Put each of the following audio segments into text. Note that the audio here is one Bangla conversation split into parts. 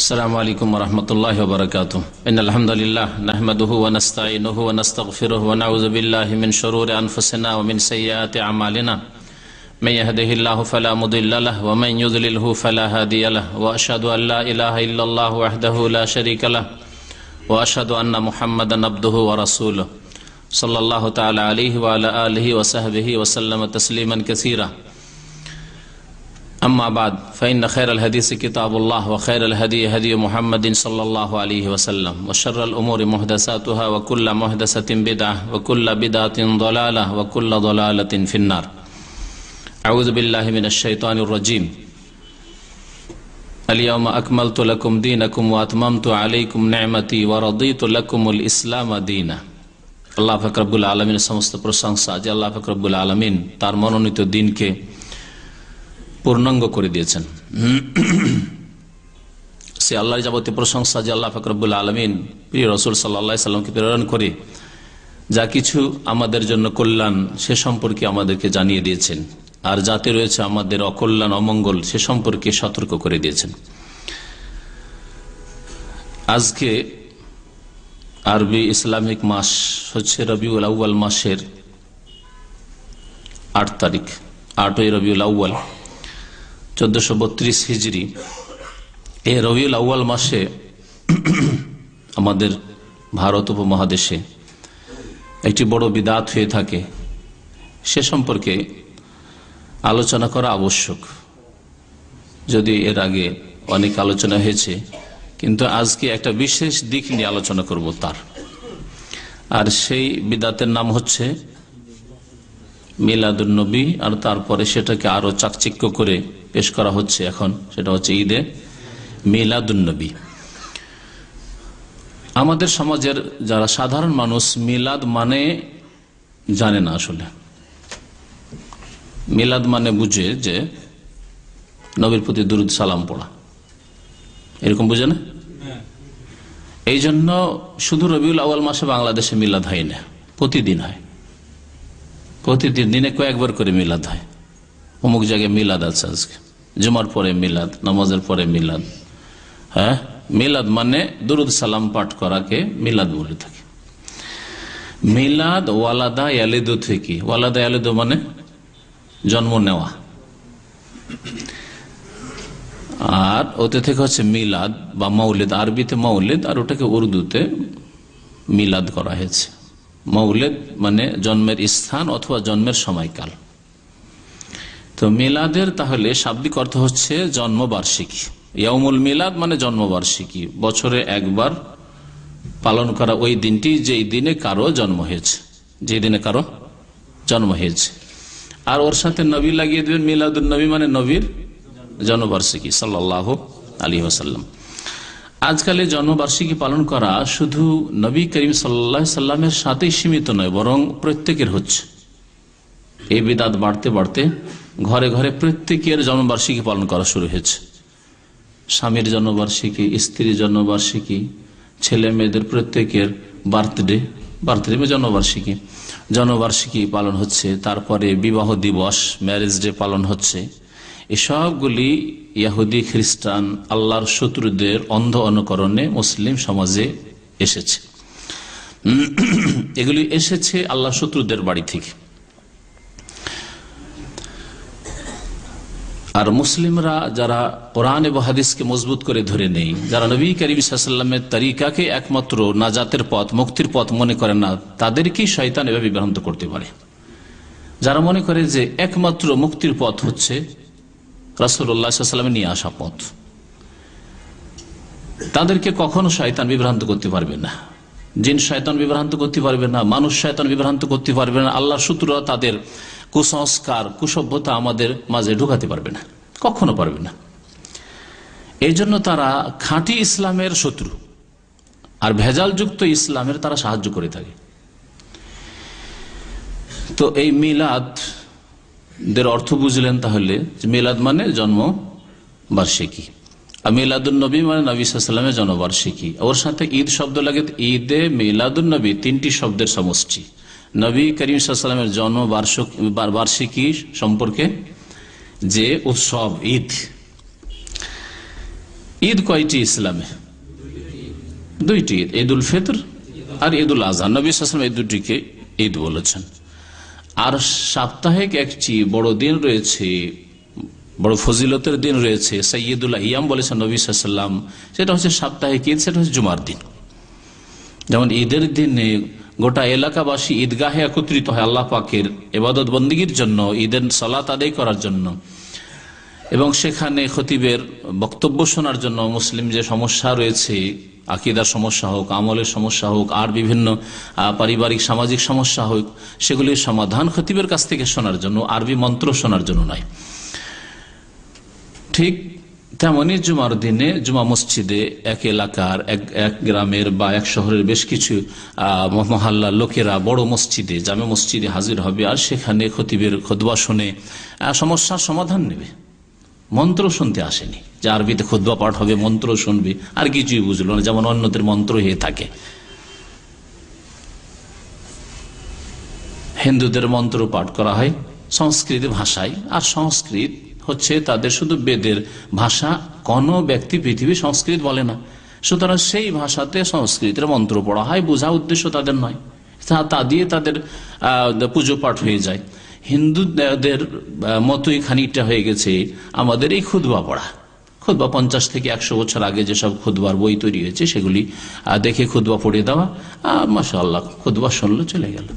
السلام عليكم ورحمة الله وبركاته إن الحمد لله نحمده ونستعينه ونستغفره ونعوذ بالله من شرور أنفسنا ومن سيئات أعمالنا من يهده الله فلا مضل له ومن يضلله فلا هادي له وأشهد أن لا إله إلا الله وحده لا شريك له وأشهد أن محمدا عبده ورسوله صلى الله تعالى عليه وعلى آله وصحبه وسلم تسليما كثيرا أما بعد فإن خير الحديث كتاب الله وخير الهدي هدي محمد صلى الله عليه وسلم وشر الأمور محدثاتها وكل محدثة بدعة وكل بدعة ضلالة وكل ضلالة في النار أعوذ بالله من الشيطان الرجيم اليوم أكملت لكم دينكم وأتممت عليكم نعمتي ورضيت لكم الإسلام دينا আল্লাহ পাক রব্বুল আলামিনের সমস্ত প্রশংসা যে আল্লাহ পাক রব্বুল আলামিন তার মনোনীত দিনকে পূর্ণাঙ্গ করে দিয়েছেন। সে আল্লাহর যাবতীয় প্রশংসা যে আল্লাহ পাক রব্বুল আলামিন প্রিয় রাসূল সাল্লাল্লাহু আলাইহি সাল্লামকে প্রেরণ করে যা কিছু আমাদের জন্য কল্যাণ সে সম্পর্কে আমাদেরকে জানিয়ে দিয়েছেন, আর যাতে রয়েছে আমাদের অকল্যাণ অমঙ্গল সে সম্পর্কে সতর্ক করে দিয়েছেন। আজকে আরবি ইসলামিক মাস হচ্ছে রবিউল আউয়াল মাসের 8 তারিখ, 8ই রবিউল আউয়াল 1432 হিজরি। এই রবিউল আউয়াল মাসে আমাদের ভারত উপমহাদেশে একটি বড় বিদাত হয়ে থাকে, সে সম্পর্কে আলোচনা করা আবশ্যক। যদি এর আগে অনেক আলোচনা হয়েছে, কিন্তু আজকে একটা বিশেষ দিক নিয়ে আলোচনা করব তার, আর সেই বিদাতের নাম হচ্ছে মিলাদুন নবী। আর তারপরে সেটাকে আরো চাকচিক্য করে পেশ করা হচ্ছে এখন, সেটা হচ্ছে ঈদে মিলাদুন নবী। আমাদের সমাজের যারা সাধারণ মানুষ মিলাদ মানে জানে না। আসলে মিলাদ মানে বুঝে যে নবীর প্রতি দুরূদ সালাম পড়া, এরকম বুঝে না। এই জন্য শুধু রবিউল আউয়াল মাসে বাংলাদেশে মিলাদ হয় না, প্রতিদিন হয়। প্রতিদিন দিনে কয়েকবার করে মিলাদ হয়। অমুক জায়গায় মিলাদ আছে, আজকে জুমার পরে মিলাদ, নামাজের পরে মিলাদ। হ্যাঁ, মিলাদ মানে দুরূদ সালাম পাঠ করাকে মিলাদ বলে থাকে। মিলাদ ওয়ালাদা ইয়ালিদু থেকে, ওয়ালাদা ইয়ালিদু মানে জন্ম নেওয়া, আর ওতে থেকে হচ্ছে মিলাদ বা মাউলিদ, আরবিতে মাউলিদ, আর ওটাকে উর্দুতে মিলাদ করা হয়েছে। মাউলিদ মানে জন্মের স্থান অথবা জন্মের সময়কাল। তো মিলাদের তাহলে শাব্দিক অর্থ হচ্ছে জন্মবার্ষিকী। ইয়াউমুল মিলাদ মানে জন্মবার্ষিকী, বছরে একবার পালন করা ওই দিনটি যেই দিনে কারো জন্ম হয়েছে, যে দিনে কারো জন্ম হয়েছে। আর ওর সাথে নবী লাগিয়ে দেবেন, মিলাদুন নবী মানে নবীর জন্মবার্ষিকী সাল্লাল্লাহু আলাইহি ওয়াসাল্লাম। আজকাল এই জন্মবার্ষিকী পালন করা শুধু নবী করিম সাল্লাল্লাহু আলাইহি সাল্লামের সাথেই সীমিত নয়, বরং প্রত্যেকের হচ্ছে। এই বিদাত বাড়তে বাড়তে ঘরে ঘরে প্রত্যেকের জন্মবার্ষিকী পালন করা শুরু হয়েছে। স্বামীর জন্মবার্ষিকী, স্ত্রীর জন্মবার্ষিকী, ছেলে মেয়েদের প্রত্যেকের বার্থডে জন্মবার্ষিকী পালন হচ্ছে। তারপরে বিবাহ দিবস, ম্যারেজ ডে পালন হচ্ছে। এসবগুলি ইহুদি খ্রিস্টান আল্লাহর শত্রুদের অন্ধ অনুকরণে মুসলিম সমাজে এসেছে। এগুলি এসেছে আল্লাহর শত্রুদের বাড়ি থেকে। আর মুসলিমরা যারা কোরআন এবং হাদিসকে মজবুত করে ধরে নেই, যারা নবী করিম সাল্লাল্লাহু আলাইহি ওয়াসাল্লামের তরিকাকে একমাত্র নাজাতের পথ, মুক্তির পথ মনে করে না, তাদেরকেই শয়তান এভাবে বিভ্রান্ত করতে পারে। যারা মনে করে যে একমাত্র মুক্তির পথ হচ্ছে রাসূলুল্লাহ সাল্লাল্লাহু আলাইহি ওয়াসাল্লামের নিয়ে আসা পথ, তাদেরকে কখনো শয়তান বিভ্রান্ত করতে পারবে না। জিন শয়তান বিভ্রান্ত করতে পারবে না, মানুষ শয়তান বিভ্রান্ত করতে পারবে না, আল্লাহর শত্রুরা তাদের কুসংস্কার কুসভ্যতা আমাদের মাঝে ঢুকাতে পারবে না, কখনো পারবে না। এই জন্য তারা খাঁটি ইসলামের শত্রু, আর ভেজালযুক্ত ইসলামের তারা সাহায্য করে থাকে। তো এই মিলাদ দের অর্থ বুঝলেন তাহলে, মিলাদ মানে জন্ম বার্ষিকী, আর মিলাদুন নবী মানে নবী সাল্লাল্লাহু আলাইহি ওয়াসাল্লামের জন্মবার্ষিকী। ওর সাথে ঈদ শব্দ লাগে, ঈদে মিলাদুন নবী তিনটি শব্দের সমষ্টি। নবী করিম সাল্লাল্লাহু আলাইহি ওয়াসাল্লামের জন্মবার্ষিকী সম্পর্কে যে উৎসব ঈদ, ঈদ কয়টি ইসলামে? দুইটি ঈদ, ঈদ উল ফিতর আর ঈদ উল আজহা। নবী সাল্লাল্লাহু আলাইহি ওয়াসাল্লাম এই দুটিকে ঈদ বলেছেন। আর সাপ্তাহিক একটি বড় দিন রয়েছে, বড় ফজিলতের দিন রয়েছে, সাইয়্যিদুল আইয়াম বলেছেন নবী সাল্লাল্লাহু আলাইহি ওয়াসাল্লাম, সেটা হচ্ছে সাপ্তাহিক ঈদ, সেটা হচ্ছে জুমার দিন। যেমন ঈদের দিনে গোটা এলাকাবাসী ঈদগাহে একত্রিত হয় আল্লাহ পাকের ইবাদত বন্দেগীর জন্য, ঈদের সালাত আদায় করার জন্য, এবং সেখানে খতিবের বক্তব্য শোনার জন্য। মুসলিম যে সমস্যা রয়েছে, আকীদার সমস্যা হোক, আমলের সমস্যা হোক, আর বিভিন্ন পারিবারিক সামাজিক সমস্যা হোক, সেগুলির সমাধান খতিবের কাছ থেকে শোনার জন্য, আরবি মন্ত্র শোনার জন্য নয়। ঠিক তেমনি জুমার দিনে জুমা মসজিদে এক এলাকার, এক গ্রামের বা এক শহরের বেশ কিছু মহল্লার লোকেরা বড় মসজিদে, জামে মসজিদে হাজির হবে, আর সেখানে খতিবের খুতবা শুনে সমস্যার সমাধান নেবে। মন্ত্র শুনতে আসেনি যে আরবিতে খুতবা পাঠ হবে, মন্ত্র শুনবে, আর কিছুই বুঝলো না, যেমন অন্যদের মন্ত্র হয়ে থাকে। হিন্দুদের মন্ত্র পাঠ করা হয় সংস্কৃত ভাষায়, আর সংস্কৃত হচ্ছে তাদের শুধু বেদের ভাষা। কোন ব্যক্তি পৃথিবী সংস্কৃত বলে না, সুতরাং সেই ভাষাতে সংস্কৃতের মন্ত্র পড়া হয়, বোঝা উদ্দেশ্য তাদের নয়, তা দিয়ে তাদের পুজো পাঠ হয়ে যায়। হিন্দুদের মতোই খানিকটা হয়ে গেছে আমাদের এই খুতবা পড়া। খুতবা 50 থেকে 100 বছর আগে যেসব খুতবার বই তৈরি হয়েছে সেগুলি দেখে খুতবা পড়ে দেওয়া, মাশাআল্লাহ খুতবা শুনলো, চলে গেল,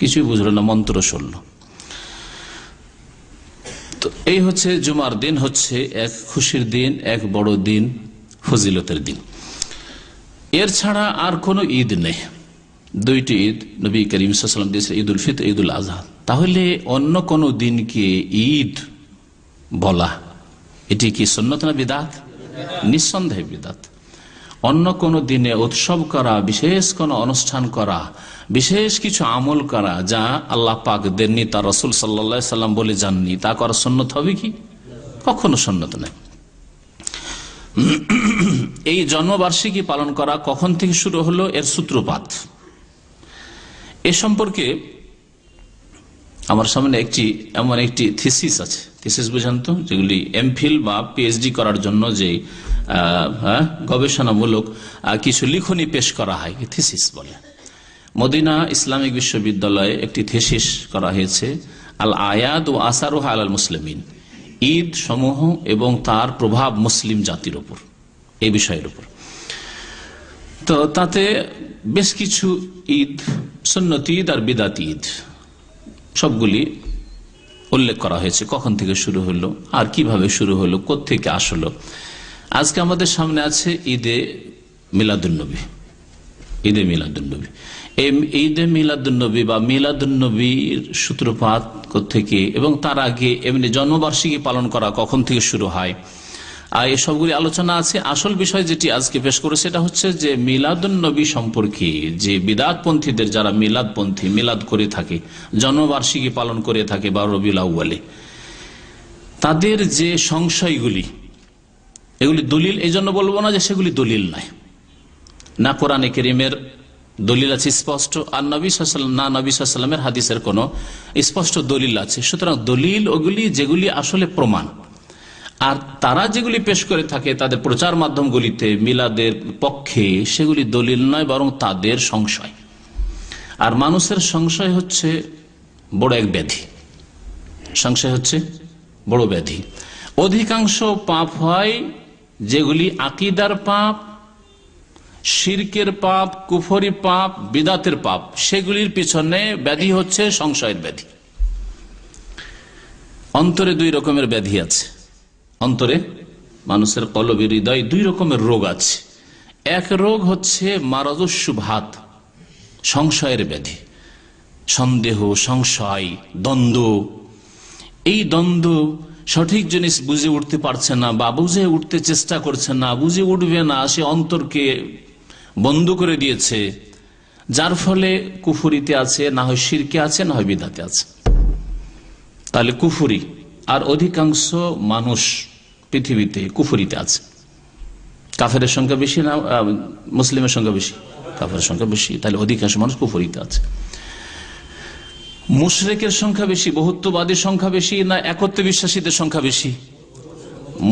কিছুই বুঝলো না, মন্ত্র শুনলো। তো এই হচ্ছে জুমার দিন, হচ্ছে এক খুশির দিন, এক বড় দিন, ফজিলতের দিন। এর ছাড়া আর কোনো ঈদ নেই। দুইটি ঈদ নবী করিম সাল্লাল্লাহু আলাইহি ওয়াসাল্লাম দিয়েছেন, ঈদ উল ফিতর, ঈদ উল আজহা। তাহলে অন্য কোন দিনকে ঈদ বলা, এটি কি সুন্নত না বিদআত? নিঃসন্দেহে বিদআত। অন্য কোন দিনে উৎসব করা, বিশেষ কোন অনুষ্ঠান করা, বিশেষ কিছু আমল করা যা আল্লাহ পাক দেননি, তার রাসূল সাল্লাল্লাহু আলাইহি সাল্লাম বলে যাননি, তা করা সুন্নত হবে কি? কখনো সুন্নত নয়। এই জন্মবার্ষিকী পালন করা কখন থেকে শুরু হলো, এর সূত্রপাত এ সম্পর্কে আমার সামনে এমন একটি থিসিস আছে। থিসিস বুঝেন তো, যেগুলি এমফিল বা পিএইচডি করার জন্য যে গবেষণামূলক কিছু লিখনি পেশ করা হয়, থিসিস বলে। মদিনা ইসলামিক বিশ্ববিদ্যালয়ে একটি থিসিস করা হয়েছে, আল আয়াদ ও আসারুহা আলাল মুসলিমিন, ঈদ সমূহ এবং তার প্রভাব মুসলিম জাতির উপর, এই বিষয়ের উপর। তো তাতে বেশ কিছু ঈদ, সুন্নতি ঈদ আর বিদআতি ঈদ, সবগুলি উল্লেখ করা হয়েছে, কখন থেকে শুরু হলো আর কিভাবে শুরু হলো, কোত্থেকে আসলো। আজকে আমাদের সামনে আছে ঈদে মিলাদুন্নবী। ঈদে মিলাদুন্নবী, এই ঈদে মিলাদুন্নবী বা মিলাদুন্নবীর সূত্রপাত কোত্থেকে, এবং তার আগে এমনি জন্মবার্ষিকী পালন করা কখন থেকে শুরু হয়, আর এসবগুলি আলোচনা আছে। আসল বিষয় যেটি আজকে পেশ করে সেটা হচ্ছে যে মিলাদুন্নবী সম্পর্কে যে বিদআতপন্থীদের, যারা মিলাদপন্থী, মিলাদ করে থাকে, জন্মবার্ষিকী পালন করে থাকে বা রবিউল আউয়ালে, তাদের যে সংশয়গুলি, এগুলি দলিল, এই জন্য বলবো না যে সেগুলি দলিল নয়, না কোরআনে কারীমের দলিল আছে স্পষ্ট, আর নবী সাল্লাল্লাহু আলাইহি ওয়াসাল্লামের হাদিসের কোন স্পষ্ট দলিল আছে। সুতরাং দলিল ওগুলি যেগুলি আসলে প্রমাণ, আর তারা যেগুলি পেশ করে থাকে তাদের প্রচার মাধ্যমগুলিতে মিলাদের পক্ষে, সেগুলি দলিল নয়, বরং তাদের সংশয়। আর মানুষের সংশয় হচ্ছে বড় এক ব্যাধি, সংশয় হচ্ছে বড় ব্যাধি। অধিকাংশ পাপ হয় যেগুলি আকীদার পাপ, শিরকের পাপ, কুফরি পাপ, বিদআতের পাপ, সেগুলির পিছনে ব্যাধি হচ্ছে সংশয়ের ব্যাধি। অন্তরে দুই রকমের ব্যাধি আছে, অন্তরে মানুষের কলবে, হৃদয়, দুই রকমের রোগ আছে। এক রোগ হচ্ছে মারাজুস শুবহাত, সংশয়ের ব্যাধি, সন্দেহ, সংশয়, দ্বন্দ্ব। এই দ্বন্দ্ব, সঠিক জিনিস বুঝে উঠতে পারছে না বা বুঝে উঠতে চেষ্টা করছে না, বুঝে উঠবে না, সে অন্তরকে বন্ধ করে দিয়েছে, যার ফলে কুফরিতে আছে, না হয় শিরকে আছে, না হয় বিদআতে আছে। তাহলে কুফরি, আর অধিকাংশ মানুষ পৃথিবীতে কুফরিতে আছে। কাফেরের সংখ্যা বেশি না মুসলিমের সংখ্যা বেশি? কাফেরের সংখ্যা বেশি, তাহলে অধিকাংশ মানুষ কুফরিতে আছে। মুশরিকের সংখ্যা বেশি, বহুত্ববাদীর সংখ্যা বেশি, না একত্ব বিশ্বাসীদের সংখ্যা বেশি?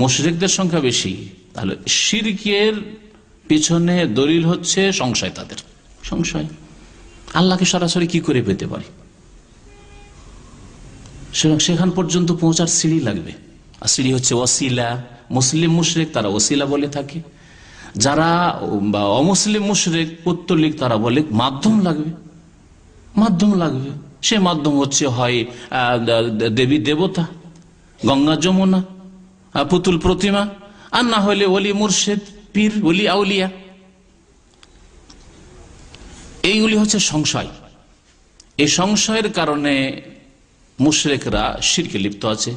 মুশরিকদের সংখ্যা বেশি, তাহলে শিরকের পিছনে দলিল হচ্ছে সংশয়। তাদের সংশয় আল্লাহকে সরাসরি কি করে পেতে পারে, সেখান পর্যন্ত পৌঁছার সিঁড়ি লাগবে। আর সিঁড়ি হচ্ছে ওসিলা। মুসলিম মুশরিক তারা ওসিলা বলে থাকে, যারা অমুসলিম মুশরিক পৌত্তলিক তারা বলে মাধ্যম লাগবে, মাধ্যম লাগবে। সে মাধ্যম হচ্ছে হয় দেবী দেবতা, গঙ্গা যমুনা, পুতুল প্রতিমা, আর না হলে ওলি মুর্শেদ, পীর, ওলি আউলিয়া। এইগুলি হচ্ছে সংশয়। এই সংশয়ের কারণে মুশরিকরা শিরকে লিপ্ত আছে,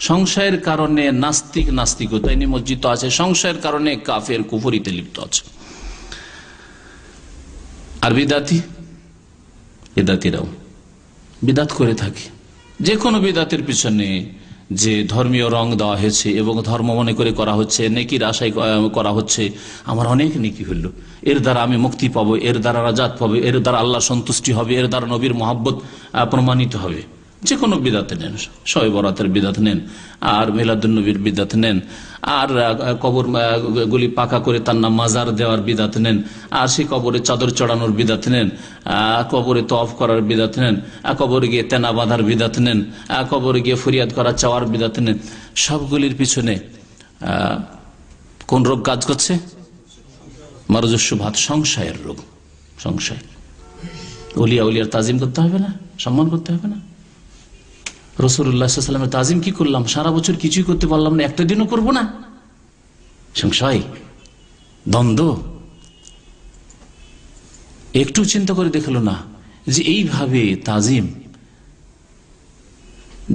সংশয়ের কারণে নাস্তিক নাস্তিকতায় নিমজ্জিত আছে, সংশয়ের কারণে কাফের কুফরিতে লিপ্ত আছে। আর বিদাতিরাও বিদাত করে থাকে। যে কোনো বিদাতের পিছনে যে ধর্মীয় রং দেওয়া হয়েছে এবং ধর্ম মনে করে করা হচ্ছে, নেকির আশায় করা হচ্ছে, আমার অনেক নেকি হইল, এর দ্বারা আমি মুক্তি পাবো, এর দ্বারা রাজাত পাবো, এর দ্বারা আল্লাহ সন্তুষ্টি হবে, এর দ্বারা নবীর মহব্বত প্রমাণিত হবে। যে কোনো বিদাত নেন, শবে বরাতের বিদাত নেন, আর মিলাদুন নবীর বিদাত নেন, আর কবর গুলি পাকা করে তার নাম মাজার দেওয়ার বিদাত নেন, আর সেই কবরে চাদর চড়ানোর বিদাত নেন, কবরে তওয়াফ করার বিদাত নেন, কবরে গিয়ে তেনা বাঁধার বিদাত নেন, কবরে গিয়ে ফরিয়াদ করা চাওয়ার বিদাত নেন। সবগুলির পিছনে কোন রোগ কাজ করছে? মারজুস শুবহাত, সংশয়ের রোগ। সংশয়। উলিয়া উলিয়ার তাজিম করতে হবে না, সম্মান করতে হবে না? রাসূলুল্লাহ সাল্লাল্লাহু আলাইহি ওয়াসাল্লামের তাজিম কি করলাম, সারা বছর কিছুই করতে পারলাম না, একটা দিনও করবো না? সংশয়, দ্বন্দ্ব। একটু চিন্তা করে দেখলো না যে এইভাবে তাজিম,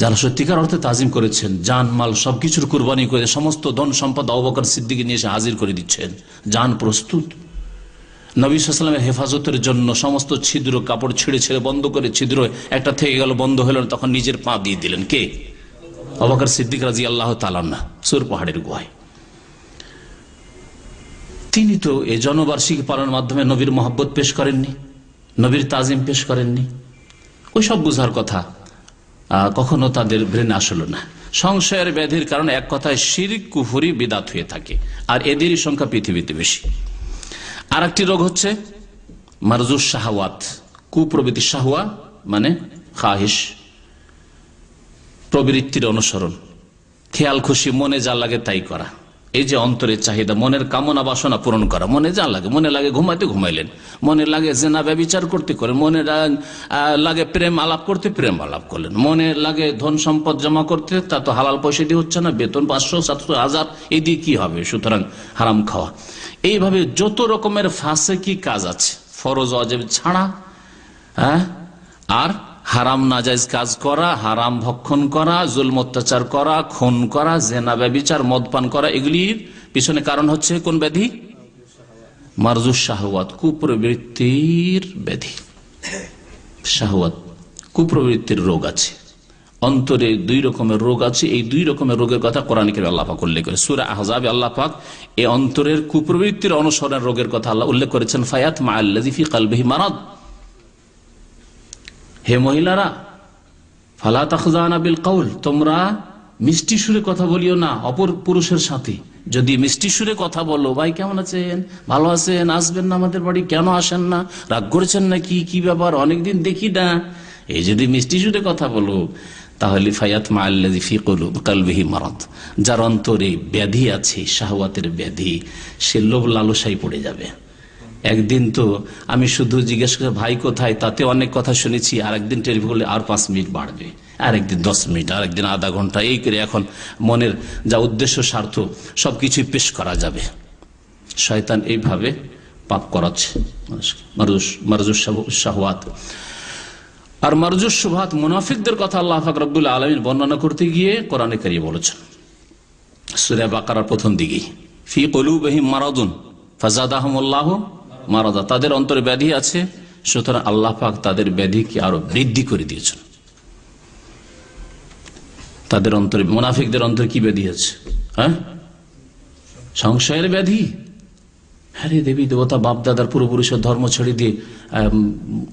যারা সত্যিকার অর্থে তাজিম করেছেন, জান মাল সবকিছুর কুরবানি করে সমস্ত ধন সম্পদ আবু বকর সিদ্দিককে নিয়ে এসে হাজির করে দিচ্ছেন, জান প্রস্তুত। নবী সাল্লাল্লাহু আলাইহি ওয়াসাল্লামের হেফাজতের জন্য সমস্ত ছিদ্র কাপড় ছেড়ে ছেড়ে বন্ধ করে, ছিদ্র একটা থেকে গেল, বন্ধ হলো, তখন নিজের পা দিয়ে দিলেন। কে? আবু বকর সিদ্দিক রাদিয়াল্লাহু তাআলা আনহু, সূর পাহাড়ের গুহায়। তিনি তো এই জনবার্ষিকী পালনের মাধ্যমে নবীর মহব্বত পেশ করেননি, নবীর তাজিম পেশ করেননি। ওই সব বুঝার কথা কখনো তাদের ব্রেনে আসলো না। সংশয়ের ব্যাধির কারণে এক কথায় শিরক, কুফরি, বিদাত হয়ে থাকে, আর এদেরই সংখ্যা পৃথিবীতে বেশি। আর একটি রোগ হচ্ছে মারজুস শাহওয়াত, কুপ্রবৃত্তি। শাহওয়া মানে খাহিশ, প্রবৃত্তির অনুসরণ, খেয়াল খুশি, মনে যা লাগে তাই করা। এই যে অন্তরের চাহিদা, মনের কামনা বাসনা পূরণ করা, মনে যা লাগে, মনে লাগে ঘুমাইতে ঘুমাইলেন, মনে লাগে জেনা ব্যভিচার করতে করেন, মনে লাগে প্রেম আলাপ করতে প্রেম আলাপ করলেন, মনে লাগে ধন সম্পদ জমা করতে, তা তো হালাল পয়সা দিয়ে হচ্ছে না, বেতন 500, 700, 1000, এই দিয়ে কি হবে, সুতরাং হারাম খাওয়া। এইভাবে যত রকমের ফাসেকি কাজ আছে, ফরজ ওয়াজিব ছাড়া, আর হারাম নাজায়েজ কাজ করা, হারাম ভক্ষণ করা, জুলম অত্যাচার করা, খুন করা, জেনা ব্যভিচার, মদপান করা, এগুলির পিছনে কারণ হচ্ছে কোন ব্যাধি? মারজুস শাহওয়াত, কুপ্রবৃত্তির ব্যাধি। শাহওয়াত, কুপ্রবৃত্তির রোগ আছে অন্তরে, 2 রকমের রোগ আছে। এই 2 রকমের রোগের কথা কোরআনে কারিমে আল্লাহ পাক উল্লেখ করে। সূরা আহজাবে আল্লাহ পাক এই অন্তরের কুপ্রবৃত্তির অনুসরণের রোগের কথা আল্লাহ উল্লেখ করেছেন। ফায়াত মাআল্লাযী ফি কলবিহি মারাদ, হে মহিলারা, ফালা তাখজানা বিল কওল, তোমরা মিষ্টি সুরে কথা বলিও না অপর পুরুষের সাথে। যদি মিষ্টি সুরে কথা বলো, ভাই কেমন আছেন, ভালো আছেন, আসবেন না আমাদের বাড়ি, কেন আসেন না, রাগ করেছেন নাকি, কি ব্যাপার, অনেকদিন দেখি না, এই যদি মিষ্টি সুরে কথা বলো, তাহলে ফায়াত মাআল্লাযী ফি কলবিহি মারাদ, যার অন্তরে ব্যাধি আছে, শাহওয়াতের ব্যাধি, সে লোভ লালসায় পড়ে যাবে। একদিন তো আমি শুধু জিজ্ঞেস করে ভাই কোথায়, তাতে অনেক কথা শুনেছি, আর একদিন টেলিফোন করলে আর 5 মিনিট বাড়বে, আর একদিন 10 মিনিট, আর একদিন আধা ঘন্টা, এই করে এখন মনের যা উদ্দেশ্য স্বার্থ সবকিছুই পেশ করা যাবে। শয়তান এইভাবে পাপ করাচ্ছে মারজুস শাহওয়াত। আর মারজুস শুবহাত, মুনাফিকদের কথা আল্লাহ পাক রব্বুল আলামিন বর্ণনা করতে গিয়ে কোরআনে কারিমে বলেছেন সূরা বাকারার প্রথম দিকে, ফি কুলুবিহিম মারাদুন ফাযাদাহুমুল্লাহু মারাদা, তাদের অন্তরে ব্যাধি আছে, সুতরাং আল্লাহ পাক তাদের ব্যাধিকে আরো বৃদ্ধি করে দিয়েছেন। তাদের অন্তরে, মুনাফিকদের অন্তরে কি ব্যাধি আছে? সংশয়ের ব্যাধি। হ্যাঁ, দেবী দেবতা, বাপ দাদার পূর্বপুরুষের ধর্ম ছেড়ে দিয়ে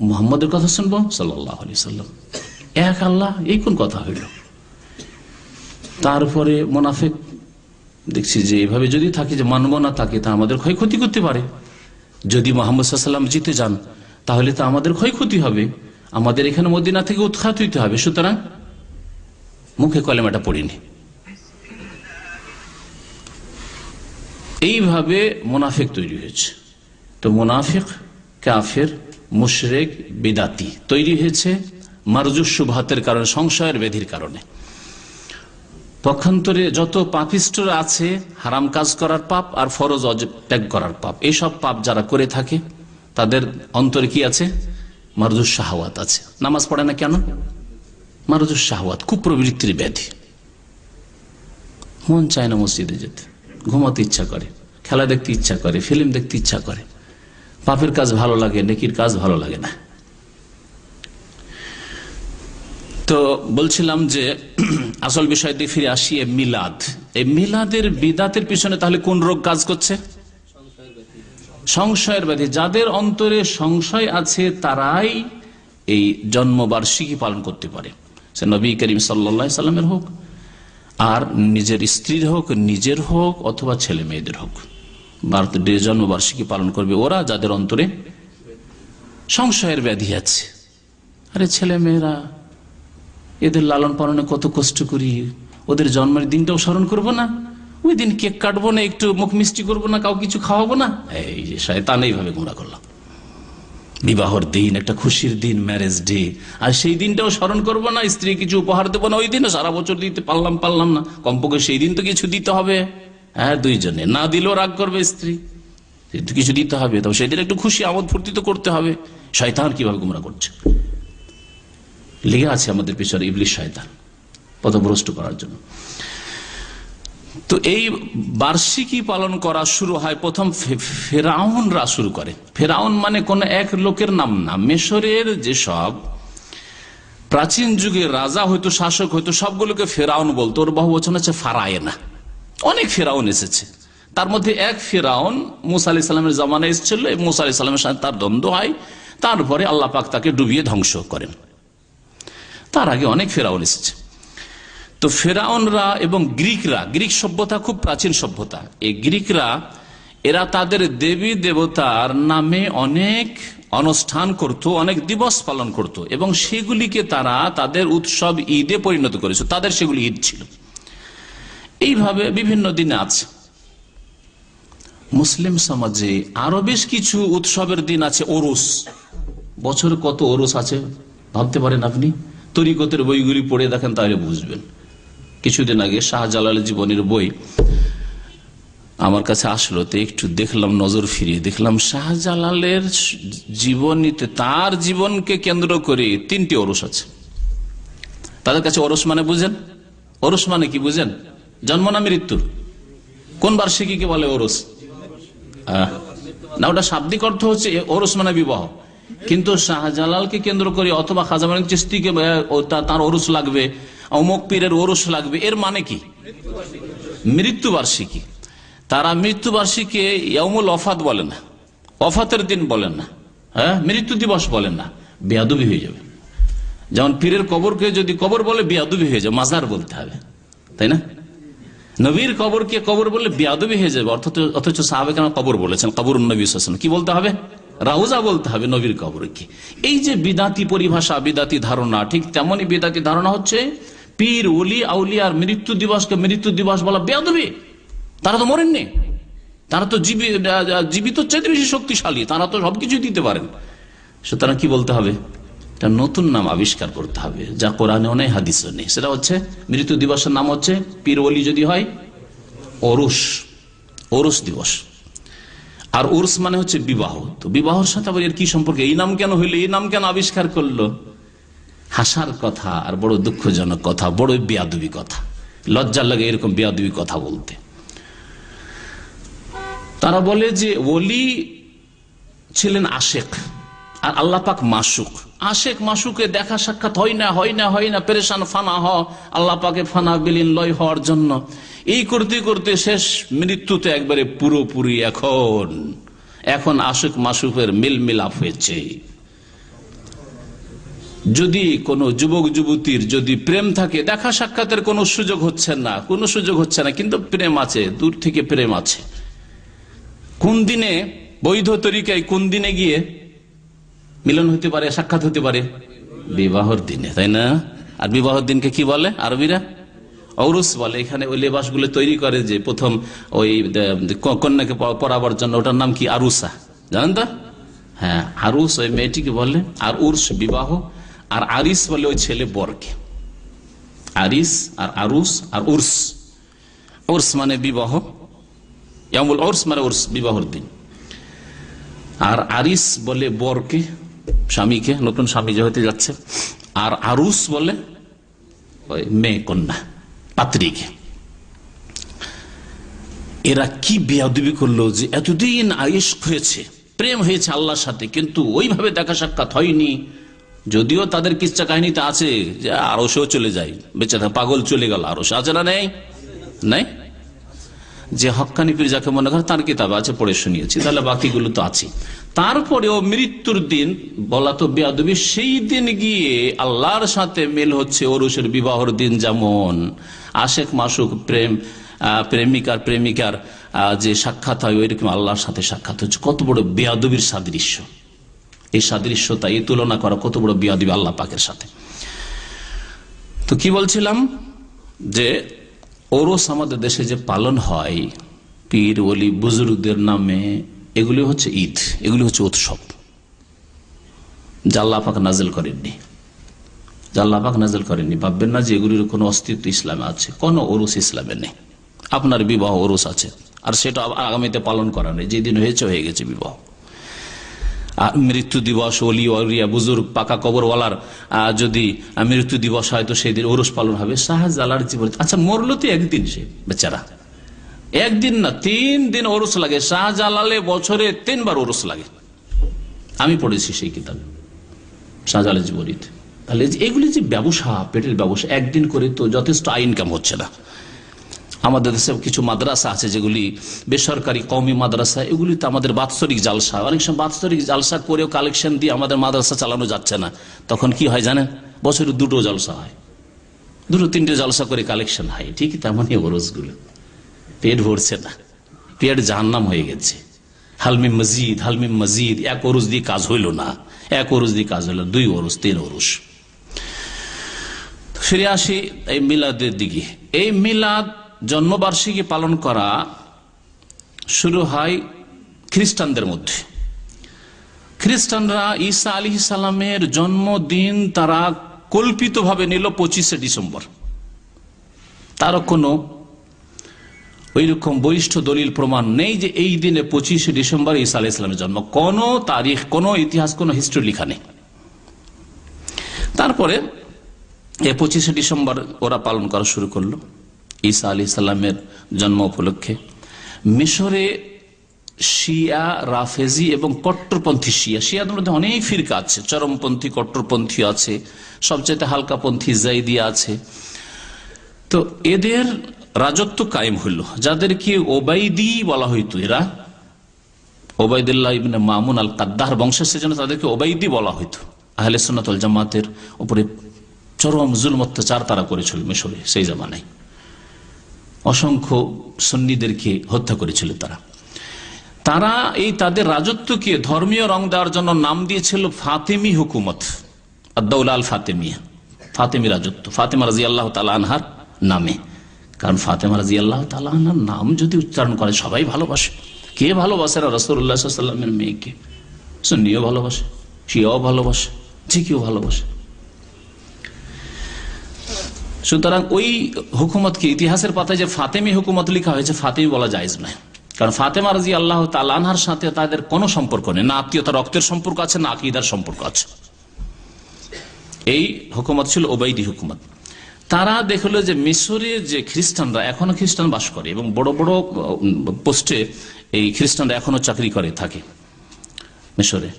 মুহাম্মদের কথা শুনবো, সাল্লাল্লাহু আলাইহি সাল্লাম, এক আল্লাহ, এই কোন কথা হইল? তারপরে মুনাফিক দেখছি যে এভাবে যদি থাকি, যে মানব না তাকে, তা আমাদের ক্ষয়ক্ষতি করতে পারে। যদি মোহাম্মদ সাল্লাল্লাহু আলাইহি ওয়াসাল্লাম জিতে যান তাহলে তো আমাদের ক্ষয়ক্ষতি হবে, আমাদের এখানে মদিনা থেকে উৎখাত হইতে হবে। সুতরাং মুখে কলেমাটা পড়িনি। এইভাবে মুনাফিক তৈরি হয়েছে। তো মুনাফিক, কাফের, মুশরিক, বিদাতি তৈরি হয়েছে মারজুস শুবহাতের কারণে, সংশয়ের ব্যাধির কারণে। পক্ষান্তরে যত পাপিষ্টরা আছে, হারাম কাজ করার পাপ আর ফরজ অজেব ত্যাগ করার পাপ, এইসব পাপ যারা করে থাকে তাদের অন্তরে কি আছে? মারজুস শাহওয়াত আছে। নামাজ পড়ে না কেন? মারজুস শাহওয়াত, কুপ্রবৃত্তির ব্যাধি। মন চায় না মসজিদে যেতে, ঘুমাতে ইচ্ছা করে, খেলা দেখতে ইচ্ছা করে, ফিল্ম দেখতে ইচ্ছা করে। পাপের কাজ ভালো লাগে, নেকির কাজ ভালো লাগে না। তো বলছিলাম যে আসল বিষয় দিয়ে ফিরে আসি, মিলাদ। এই মিলাদের বিদাতের পিছনে তাহলে কোন রোগ কাজ করছে? সংশয়ের ব্যাধি। যাদের অন্তরে সংশয় আছে তারাই এই জন্মবার্ষিকী পালন করতে পারে, সে নবী করিম সাল্লাল্লাহু আলাইহি সাল্লামের হোক, আর নিজের স্ত্রীর হোক, নিজের হোক, অথবা ছেলে মেয়েদের হোক। বার্থডে, জন্মবার্ষিকী পালন করবে ওরা যাদের অন্তরে সংশয়ের ব্যাধি আছে। আরে ছেলে মেয়েরা, এদের লালন পালনে কত কষ্ট করি, ওদের জন্মের দিনটাও স্মরণ করবো না, ওই দিন কেক কাটবো না, একটু মুখ মিষ্টি করবো না, কাউ কিছু খাওয়াবো না। এই যে শয়তান এইভাবে গুমরা করলাম। বিবাহর দিন, একটা খুশির দিন, ম্যারেজ ডে, আর সেই দিনটাও স্মরণ করবো না, স্ত্রী কিছু উপহার দেবো না, ওই দিনও সারা বছর দিতে পারলাম না, কমপক্ষে সেই দিন তো কিছু দিতে হবে। হ্যাঁ, দুইজনে না দিলেও রাগ করবে স্ত্রী, কিছু দিতে হবে, তবে সেই দিন একটু খুশি আমোদ ফুর্তি তো করতে হবে। শয়তান কিভাবে গুমরা করছে, লেগে আছে আমাদের পিছনে ইবলিস শয়তান পথভ্রষ্ট করার জন্য। তো এই বার্ষিকী পালন করা শুরু হয় প্রথম ফেরাউনরা শুরু করে। ফেরাউন মানে কোন এক লোকের নাম না, মিশরের যেসব প্রাচীন যুগে রাজা হয়তো, শাসক হয়তো, সবগুলোকে ফেরাউন বলতো। ওর বহু বচন আছে ফারায়েনা। অনেক ফেরাউন এসেছে, তার মধ্যে এক ফেরাউন মুসা আলাইহিস সালামের জামানায় এসেছিল, মুসা আলাইহিস সালামের সাথে তার দ্বন্দ্ব হয়, তারপরে আল্লাহ পাক তাকে ডুবিয়ে ধ্বংস করেন। তার আগে অনেক ফেরাউন এসেছে। তো ফেরাউনরা এবং গ্রিকরা, গ্রিক সভ্যতা খুব প্রাচীন সভ্যতা, এই গ্রিকরা এরা তাদের দেবী দেবতার নামে অনেক অনুষ্ঠান করত, অনেক দিবস পালন করত, এবং সেগুলিকে তারা তাদের উৎসব ঈদে পরিণত করেছে। তাদের সেগুলি ঈদ ছিল। এইভাবে বিভিন্ন দিনে আছে। মুসলিম সমাজে আরো বেশ কিছু উৎসবের দিন আছে। ওরস, বছরে কত ওরস আছে ভাবতে পারেন আপনি? তরিকতের বইগুলি পড়ে দেখেন তাহলে বুঝবেন। কিছুদিন আগে শাহজালালের জীবনের বই আমার কাছে আসলো, তো একটু দেখলাম, নজর ফিরিয়ে দেখলাম শাহজালালের জীবনীতে তার জীবনকে কেন্দ্র করে 3টি ওরস আছে। তাদের কাছে ওরস মানে বুঝেন? ওরস মানে কি বুঝেন? জন্ম না মৃত্যুর? কোন বার্ষিকীকে বলে ওরস? না, ওটা শাব্দিক অর্থ হচ্ছে ওরস মানে বিবাহ, কিন্তু শাহজালালকে কেন্দ্র করে অথবা খাজা মালিক চিশতিকে তার ওরস লাগবে, অমুক পীরের ওরস লাগবে, এর মানে কি? মৃত্যুবার্ষিকী। তারা মৃত্যুবার্ষিকী ইয়াউমুল ওফাত বলে না, ওফাতের দিন বলেন না, হ্যাঁ, মৃত্যু দিবস বলেন না, বেয়াদবি হয়ে যাবে। যেমন পীরের কবরকে যদি কবর বলে বেয়াদবি হয়ে যাবে, মাজার বলতে হবে, তাই না? নবীর কবরকে কবর বললে বেয়াদবি হয়ে যাবে, অথচ সাহাবে কেন কবর বলেছেন, কবর নবী সাল্লাল্লাহু আলাইহি ওয়াসাল্লাম, কি বলতে হবে? রাউজা বলতে হবে নবীর কবরকে। এই যে বিদাতি পরিভাষা, বিদাতি ধারণা, ঠিক তেমনই বিদাতি ধারণা হচ্ছে পীর, ওলি, আউলিয়ার মৃত্যু দিবসকে মৃত্যু দিবস বলা বেয়াদবি। তারা তো মরেননি, তারা তো জীবিত চাইতে বেশি শক্তিশালী, তারা তো সবকিছু দিতে পারেন। সুতরাং কি বলতে হবে? একটা নতুন নাম আবিষ্কার করতে হবে, যা কোরআনেও নেই, হাদিসেও নেই। সেটা হচ্ছে মৃত্যু দিবসের নাম হচ্ছে পীর ওলি যদি হয় ওরস, ওরস দিবস। আর উর্স মানে হচ্ছে বিবাহ। তো বিবাহর সাথে আবার এর কি সম্পর্ক? এই নাম কেন হইলো, এই নাম কেন আবিষ্কার করলো? হাসার কথা আর বড় দুঃখজনক কথা, বড় বেয়াদবি কথা, লজ্জা লাগে এরকম বেয়াদবি কথা বলতে। তারা বলে যে ওলি ছিলেন আশেক আর আল্লাহ পাক মাসুক। আশেক মাসুকে দেখা সাক্ষাৎ হয় না, পেরেশান ফানা আল্লাহ পাকে ফানা বিলীন লয় হওয়ার জন্য। এই করতে করতে শেষ মৃত্যুতে একবারে পুরোপুরি এখন আশেক মাসুকের মিল মিলাপ হয়েছে। যদি কোনো যুবক যুবতীর যদি প্রেম থাকে, দেখা সাক্ষাতের কোনো সুযোগ হচ্ছে না, কিন্তু প্রেম আছে, দূর থেকে প্রেম আছে, কোন দিনে বৈধ তরিকায় কোন দিনে গিয়ে মিলন হতে পারে, সাক্ষাৎ হতে পারে? বিবাহর দিনে, তাই না? আর বিবাহের দিনকে কি বলে আরবিরা? ঔরুস বলে। এখানে ওই লেবাসগুলো তৈরি করে যে প্রথম ওই কন্যাকে পরাবার জন্য, ওটার নাম কি? আরুসা, জানেন তো? হ্যাঁ, আরুস ওই মেয়েটিকে বলে, আর উর্স বিবাহ, আর আরিস বলে ওই ছেলে বরকে। আরিস আর আরুস আর উর্স। উর্স মানে বিবাহ, ইয়ামুল উর্স মানে উর্স বিবাহর দিন। আর আরিস বলে বরকে, স্বামীকে, নতুন স্বামী যে হতে যাচ্ছে। আর আরুস বলে ওই মেয়ে কন্যা, পাত্রীকে। এরা কি বেয়াদবি করলো যে এতদিন আয়েশ হয়েছে, প্রেম হয়েছে আল্লাহর সাথে, কিন্তু ওইভাবে দেখা সাক্ষাৎ হয়নি। যদিও তাদের কিচ্ছা কাহিনীতে আছে যে আরশেও চলে যায়, বেচারা পাগল চলে গেল আরশে, আছে না? নেই নাই? যে হক্কানি পীর যাকে মনে করে তার কিতাবে আছে, পড়ে শুনিয়েছি, তাহলে বাকিগুলো তো আছে। তারপরেও মৃত্যুর দিন বলা তো বেয়াদবি, সেই দিন গিয়ে আল্লাহর সাথে মেল হচ্ছে ওরসের বিবাহর দিন। যেমন আশেক মাসুক প্রেমিকার যে সাক্ষাৎ হয়, ওইরকম আল্লাহর সাথে সাক্ষাৎ হচ্ছে। কত বড় বেয়াদবির সাদৃশ্য! এই সাদৃশ্যতা, এই তুলনা করা কত বড় বেয়াদবি আল্লাহ পাকের সাথে। তো কি বলছিলাম, যে ওরস আমাদের দেশে যে পালন হয় পীর ওলি বুজুর্গদের নামে, এগুলি হচ্ছে ঈদ, এগুলি হচ্ছে উৎসব, যা আল্লাহ পাক নাজিল করেননি। ভাববেন না যে এগুলির কোনো অস্তিত্ব ইসলামে আছে। কোনো ওরস ইসলামে নেই। আপনার বিবাহ ওরস আছে, আর সেটা আগামীতে পালন করা নেই, যেদিন হয়ে গেছে বিবাহ। আর মৃত্যু দিবস, ওলি ওলিয়া বুজুর্গ পাকা কবরওয়ালার যদি মৃত্যু দিবস হয়, তো সেই দিন ওরস পালন হবে। শাহজালার জীবন, আচ্ছা মরলো তো একদিন, সে বেচারা একদিন না 3 দিন ওরস লাগে। শাহজালালে বছরে 3 বার ওরস লাগে, আমি পড়েছি সেই কিতাবে শাহজালালের জীবনীতে। তাহলে এগুলি যে ব্যবসা, পেটের ব্যবসা, একদিন করে তো যথেষ্ট আয় ইনকাম হচ্ছে না। আমাদের দেশে কিছু মাদ্রাসা আছে যেগুলি বেসরকারি কওমি মাদ্রাসা, এগুলিতে আমাদের বাৎসরিক জালসা, অনেক সময় বাৎসরিক জালসা করেও কালেকশন দিয়ে আমাদের মাদ্রাসা চালানো যাচ্ছে না। তখন কি হয় জানেন? বছরে 2টো জালসা হয়, 2-3টে জালসা করে কালেকশন হয়। ঠিকই তেমন ওরসগুলো, পেট ভরছে না, পেট জাহান্নাম হয়ে গেছে। হালমিম মজিদ, এক ওরস দিয়ে কাজ হইল না, এক ওরস দিয়ে কাজ হইল, 2 ওরস 3 ওরস। ফিরে আসি এই মিলাদের দিকে। এই মিলাদ জন্মবার্ষিকী পালন করা শুরু হয় খ্রিস্টানদের মধ্যে। খ্রিস্টানরা ঈসা আলাইহিস সালামের জন্মদিন তারা কল্পিতভাবে নিল 25শে ডিসেম্বর। তারও কোনো ওইরকম বলিষ্ঠ দলিল প্রমাণ নেই যে এই দিনে 25শে ডিসেম্বর ঈসা আলাইহিস সালামের জন্ম। কোনো তারিখ, কোনো ইতিহাস, কোনো হিস্ট্রি লেখা নেই। তারপরে এই 25শে ডিসেম্বর ওরা পালন করা শুরু করলো ঈসা আলাইহিস সালামের জন্ম উপলক্ষে। মিশরে শিয়া, রাফেজি এবং কট্টরপন্থী শিয়াদের মধ্যে অনেক ফিরকা আছে, চরমপন্থী, কট্টরপন্থী আছে, সবচেয়ে হালকাপন্থী জাইদিয়া আছে। তো এদের রাজত্ব কায়েম হইল, যাদেরকে ওবাইদি বলা হইতো। এরা ওবাইদুল্লাহ ইবনে মামুন আল কাদ্দার বংশের, সেজন্য তাদেরকে ওবাইদি বলা হইতো। আহলে সুন্নাত ওয়াল জামাতের উপরে চরম জুলম অত্যাচার তারা করেছিল মিশরে সেই জামানায়। অসংখ্য সুন্নিদেরকে হত্যা করেছিল তারা এই তাদের রাজত্বকে ধর্মীয় রং দেওয়ার জন্য নাম দিয়েছিল ফাতেমি হুকুমত, আদ-দাওলা আল ফাতেমিয়া, ফাতেমি রাজত্ব, ফাতেমা রাদিয়াল্লাহু তাআলা আনহার নামে। কারণ ফাতেমা রাদিয়াল্লাহু তাআলা আনহার নাম যদি উচ্চারণ করে সবাই ভালোবাসে। কে ভালোবাসে না? রাসূলুল্লাহ সাল্লাল্লাহু আলাইহি ওয়াসাল্লামের মেয়েকে সুন্নিও ভালোবাসে, শিয়াও ভালোবাসে, যে কেউ ভালোবাসে। সুতরাং ওই হুকুমতকে ইতিহাসের পাতায় যে ফাতেমি হুকুমত লেখা হয়েছে, ফাতেমি বলা জায়েজ নয়। কারণ ফাতেমা রাদিয়াল্লাহু তাআলা আনহার সাথে তাদের কোনো সম্পর্ক নেই, না আত্মীয়তা রক্তের সম্পর্ক আছে, না আকীদার সম্পর্ক আছে। এই হুকুমত ছিল ওবাইদি হুকুমত। তারা দেখলো যে মিশরে যে খ্রিস্টানরা, এখনো খ্রিস্টান বাস করে এবং বড় বড় পোস্টে এই খ্রিস্টানরা এখনো চাকরি করে থাকে মিশরে।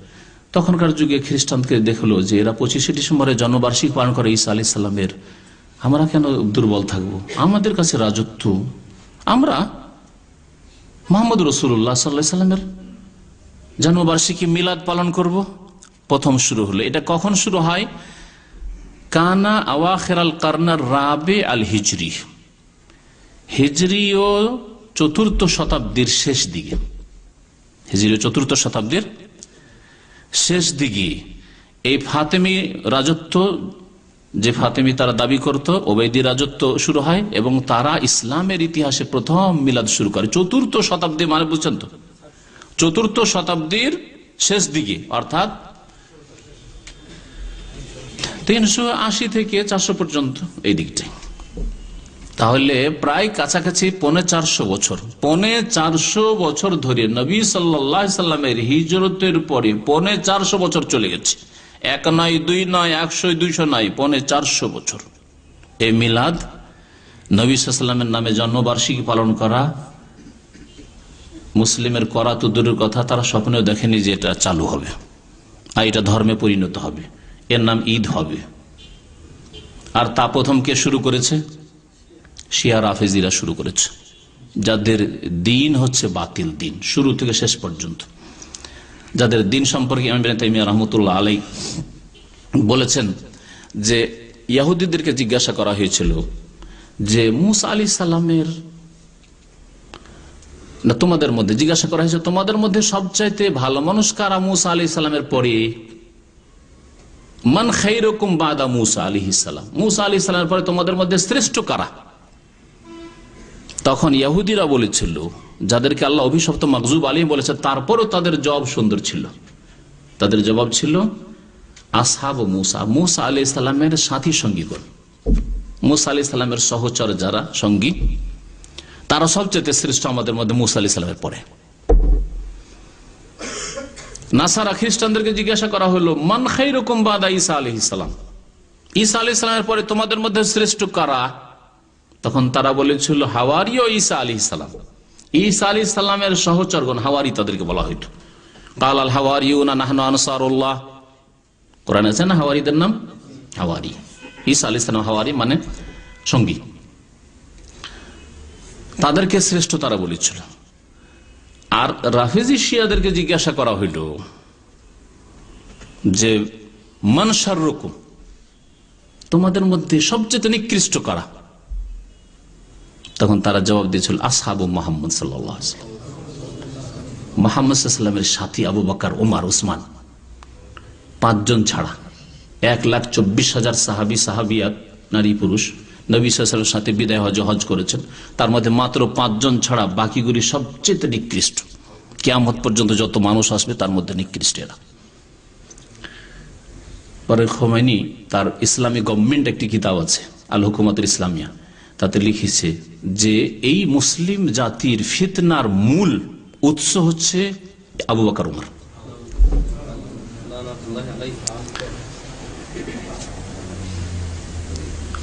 তখনকার যুগে খ্রিস্টানকে দেখলো যে এরা 25শে ডিসেম্বরে জন্মবার্ষিকী পালন করে ঈসা আলাইহিস সালামের, আমরা কেন দুর্বল থাকবো? আমাদের কাছে রাজত্ব, আমরা মুহাম্মদ রাসূলুল্লাহ সাল্লাল্লাহু আলাইহি সাল্লামের জন্মবার্ষিকী মিলাদ পালন করব। প্রথম শুরু হলো। এটা কখন শুরু হয়? কানা আওয়াখির আল কারনার রাবে আল হিজরি, হিজরীয় চতুর্থ শতাব্দীর শেষ দিকে, হিজরীয় চতুর্থ শতাব্দীর শেষ দিকে এই ফাতেমি রাজত্ব, যে ফাতেমি তারা দাবি করত, ওবাইদি রাজত্ব শুরু হয় এবং তারা ইসলামের ইতিহাসে প্রথম মিলাদ শুরু করে। চতুর্থ শতাব্দী মানে বুঝছেন তো, চতুর্থ শতাব্দীর শেষ দিকে, অর্থাৎ 380 থেকে 400 পর্যন্ত এই দিকটাই। তাহলে প্রায় কাছাকাছি 450 বছর, 450 বছর ধরে নবী সাল্লাল্লাহু আলাইহি সাল্লামের হিজরতের পরে 450 বছর চলে গেছে। 1 নয়, 2 নয়, 100, 200 নয়, 450 বছর এই মিলাদ নবী সাল্লাল্লাহু আলাইহি সাল্লামের নামে জন্মবার্ষিকী পালন করা মুসলিমের করা তো দূরের কথা, তারা স্বপ্নেও দেখেনি যে এটা চালু হবে আর এটা ধর্মে পরিণত হবে, এর নাম ঈদ হবে। আর তা প্রথম কে শুরু করেছে? শিয়া রাফেজিরা শুরু করেছে, যাদের দিন হচ্ছে বাতিল দিন শুরু থেকে শেষ পর্যন্ত। যাদের দিন সম্পর্কে ইমাম ইবনে তাইমিয়া রাহমাতুল্লাহ আলাইহি বলেছেন যে ইহুদিদেরকে জিজ্ঞাসা করা হয়েছিল যে মুসা আলাইহিস সালামের, না তোমাদের মধ্যে জিজ্ঞাসা করা হয়েছে তোমাদের মধ্যে সবচাইতে ভালো মানুষ কারা মুসা আলাইহিস সালামের পরে? মান খায়রুকুম বাদা মুসা আলাইহিস সালাম, মুসা আলাইহিস সালামের পরে তোমাদের মধ্যে শ্রেষ্ঠ কারা? তখন ইহুদিরা বলেছিল, যাদেরকে আল্লাহ অভিশপ্ত মাগজুব আলাইহিম বলেছে, তারপরও তাদের জবাব সুন্দর ছিল। তাদের জবাব ছিল আসহাব মুসা, মুসা আলাইহিস সালামের সাথী সঙ্গীগণ, মুসা আলাইহিস সালামের সহচর যারা সঙ্গী, তারা সবচেয়ে শ্রেষ্ঠ আমাদের মধ্যে মুসা আলাইহিস সালামের পরে। নাসারা খ্রিস্টানদেরকে জিজ্ঞাসা করা হলো মান খায়রুকুম বাদা ঈসা আলাইহিস সালাম, ঈসা আলাইহিস সালামের পরে তোমাদের মধ্যে শ্রেষ্ঠ কারা? তখন তারা বলেছিল হাওয়ারি ও ঈসা আলাইহিস সালাম, ঈসা আলাইহিস সালামের সহচরগণ হাওয়ারি তাদেরকে বলা হইতো। কাল আল হাওয়ারিউনা নাহনু আনসারুল্লাহ, কোরআনে আছে না হাওয়ারিদের নাম হাওয়ারি। ঈসা আলাইহিস সালাম হাওয়ারি মানে সঙ্গী, তাদেরকে শ্রেষ্ঠ তারা বলেছিল। আর রাফেজি শিয়াদেরকে জিজ্ঞাসা করা হইল যে মান শাররুকুম, তোমাদের মধ্যে সবচেয়ে নিকৃষ্ট কারা? তখন তারা জবাব দিয়েছিল আসহাবু মুহাম্মদ সাল্লাল্লাহু আলাইহি ওয়াসাল্লাম, মুহাম্মদ সাল্লাল্লাহু আলাইহি ওয়াসাল্লামের সাথী আবু বকর, ওমর, ওসমান, 5 জন ছাড়া 1,24,000 সাহাবী সাহাবিয়াত নারী পুরুষ নবী সাল্লাল্লাহু আলাইহি ওয়াসাল্লামের সাথে বিদায় হজ করেছেন, তার মধ্যে মাত্র 5 জন ছাড়া বাকিগুলি সবচেয়ে নিকৃষ্ট। কিয়ামত পর্যন্ত যত মানুষ আসবে তার মধ্যে নিকৃষ্ট এরা। পরে খোমেনি তার ইসলামী গভর্নমেন্ট একটি কিতাব আছে আল হুকুমাতুল ইসলামিয়া, তাতে লিখেছে যে এই মুসলিম জাতির ফিতনার মূল উৎস হচ্ছে আবু বকর, ওমর।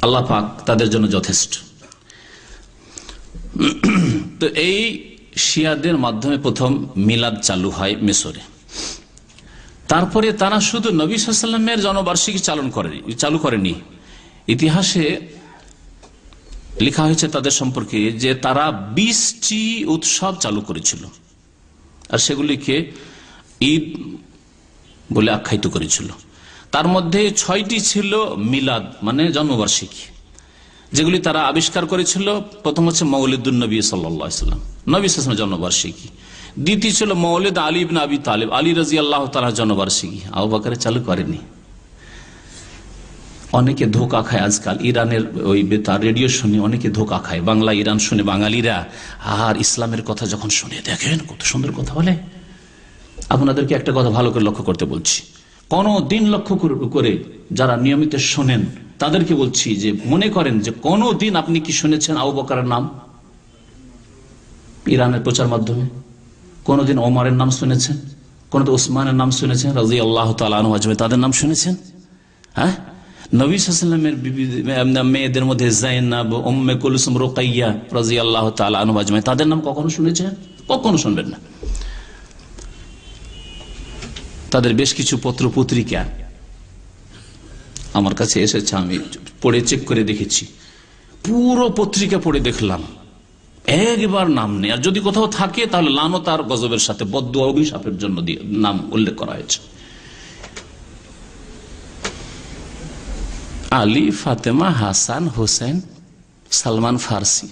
আল্লাহ পাক তাদের জন্য যথেষ্ট। তো এই শিয়াদের মাধ্যমে প্রথম মিলাদ চালু হয় মিশরে। তারপরে তারা শুধু নবী সাল্লাল্লাহু আলাইহি ওয়াসাল্লামের জন্মবার্ষিকী চালু করেনি। ইতিহাসে লেখা হয়েছে তাদের সম্পর্কে যে তারা 20টি উৎসব চালু করেছিল, আর সেগুলিকে ঈদ বলে আখ্যায়িত করেছিল। তার মধ্যে 6টি ছিল মিলাদ মানে জন্মবার্ষিকী, যেগুলি তারা আবিষ্কার করেছিল। প্রথম হচ্ছে মৌলিদুন নবী সাল্লাল্লাহু আলাইহি ওয়াসাল্লাম, নবী সাল্লাল্লাহু আলাইহি ওয়াসাল্লামের জন্মবার্ষিকী। দ্বিতীয় ছিল মৌলিদ আলী ইবনে আবি তালিব, আলী রাদিয়াল্লাহু তাআলার জন্মবার্ষিকী। আবু বকর চালু করেনি। অনেকে ধোকা খায় আজকাল, ইরানের ওই বেতার রেডিও শুনে অনেকে ধোকা খায়। বাংলা ইরান শুনে বাঙালিরা, আর ইসলামের কথা যখন শুনে দেখেন কত সুন্দর কথা বলে। আপনাদেরকে একটা কথা ভালো করে লক্ষ্য করতে বলছি, কোন দিন লক্ষ্য করে যারা নিয়মিত শোনেন তাদেরকে বলছি যে মনে করেন যে কোন দিন আপনি কি শুনেছেন আবু বকরের নাম ইরানের প্রচার মাধ্যমে? কোনদিন ওমরের নাম শুনেছেন? কোনদিন ওসমানের নাম শুনেছেন রাদিয়াল্লাহু তাআলা আনহু আজমাইন? তাদের নাম শুনেছেন? হ্যাঁ, নবী সাল্লাল্লাহু আলাইহি ওয়াসাল্লামের মেয়েদের মধ্যে যায়েনাব, উম্মে কুলসুম, রুকাইয়া রাদিয়াল্লাহু তাআলা আনহু আজমাইন, তাদের নাম কখনো শুনেছেন? কখনো শুনবেন না। তাদের বেশ কিছু পত্র পত্রিকা আমার কাছে এসেছে, আমি পড়ে চেক করে দেখেছি। পুরো পত্রিকা পড়ে দেখলাম, একবার নাম নেই। আর যদি কোথাও থাকে তাহলে লানত আর গজবের সাথে বদদুয়া অভিশাপের জন্য নাম উল্লেখ করা হয়েছে। আলী, ফাতেমা, হাসান, হোসেন, সালমান ফার্সি।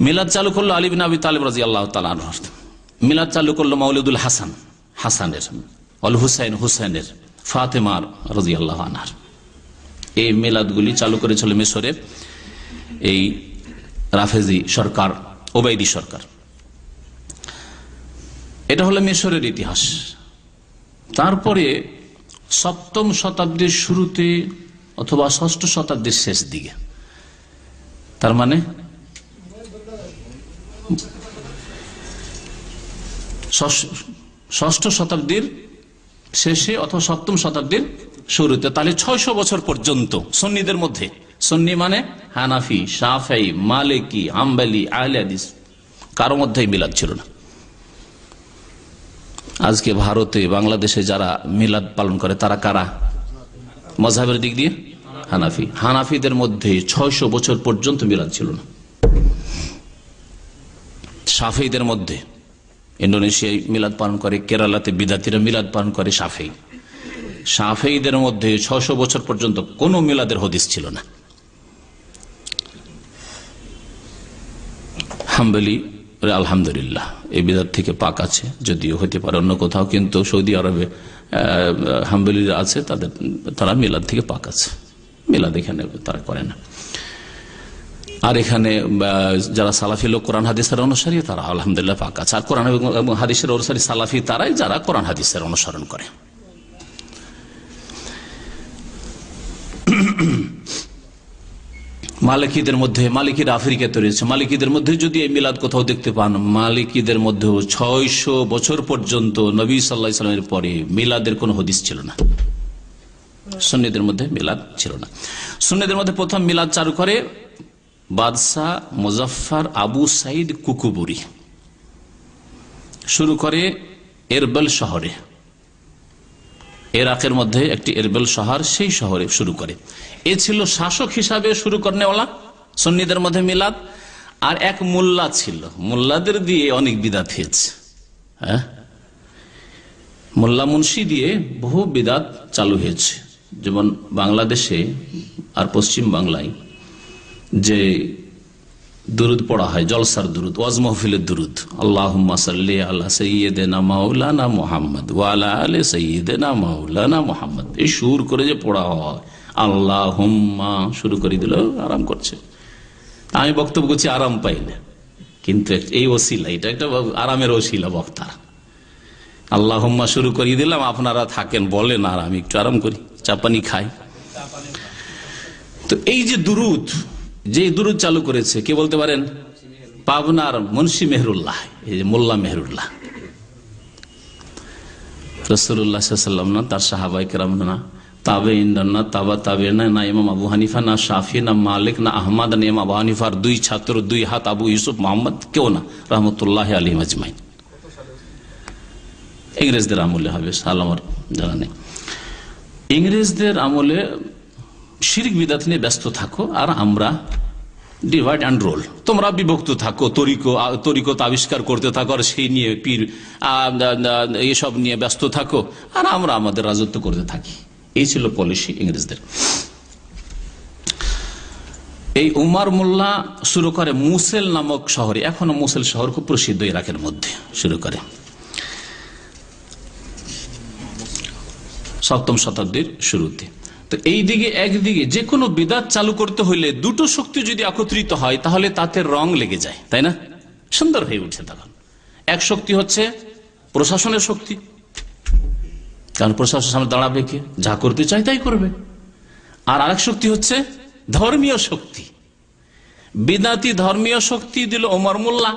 মিলাদ চালু করলো আলী বিন আবি তালিব রাদিয়াল্লাহু তাআলা আনহু। মিলাদ চালু করলো মাউলিদুল হাসান, হাসানের, অল হুসাইন, হুসাইনের, ফাতেমার রাদিয়াল্লাহু আনহার। এই মিলাদগুলি চালু করেছিল মিশরে এই রাফেজি সরকার, ওবাইদি সরকার। এটা হলো মিশরের ইতিহাস। তারপরে সপ্তম শতাব্দীর শুরুতে অথবা ষষ্ঠ শতাব্দীর শেষ দিকে, তার মানে ষষ্ঠ শতাব্দীর শেষে অথবা সপ্তম শতাব্দীর শুরুতে, তাহলে 600 বছর পর্যন্ত সুন্নিদের মধ্যে, সুন্নি মানে হানাফি, শাফেঈ, মালিকি, হাম্বলি, আহলে হাদিস, কারো মধ্যেই মিলাদ ছিল না। আজকে ভারতে, বাংলাদেশে যারা মিলাদ পালন করে তারা কারা? মাযহাবের দিক দিয়ে হানাফি। হানাফিদের মধ্যে 600 বছর পর্যন্ত মিলাদ ছিল না। শাফেঈদের মধ্যে, ইন্দোনেশিয়ায় মিলাদ পালন করে, কেরালাতে বিদাতিরা মিলাদ পালন করে শাফেঈ। শাফেঈদের মধ্যে 600 বছর পর্যন্ত কোন মিলাদের হদিস ছিল না। হাম্বলি আলহামদুলিল্লাহ এই বিদাত থেকে পাক আছে, যদিও হতে পারে অন্য কোথাও, কিন্তু সৌদি আরবে হাম্বলিরা আছে, তারা মিলাদ থেকে পাক আছে। মিলাদ এখানে তারা করে না। আর এখানে যারা সালাফি লোক, কোরআন হাদিসের অনুসারী, তারা আলহামদুলিল্লাহ পাক আছে। আর কোরআন এবং হাদিসের অনুসারী সালাফি তারাই যারা কোরআন হাদিসের অনুসরণ করে। মালিকিদের মধ্যে, মালিকিরা আফ্রিকাতে রয়েছে, মালিকিদের মধ্যে যদি এই মিলাদ কোথাও দেখতে পান, মালিকিদের মধ্যেও 600 বছর পর্যন্ত নবী সাল্লাল্লাহু আলাইহি ওয়াসাল্লামের পরে মিলাদের কোনো হদিস ছিল না। সুন্নিদের মধ্যে মিলাদ ছিল না। সুন্নিদের মধ্যে প্রথম মিলাদ চালু করে বাদশাহ মুজাফফর আবু সাইদ কুকুবুরি, শুরু করে এরবেল শহরে, ইরাকের মধ্যে একটি এরবেল শহর, সেই শহরে শুরু করে। এ ছিল শাসক হিসাবে শুরু করনেওয়ালা সুন্নিদের মধ্যে মিলাদ। আর এক মোল্লা ছিল, মোল্লাদের দিয়ে অনেক বিদাত হয়েছে। হ্যাঁ, মোল্লা মুন্সি দিয়ে বহু বিদাত চালু হয়েছে। যেমন বাংলাদেশে আর পশ্চিম বাংলায় যে দুরুদ পড়া হয়, জলসার দুরুদ, ওয়াজ মাহফিলের দুরুদ, আল্লাহুম্মা সাল্লি আলা সাইয়্যিদিনা মাওলানা মুহাম্মদ ওয়া আলা আলি সাইয়্যিদিনা মাওলানা মুহাম্মদ, এই সুর করে যে পড়া হয়, আল্লাহুম্মা শুরু করে দিল, আরাম করছে। আমি বক্তব্য করছি, আরাম পাই না, কিন্তু এই ওসিলা, এটা একটা আরামের ওসিলা বক্তার। আল্লাহুম্মা শুরু করিয়ে দিলাম, আপনারা থাকেন বলেন, আর আমি একটু আরাম করি, চাপানি খাই। তো এই যে দুরুদ, যে দুরুদ চালু করেছে, কে বলতে পারেন? পাবনার মুন্সি মেহরুল্লাহ, এই যে মোল্লা মেহরুল্লাহ। রাসূলুল্লাহ সাল্লাল্লাহু আলাইহি ওয়াসাল্লাম না, তার সাহাবায়ে কেরাম না, তাবেঈন না, তাবা তাবেঈন না, ইমাম আবু হানিফা না, শাফি না, মালিক না, আহমদ না, ইমাম আবু হানিফার দুই ছাত্র, দুই হাত আবু ইউসুফ মুহাম্মদ, কেউ না, রাহমাতুল্লাহি আলাইহিম আজমাইন। ইংরেজদের আমলে হবে, আমার জানা নেই। ইংরেজদের আমলে শিরক বিদাত নিয়ে ব্যস্ত থাকো, আর আমরা ডিভাইড অ্যান্ড রোল। তোমরা বিভক্ত থাকো, তরিকত আবিষ্কার করতে থাকো, আর সেই নিয়ে পীর এসব নিয়ে ব্যস্ত থাকো, আর আমরা আমাদের রাজত্ব করতে থাকি। এই ছিল পলিসি ইংরেজদের। এই উমার মোল্লা শুরু করে মুসেল নামক শহরে, এখনো মুসেল শহর খুব প্রসিদ্ধ ইরাকের মধ্যে, শুরু করে 7ম শতাব্দীর শুরুতে। তো এই দিকে একদিকে যে কোনো বিদাত চালু করতে হইলে দুটো শক্তি যদি একত্রিত হয়, তাহলে তাতে রং লেগে যায়, তাই না? সুন্দর হয়ে উঠে। তখন এক শক্তি হচ্ছে প্রশাসনের শক্তি, কারণ প্রশাসনের সামনে দাঁড়াবে কে, যা করতে চায় তাই করবে। আর আরেক শক্তি হচ্ছে ধর্মীয় শক্তি। বিদাতি ধর্মীয় শক্তি দিল ওমর মোল্লা,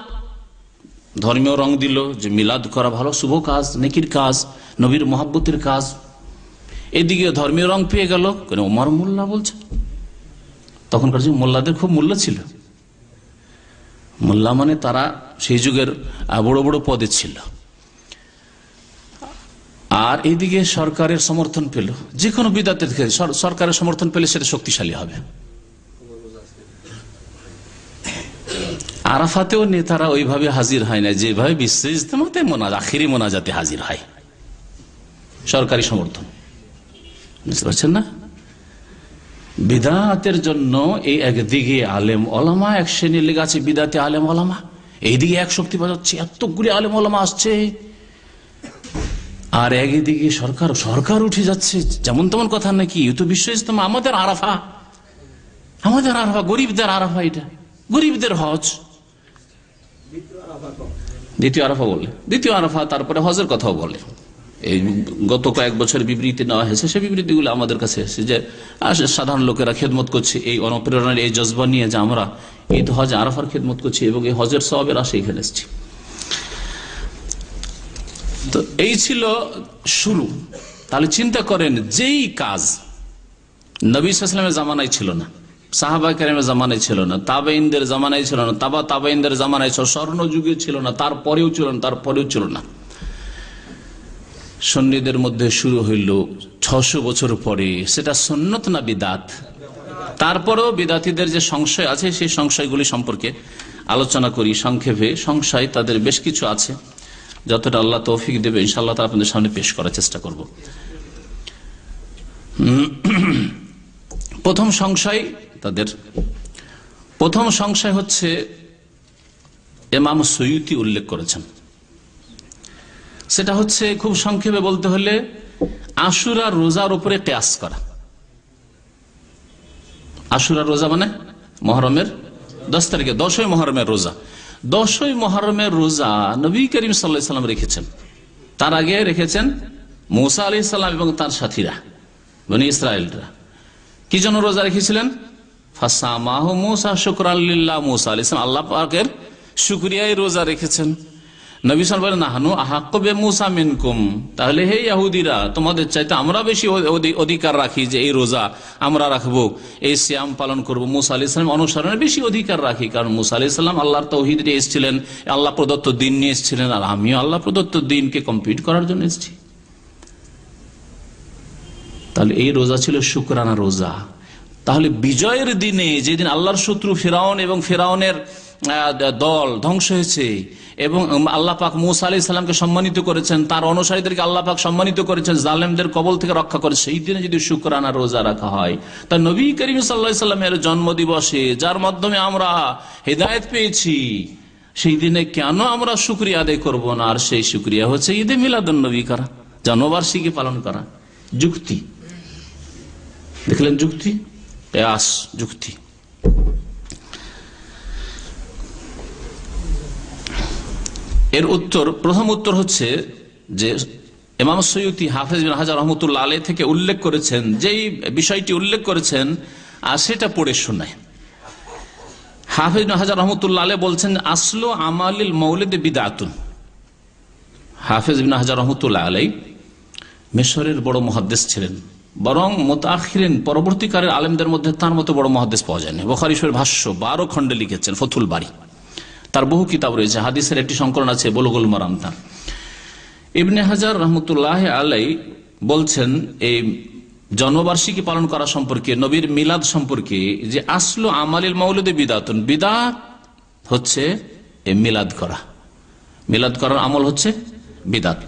ধর্মীয় রং দিল যে মিলাদ করা ভালো, শুভ কাজ, নেকির কাজ, নবীর মহব্বতের কাজ। এদিকে ধর্মীয় রং পেয়ে গেল, ওমর মোল্লা বলছে। তখনকার যে মোল্লাদের খুব মূল্য ছিল। মোল্লা মানে তারা সেই যুগের বড় বড় পদে ছিল। আর এইদিকে সরকারের সমর্থন পেল, যে কোনো বিদাতের ক্ষেত্রে সরকারের সমর্থন পেলে সেটা শক্তিশালী হবে। আরাফাতেও নেতারা ওইভাবে হাজির হয় না যেভাবে বিশ্ব ইজতেমাতে আখিরি মোনাজাতে হাজির হয়। সরকারি সমর্থন, বুঝতে পারছেন না? বিদাতের জন্য এই একদিকে আলেম ওলামা এক শ্রেণীর লেগে আছে, বিদাতে আলেম ওলামা, এইদিকে এক শক্তি বাজাচ্ছে, এতগুলি আলেম ওলামা আসছে, আর একদিকে সরকার উঠে যাচ্ছে, যেমন তেমন কথা নাকি, তো বিশ্ব ইজতেমা আমাদের আরাফা, গরিবদের আরাফা, এটা গরিবদের হজ, দ্বিতীয় আরাফা বলে, দ্বিতীয় আরাফা, তারপরে হজের কথাও বলে। এই গত কয়েক বছর বিবৃতি নেওয়া হয়েছে, সেই বিবৃতিগুলো আমাদের কাছে এসেছে যে সাধারণ লোকেরা খেদমত করছে এই অনুপ্রেরণার এই জজবা নিয়ে, যে আমরা ঈদ হজ আরাফার খেদমত করছি এবং এই হজের সওয়াবের আশায় এখানে এসেছি। তো এই ছিল শুরু। তাহলে চিন্তা করেন, যেই কাজ নবী সাল্লাল্লাহু আলাইহি ওয়াসাল্লামের জামানায় ছিল না, সাহাবা কেরামের জামানায় ছিল না, তাবেঈনদের জামানায় ছিল না, তাবেঈনদের জামানায় ছিল, স্বর্ণ যুগে ছিল না, তারপরেও ছিল না, সুন্নিদের মধ্যে শুরু হইল 600 বছর পরে, সেটা সুন্নত না বিদাত? তারপরেও বিদাতীদের যে সংশয় আছে, সেই সংশয়গুলি সম্পর্কে আলোচনা করি সংক্ষেপে। সংশয় তাদের বেশ কিছু আছে, যতটা আল্লাহ তৌফিক দেবে ইনশাআল্লাহ তারা আপনাদের সামনে পেশ করার চেষ্টা করব। প্রথম সংশয় হচ্ছে ইমাম সুয়ুতি উল্লেখ করেছেন। সেটা হচ্ছে, খুব সংক্ষেপে বলতে হলে, আশুরা রোজার উপরে কিয়াস করা। আশুরা রোজা মানে মুহররমের 10 তারিখে, 10ই মুহররমের রোজা। 10ই মুহররমের রোজা নবী করিম সাল্লাল্লাহু আলাইহি ওয়াসাল্লাম রেখেছেন। তার আগে রেখেছেন মুসা আলাইহিস সালাম এবং তার সাথীরা, বনি ইসরায়েলরা। কি জন্য রোজা রেখেছিলেন? ফাসামাহু মুসা শুকরান লিল্লাহ, মুসা আলাইহিস সালাম আল্লাহ পাকের শুকরিয়ায় রোজা রেখেছেন। নবী সাল্লাল্লাহু আলাইহি ওয়াসাল্লাম নাহনু আহাক্কু বিমুসা মিনকুম, তাহলে হে ইহুদিরা, তোমাদের চাইতে আমরা বেশি অধিকার রাখি যে এই রোজা আমরা রাখবো, এই সিয়াম পালন করব। মুসা আলাইহিস সালাম অনুসরণের বেশি অধিকার রাখি, কারণ মুসা আলাইহিস সালাম আল্লাহর তাওহীদ নিয়ে এসেছিলেন, আল্লাহ প্রদত্ত দিন নিয়ে এসেছিলেন, আর আমিও আল্লাহ প্রদত্ত দিনকে কমপ্লিট করার জন্য এসেছি। তাহলে এই রোজা ছিল শুকরানা রোজা। তাহলে বিজয়ের দিনে, যেদিন আল্লাহর শত্রু ফিরাউন এবং ফিরাউনের দল ধ্বংস হয়েছে এবং আল্লাহ পাক মুসা আলাইহিস সালামকে সম্মানিত করেছেন, তার অনুসারীদেরকে আল্লাহ পাক সম্মানিত করেছেন, জালেমদের কবল থেকে রক্ষা করে, সেই দিনে যদি শুকরানা রোজা রাখা হয়, তা নবী করিম সাল্লাল্লাহু আলাইহি ওয়াসাল্লামের জন্মদিবসে, যার মাধ্যমে আমরা হেদায়েত পেয়েছি, সেই দিনে কেন আমরা শুকরিয়া আদায় করব না? আর সেই শুকরিয়া হচ্ছে ঈদে মিলাদুন নবী করা, জন্মবার্ষিকী পালন করা। যুক্তি দেখলেন, যুক্তি, কিয়াস, যুক্তি। এর উত্তর, প্রথম উত্তর হচ্ছে যে ইমাম সুয়ুতি হাফেজ বিন হাজার রহমতুল্লাহ আলাইহি থেকে উল্লেখ করেছেন, যেই বিষয়টি উল্লেখ করেছেন আর সেটা পড়ে শোনায়। হাফেজ বিন হাজার রহমতুল্লাহ আলাইহি বলছেন, আসলু আমালিল মাউলিদ বিদআতুন। হাফেজ বিন হাজার রহমতুল্লাহ আলাইহি মিশরের বড় মুহাদ্দিস ছিলেন, বরং মুতাআখিরিন পরবর্তীকালের আলেমদের মধ্যে তার মতো বড় মুহাদ্দিস পাওয়া যায়নি। বুখারী শরীফের ভাষ্য 12 খণ্ডে লিখেছেন, ফতুল বারী। তার বহু কিতাব রয়েছে, হাদিসের একটি সংকলন আছে বুলুগুল মারাম। তার ইবনে হাজার রহমতুল্লাহ আলাইহি বলছেন এই জন্মবার্ষিকী পালন করা সম্পর্কে, নবীর মিলাদ সম্পর্কে, যে আসলু আমালিল মাউলিদে বিদাতুন, বিদাত হচ্ছে মিলাদ করা, মিলাদ করার আমল হচ্ছে বিদাত।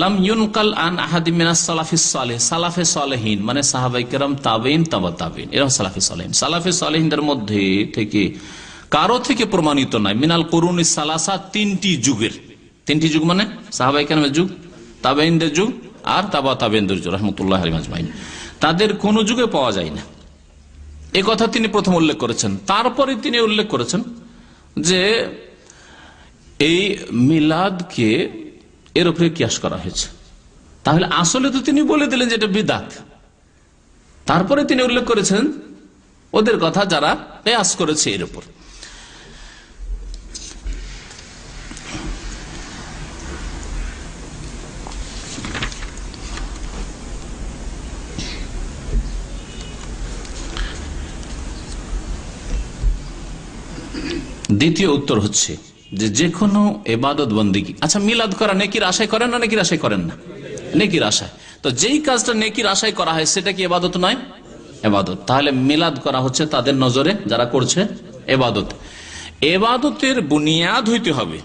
লাম ইউনকাল আন আহাদিম মিনাস সালাফিস সালেহ, সালাফে সালেহিন মানে সাহাবায়ে কেরাম, তাবেঈন, তাবা তাবেঈন, এরা সালাফে সালেহিন। সালাফে সালেহিনদের মধ্যে থেকে কারো থেকে প্রমাণিত নাই, মিনাল কুরুনিস সালাসা, 3টি যুগের, 3টি যুগ মানে সাহাবায়ে কেরামের যুগ, তাবেঈনদের যুগ আর তাবা তাবেঈনদের যুগ রাহমাতুল্লাহি আলাইহিম আজমাইন, তাদের কোন যুগে পাওয়া যায় না। এই কথা তিনি প্রথম উল্লেখ করেছেন। তারপরে তিনি উল্লেখ করেছেন যে এই মিলাদকে এর উপরে কিয়াস করা হয়েছে। তাহলে আসলে তো তিনি বলে দিলেন যে এটা বিদআত। তারপরে তিনি উল্লেখ করেছেন ওদের কথা যারা কিয়াস করেছে এর উপর। দ্বিতীয় উত্তর হচ্ছে যে কোনো ইবাদত বন্দেগী, আচ্ছা মিলাদ করা নেকির আশায় করেন না, নেকির আশায় করেন না? নেকির আশায়। তো যেই কাজটা নেকির আশায় করা হয় সেটা কি ইবাদত নয়? ইবাদত। তাহলে মিলাদ করা হচ্ছে তাদের নজরে যারা করছে ইবাদত। ইবাদতের বুনিয়াদ হইতে হবে,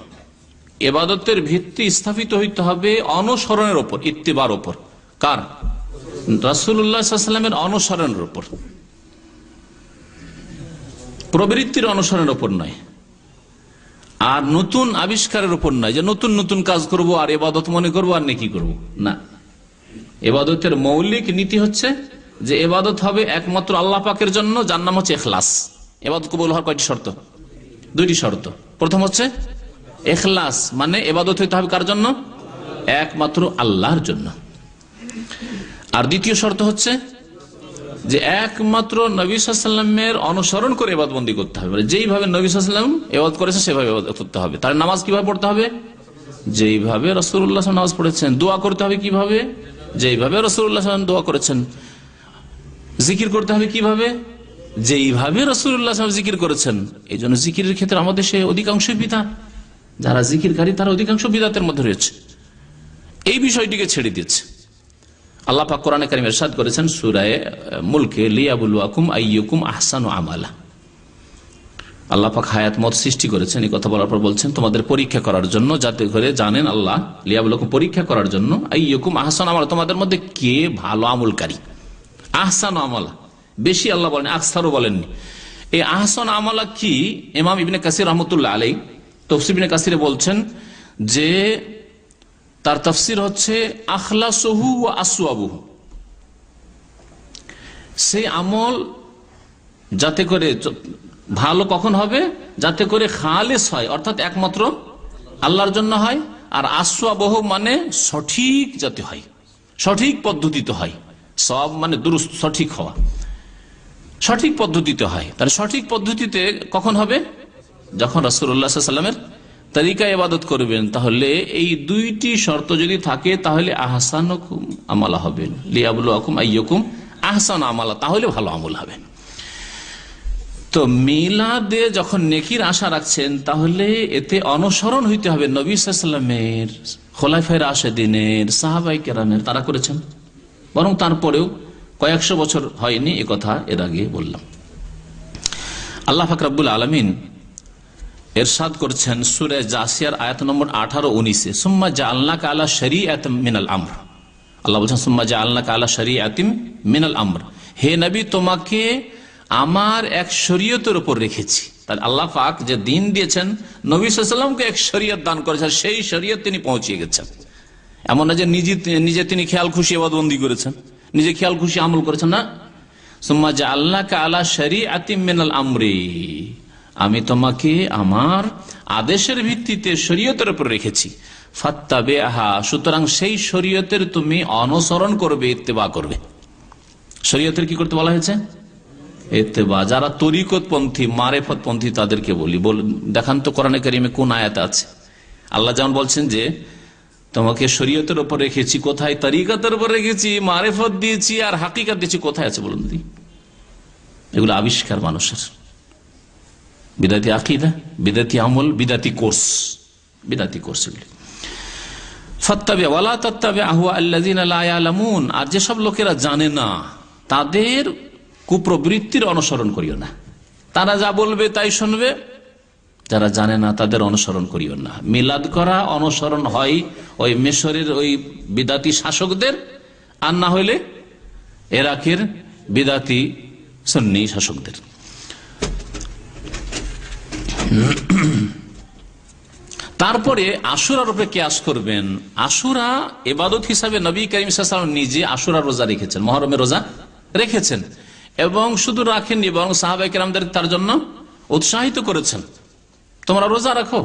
ইবাদতের ভিত্তি স্থাপিত হইতে হবে অনুসরণের উপর, ইত্তিবার উপর। কার? রাসূলুল্লাহ সাল্লাল্লাহু আলাইহি ওয়াসাল্লামের অনুসরণের উপর, প্রবৃত্তির অনুসরণের উপর নয়, আর নতুন আবিষ্কারের উপর নয় যে নতুন নতুন কাজ করব আর ইবাদত মনে করব আর নেকি করব না। ইবাদতের মৌলিক নীতি হচ্ছে যে ইবাদত হবে একমাত্র আল্লাহ পাকের জন্য, যার নাম হচ্ছে ইখলাস। ইবাদত কবুল হওয়ার কয়টি শর্ত? দুইটি শর্ত। প্রথম হচ্ছে ইখলাস, মানে ইবাদত হইতে হবে কার জন্য? একমাত্র আল্লাহর জন্য। আর দ্বিতীয় শর্ত হচ্ছে যে একমাত্র নবী সাল্লাল্লাহু আলাইহি ওয়াসাল্লামের অনুসরণ করে ইবাদতবন্দি করতে হবে, মানে যেইভাবে নবী সাল্লাল্লাহু আলাইহি ওয়াসাল্লাম ইবাদত করেছে সেভাবে ইবাদত করতে হবে। তার নামাজ কিভাবে পড়তে হবে? যেইভাবে রাসূলুল্লাহ সাল্লাল্লাহু আলাইহি ওয়াসাল্লাম নামাজ পড়েছেন। দোয়া করতে হবে কিভাবে? যেইভাবে রাসূলুল্লাহ সাল্লাল্লাহু আলাইহি ওয়াসাল্লাম দোয়া করেছেন। জিকির করতে হবে কিভাবে? যেইভাবে রাসূলুল্লাহ সাল্লাল্লাহু আলাইহি ওয়াসাল্লাম জিকির করেছেন। এই জন্য জিকিরের ক্ষেত্রে আমাদের দেশে অধিকাংশ বিদআত, যারা জিকিরকারী তারা অধিকাংশ বিদআতের মধ্যে রয়েছে। এই বিষয়টিকে ছেড়ে দিয়েছে। আল্লাহ পাক কোরআনে কারিমে ইরশাদ করেছেন সূরা মুলকে, লিয়াবলুয়াকুম আইয়ুকুম আহসানু আমালা। আল্লাহ পাক হায়াত মত সৃষ্টি করেছেন, এই কথা বলার পর বলছেন তোমাদের পরীক্ষা করার জন্য, যাতে করে জানেন আল্লাহ, লিয়াবলুয়াকুম পরীক্ষা করার জন্য, আইয়ুকুম আহসানু আমালা তোমাদের মধ্যে কে ভালো আমলকারী। আহসানু আমালা বেশি আল্লাহ বলেন, আকসারও বলেননি। এই আহসানু আমালা কি? ইমাম ইবনে কাসির রাহমাতুল্লাহ আলাইহি তাফসীর ইবনে কাসিরে বলছেন যে তার তাফসীর হচ্ছে আখলাসুহু ওয়া আসওয়াবুহু, সেই আমল যাতে করে ভালো কখন হবে? যাতে করে খালেস হয়, অর্থাৎ একমাত্র আল্লাহর জন্য হয়। আর আসওয়াবুহু মানে সঠিক যাতে হয়, সঠিক পদ্ধতিতে হয়। সব মানে দুরুস্ত, সঠিক হওয়া, সঠিক পদ্ধতিতে হয়। তাহলে সঠিক পদ্ধতিতে কখন হবে? যখন রাসূলুল্লাহ সাল্লাল্লাহু আলাইহি ওয়াসাল্লামের তরিকা ইবাদত করবেন। তাহলে এই দুইটি শর্ত যদি থাকে তাহলে আহসানুকুম আমালা হবে, লিয়াবলুয়াকুম আইয়ুকুম আহসানু আমালা, তাহলে ভালো আমল হবে। তো মিলাদে যখন নেকির আশা রাখছেন তাহলে এতে অনুসরণ হইতে হবে নবী সাল্লাল্লাহু আলাইহি ওয়াসাল্লামের, খোলাফায়ে রাশেদিনের, সাহাবায়ে কেরামের, তারা করেছেন। বরং তারপরেও কয়েকশো বছর হয়নি, এ কথা এর আগে বললাম। আল্লাহ পাক রব্বুল আলামিন ইরশাদ করছেন সূরা জাসিয়ার আয়াত নম্বর 18-19, সুম্মা জাআলনাকা আলা শরীআতিম মিনাল আমর। আল্লাহ বলছেন সুম্মা জাআলনাকা আলা শরীআতিম মিনাল আমর, হে নবী তোমাকে আমার এক শরীয়তের উপর রেখেছি। তাহলে আল্লাহ পাক যে দিন দিয়েছেন, নবী সাল্লাল্লাহু আলাইহি ওয়াসাল্লামকে এক শরীয়ত দান করেছেন, সেই শরীয়ত তিনি পৌঁছিয়ে গেছেন। এমন না যে নিজে তিনি খেয়াল খুশি ইবাদতবন্দি করেছেন, নিজে খেয়াল খুশি আমল করেছেন, না। সুম্মা জাআলনাকা আলা শরীআতিম মিনাল আমরি, আমি তোমাকে আমার আদেশের ভিত্তিতে শরীয়তের উপর রেখেছি। ফাত্তাবিআহা, সুতরাং সেই শরীয়তের তুমি অনুসরণ করবে, ইত্তেবা করবে। শরীয়তের কি করতে বলা হয়েছে? ইত্তেবা। যারা তরিকতপন্থী, মারেফতপন্থী তাদেরকে বলি, দেখান তো কোরআনে কারিমে কোন আয়াত আছে? আল্লাহ যেমন বলছেন যে তোমাকে শরীয়তের উপর রেখেছি, কোথায়? তরিকতের উপর রেখেছি, মারেফত দিয়েছি, আর হাকিকাত দিয়েছি, কোথায় আছে বলুন? এগুলো আবিষ্কার মানুষের, বিদাতি আকীদা, বিদাতি আমল, বিদাতি কোর্স, বিদাতি কোর্স এগুলি। ফাত্তাবি ওয়ালা তাত্তাবি আহওয়া আল্লাযিনা লা ইয়ালামুন, আর যেসব লোকেরা জানে না তাদের কুপ্রবৃত্তির অনুসরণ করিও না। তারা যা বলবে তাই শুনবে, যারা জানে না তাদের অনুসরণ করিও না। মিলাদ করা অনুসরণ হয় ওই মিশরের ওই বিদাতি শাসকদের, আর না হইলে ইরাকের বিদাতি সুন্নি শাসকদের। তারপরে আশুরার উপরে কিয়াস করবেন। আশুরা ইবাদত হিসাবে নবী করিম সাল্লাল্লাহু আলাইহি ওয়াসাল্লাম নিজে আশুরা রোজা রেখেছেন, মুহররমের রোজা রেখেছেন, এবং শুধু রাখেননি বরং সাহাবায়ে কেরামদের তার জন্য উৎসাহিত করেছেন, তোমরা রোজা রাখো।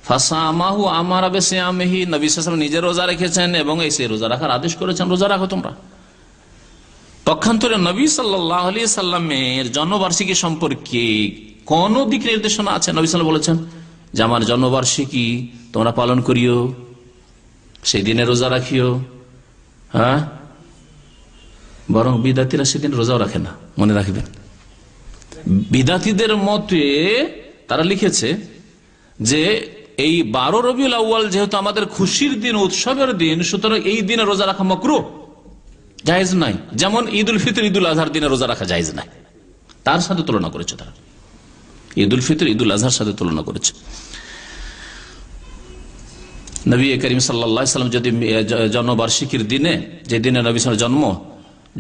ফাসামাহু আমারা বিসিয়ামিহি, নবী সাল্লাল্লাহু আলাইহি ওয়াসাল্লাম নিজে রোজা রেখেছেন এবং এসে রোজা রাখার আদেশ করেছেন, রোজা রাখো তোমরা। পক্ষান্তরে নবী সাল্লাল্লাহু আলাইহি সাল্লামের জন্মবার্ষিকী সম্পর্কে কোন দিক নির্দেশনা আছে? নবী সাল্লাল্লাহু বলেছেন যে আমার জন্মবার্ষিকী তোমরা পালন করিও, সেই দিনে রোজা রাখিও। হ্যাঁ, বরং বিদাতিরা সেদিন রোজাও রাখে না, মনে রাখবেন। বিদাতিদের মতে তারা লিখেছে যে এই 12 রবিউল আউয়াল যেহেতু আমাদের খুশির দিন, উৎসবের দিন, সুতরাং এই দিনে রোজা রাখা মাকরুহ, জায়েজ নাই। যেমন ঈদ উল ফিতর, ঈদ উল আজহার দিনে রোজা রাখা জায়েজ নাই, তার সাথে তুলনা করেছে তারা। ঈদ উল ফিতর, ঈদ উল আজহার সাথে তুলনা করেছে। নবী করিম সাল্লাল্লাহু আলাইহি ওয়াসাল্লাম যদি জন্মবার্ষিকীর দিনে, যে দিনে নবী সাল্লাল্লাহু জন্ম,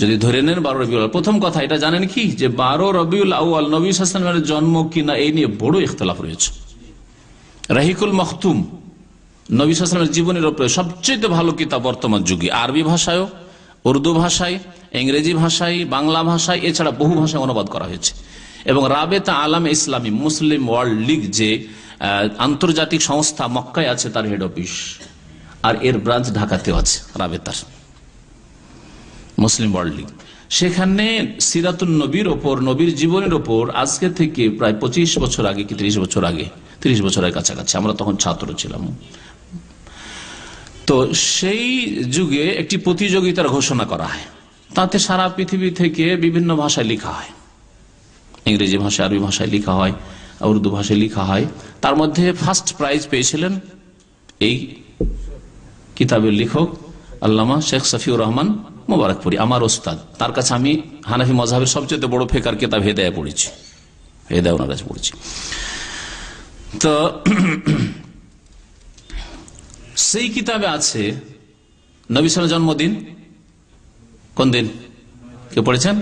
যদি ধরে নেন 12 রবিউল আউয়াল, প্রথম কথা এটা জানেন কি যে 12 রবিউল আউয়াল নবী সাল্লাল্লাহু আলাইহি ওয়াসাল্লামের জন্ম কিনা এই নিয়ে বড় ইখতিলাফ রয়েছে। রাহিকুল মখতুম নবী সাল্লাল্লাহু আলাইহি ওয়াসাল্লামের জীবনের উপরে সবচেয়ে ভালো কিতাব বর্তমান যুগে, আরবি ভাষায়, উর্দু ভাষায়, ইংরেজি ভাষায়, বাংলা ভাষায়, এছাড়া বহু ভাষায় অনুবাদ করা হয়েছে। এবং রাবেতা আলামে ইসলামী, মুসলিম ওয়ার্ল্ড লীগ যে আন্তর্জাতিক সংস্থা মক্কায় আছে, তার হেড অফিস, আর এর ব্রাঞ্চ ঢাকাতেও আছে রাবেতার, মুসলিম ওয়ার্ল্ড লীগ। সেখানে সিরাতুন নবীর ওপর, নবীর জীবনের ওপর আজকে থেকে প্রায় 25 বছর আগে কি 30 বছর আগে, 30 বছরের কাছাকাছি, আমরা তখন ছাত্র ছিলাম, তো সেই যুগে একটি প্রতিযোগিতার ঘোষণা করা হয়। তাতে সারা পৃথিবী থেকে বিভিন্ন ভাষায় লেখা হয়, ইংরেজি ভাষায়, আরবি ভাষায় লেখা হয়, উর্দু ভাষায় লেখা হয়। তার মধ্যে ফার্স্ট প্রাইজ পেয়েছিলেন এই কিতাবের লেখক আল্লামা শেখ সফিউর রহমান মোবারকপুরি, আমার ওস্তাদ। তার কাছে আমি হানাফি মযহাবের সবচেয়ে বড় ফিকহের কিতাব হেদায়া পড়েছি, হেদায়া ওনার কাছে পড়েছি। তো সেই কিতাবে আছে নবী সাল্লাল্লাহু জন্মদিন কোন দিন, কে পড়েছেন?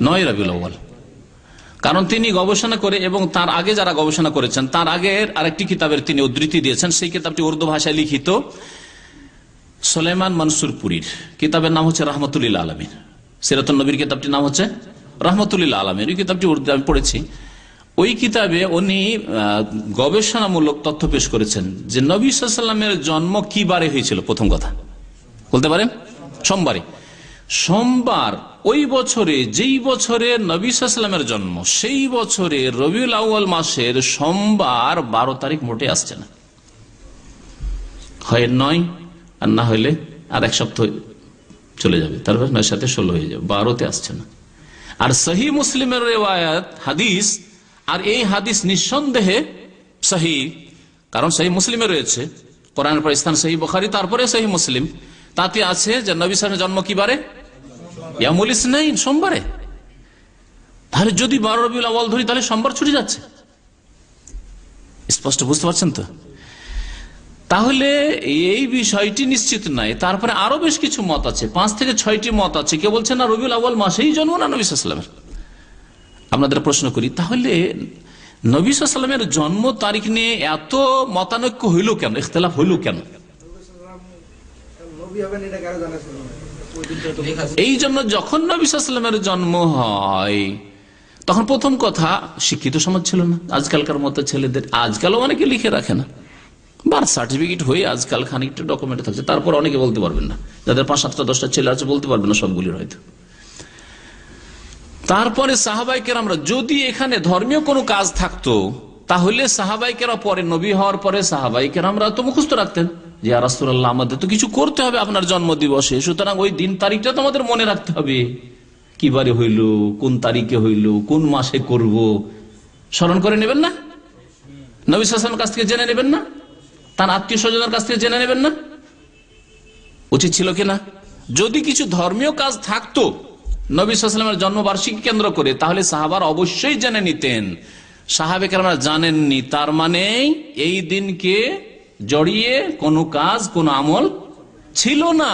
9 রবিউল আউয়াল। কারণ তিনি গবেষণা করে, এবং তার আগে যারা গবেষণা করেছেন তার আগের আরেকটি কিতাবের তিনি উদ্ধৃতি দিয়েছেন। সেই কিতাবটি উর্দু ভাষায় লিখিত, সুলাইমান মনসুর পুরীর কিতাবের নাম হচ্ছে রাহমাতুল আলামিন। সিরাতুন নবীর কিতাবটির নাম হচ্ছে রাহমাতুল আলামিন। ওই কিতাবটি উর্দু আমি পড়েছি। ওই কিতাবে উনি গবেষণামূলক তথ্য পেশ করেছেন যে নবী সাল্লাল্লাহু আলাইহি ওয়াসাল্লামের জন্ম কি বারে হয়েছিল। প্রথম কথা বলতে পারেন সোমবারে। সোমবার ওই বছরে, যেই বছরে নবী সাল্লাল্লাহু আলাইহি ওয়াসাল্লামের জন্ম, সেই বছরে রবিউল আউয়াল মাসের সোমবার 12 তারিখ মোটে আসছে না, হয় 9 আর না হইলে আর এক সপ্তাহ চলে যাবে, তারপর 9 সাথে 16 হয়ে যাবে, 12তে আসছে না। আর সহিহ মুসলিমের রিওয়ায়াত হাদিস, আর এই হাদিস নিঃসন্দেহে সহিহ, কারণ সহিহ মুসলিমে রয়েছে, কোরআনের পর স্থান সহিহ বুখারী, তারপরে সহিহ মুসলিম, তাতে আছে যে নবী সাল্লাল্লাহু আলাইহি ওয়াসাল্লামের জন্ম কি বারে? ইয়ামুল ইসনাইন, সোমবারে। তাহলে যদি 12 রবিউল আউয়াল ধরি তাহলে সোমবার ছুটে যাচ্ছে, স্পষ্ট বুঝতে পারছেন তো? তাহলে এই বিষয়টি নিশ্চিত নাই। তারপরে আরো বেশ কিছু মত আছে, 5 থেকে 6টি মত আছে। কে বলছে না রবিউল আউয়াল মাসেই জন্ম না নবী সাল্লাল্লাহু আলাইহি ওয়াসাল্লামের। আপনাদের প্রশ্ন করি, তাহলে নবী সাল্লাল্লাহু আলাইহি ওয়াসাল্লামের জন্ম তারিখ নিয়ে এত মতানৈক্য হইল কেন, ইখতিলাফ হইল কেন? এই জন্য যখন নবী সাল্লাল্লাহু আলাইহি ওয়াসাল্লামের জন্ম হয় তখন প্রথম কথা শিক্ষিত সমাজ ছিল না আজকালকার মতো ছেলেদের। আজকালও অনেকে লিখে রাখে না, বার্থ সার্টিফিকেট হয়ে আজকাল খানিকটা ডকুমেন্ট থাকছে, তারপর অনেকে বলতে পারবেন না, যাদের 5, 7টা 10টা ছেলে আছে বলতে পারবেন না সবগুলির হয়তো। তারপরে সাহাবায়ে কেরামরা যদি এখানে ধর্মীয় কোনো কাজ থাকতো তাহলে সাহাবায়ে কেরাম পরে, নবী হওয়ার পরে সাহাবায়ে কেরামরা তো মুখস্থ রাখতেন যে ইয়া রাসূলুল্লাহ আমাদের তো কিছু করতে হবে আপনার জন্মদিবসে, সুতরাং ওই দিন তারিখটা তো আমাদের মনে রাখতে হবে, কিবারে হইল, কোন তারিখে হইল, কোন মাসে করব, স্মরণ করে নেবেন না? নবী সাল্লাল্লাহু আলাইহি ওয়াসাল্লামের কাছ থেকে জেনে নেবেন না? তার আত্মীয় স্বজনের কাছ থেকে জেনে নেবেন না? উচিত ছিল কিনা? যদি কিছু ধর্মীয় কাজ থাকতো নবী সাল্লাল্লাহু আলাইহি ওয়াসাল্লামের জন্মবার্ষিকী কেন্দ্র করে, তাহলে সাহাবারা অবশ্যই জেনে নিতেন। সাহাবে কেরামরা জানেননি, তার মানে এই দিনকে জড়িয়ে কোনো কাজ, কোনো আমল ছিল না।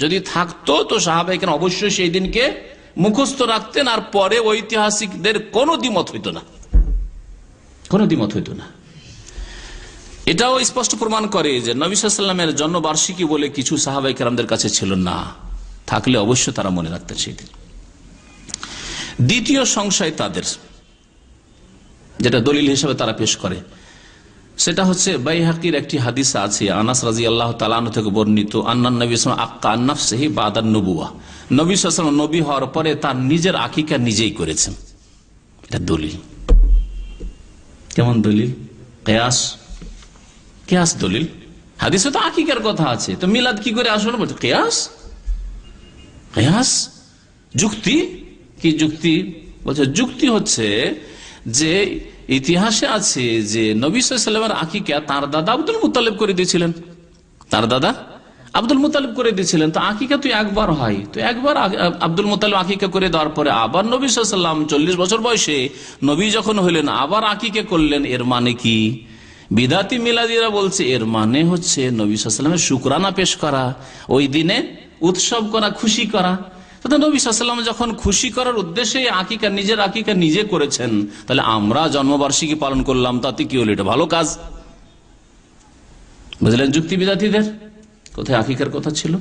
যদি থাকতো তো সাহাবে কেরাম অবশ্যই সেই দিনকে মুখস্থ রাখতেন, আর পরে ঐতিহাসিকদের কোনো দ্বিমত হইতো না, কোনো দ্বিমত হইতো না। এটাও স্পষ্ট প্রমাণ করে যে নবী সাল্লাল্লাহু আলাইহি ওয়াসাল্লামের জন্মবার্ষিকী বলে কিছু সাহাবায়ে কেরামদের কাছে ছিল না, থাকলে অবশ্যই তারা মনে রাখতেন সেই দিন। দ্বিতীয় সংশয় তাদের, যেটা দলিল হিসেবে তারা পেশ করে, সেটা হচ্ছে বাইহাকির একটি হাদিস আছে, আনাস রাদিয়াল্লাহু তাআলা আনহু থেকে বর্ণিত, আন্নান নবী সাল্লাল্লাহু আলাইহি ওয়াসাল্লাম আক্কা আন নাফসিহি বাদান নবুওয়া, নবী সাল্লাল্লাহু আলাইহি ওয়াসাল্লাম নবী হওয়ার পরে তার নিজের আকিকা নিজেই করেছেন। এটা দলিল। কেমন দলিল? কিয়াস, কিয়াস দলিল। হাদিসে তো আকিকার কথা আছে, তো মিলাদ কি করে আসলো? বলতে কিয়াস, কিয়াস যুক্তি। কি যুক্তি? বলছে যুক্তি হচ্ছে যে ইতিহাসে আছে যে নবী সাল্লাল্লাহু আলাইহি ওয়াসাল্লামের আকিকা তার দাদা আব্দুল মুত্তালিব করে দিয়েছিলেন, তার দাদা আব্দুল মুত্তালিব করে দিয়েছিলেন। তো আকিকা তো একবার হয়, তো একবার আব্দুল মুত্তালিব আকিকা করে দেওয়ার পরে আবার নবী সাল্লাল্লাহু আলাইহি ওয়াসাল্লাম 40 বছর বয়সে নবী যখন হইলেন আবার আকিকা করলেন। এর মানে কি? বিদাতি মিলাদিরা বলছে এর মানে হচ্ছে নবী সাল্লাল্লাহু আলাইহি ওয়াসাল্লামের শুকরানা পেশ করা, ওই দিনে উৎসব করা, খুশি করা। নবী সাল্লাল্লাহু আলাইহি ওয়াসাল্লাম যখন খুশি করার উদ্দেশ্যে নিজের আকিকা নিজে করেছেন, তাহলে আমরা জন্মবার্ষিকী পালন করলাম, তাতে কি হলো? এটা ভালো কাজ। বুঝলেন যুক্তি বিদাতিদের? কোথায় আকিকার কথা ছিল?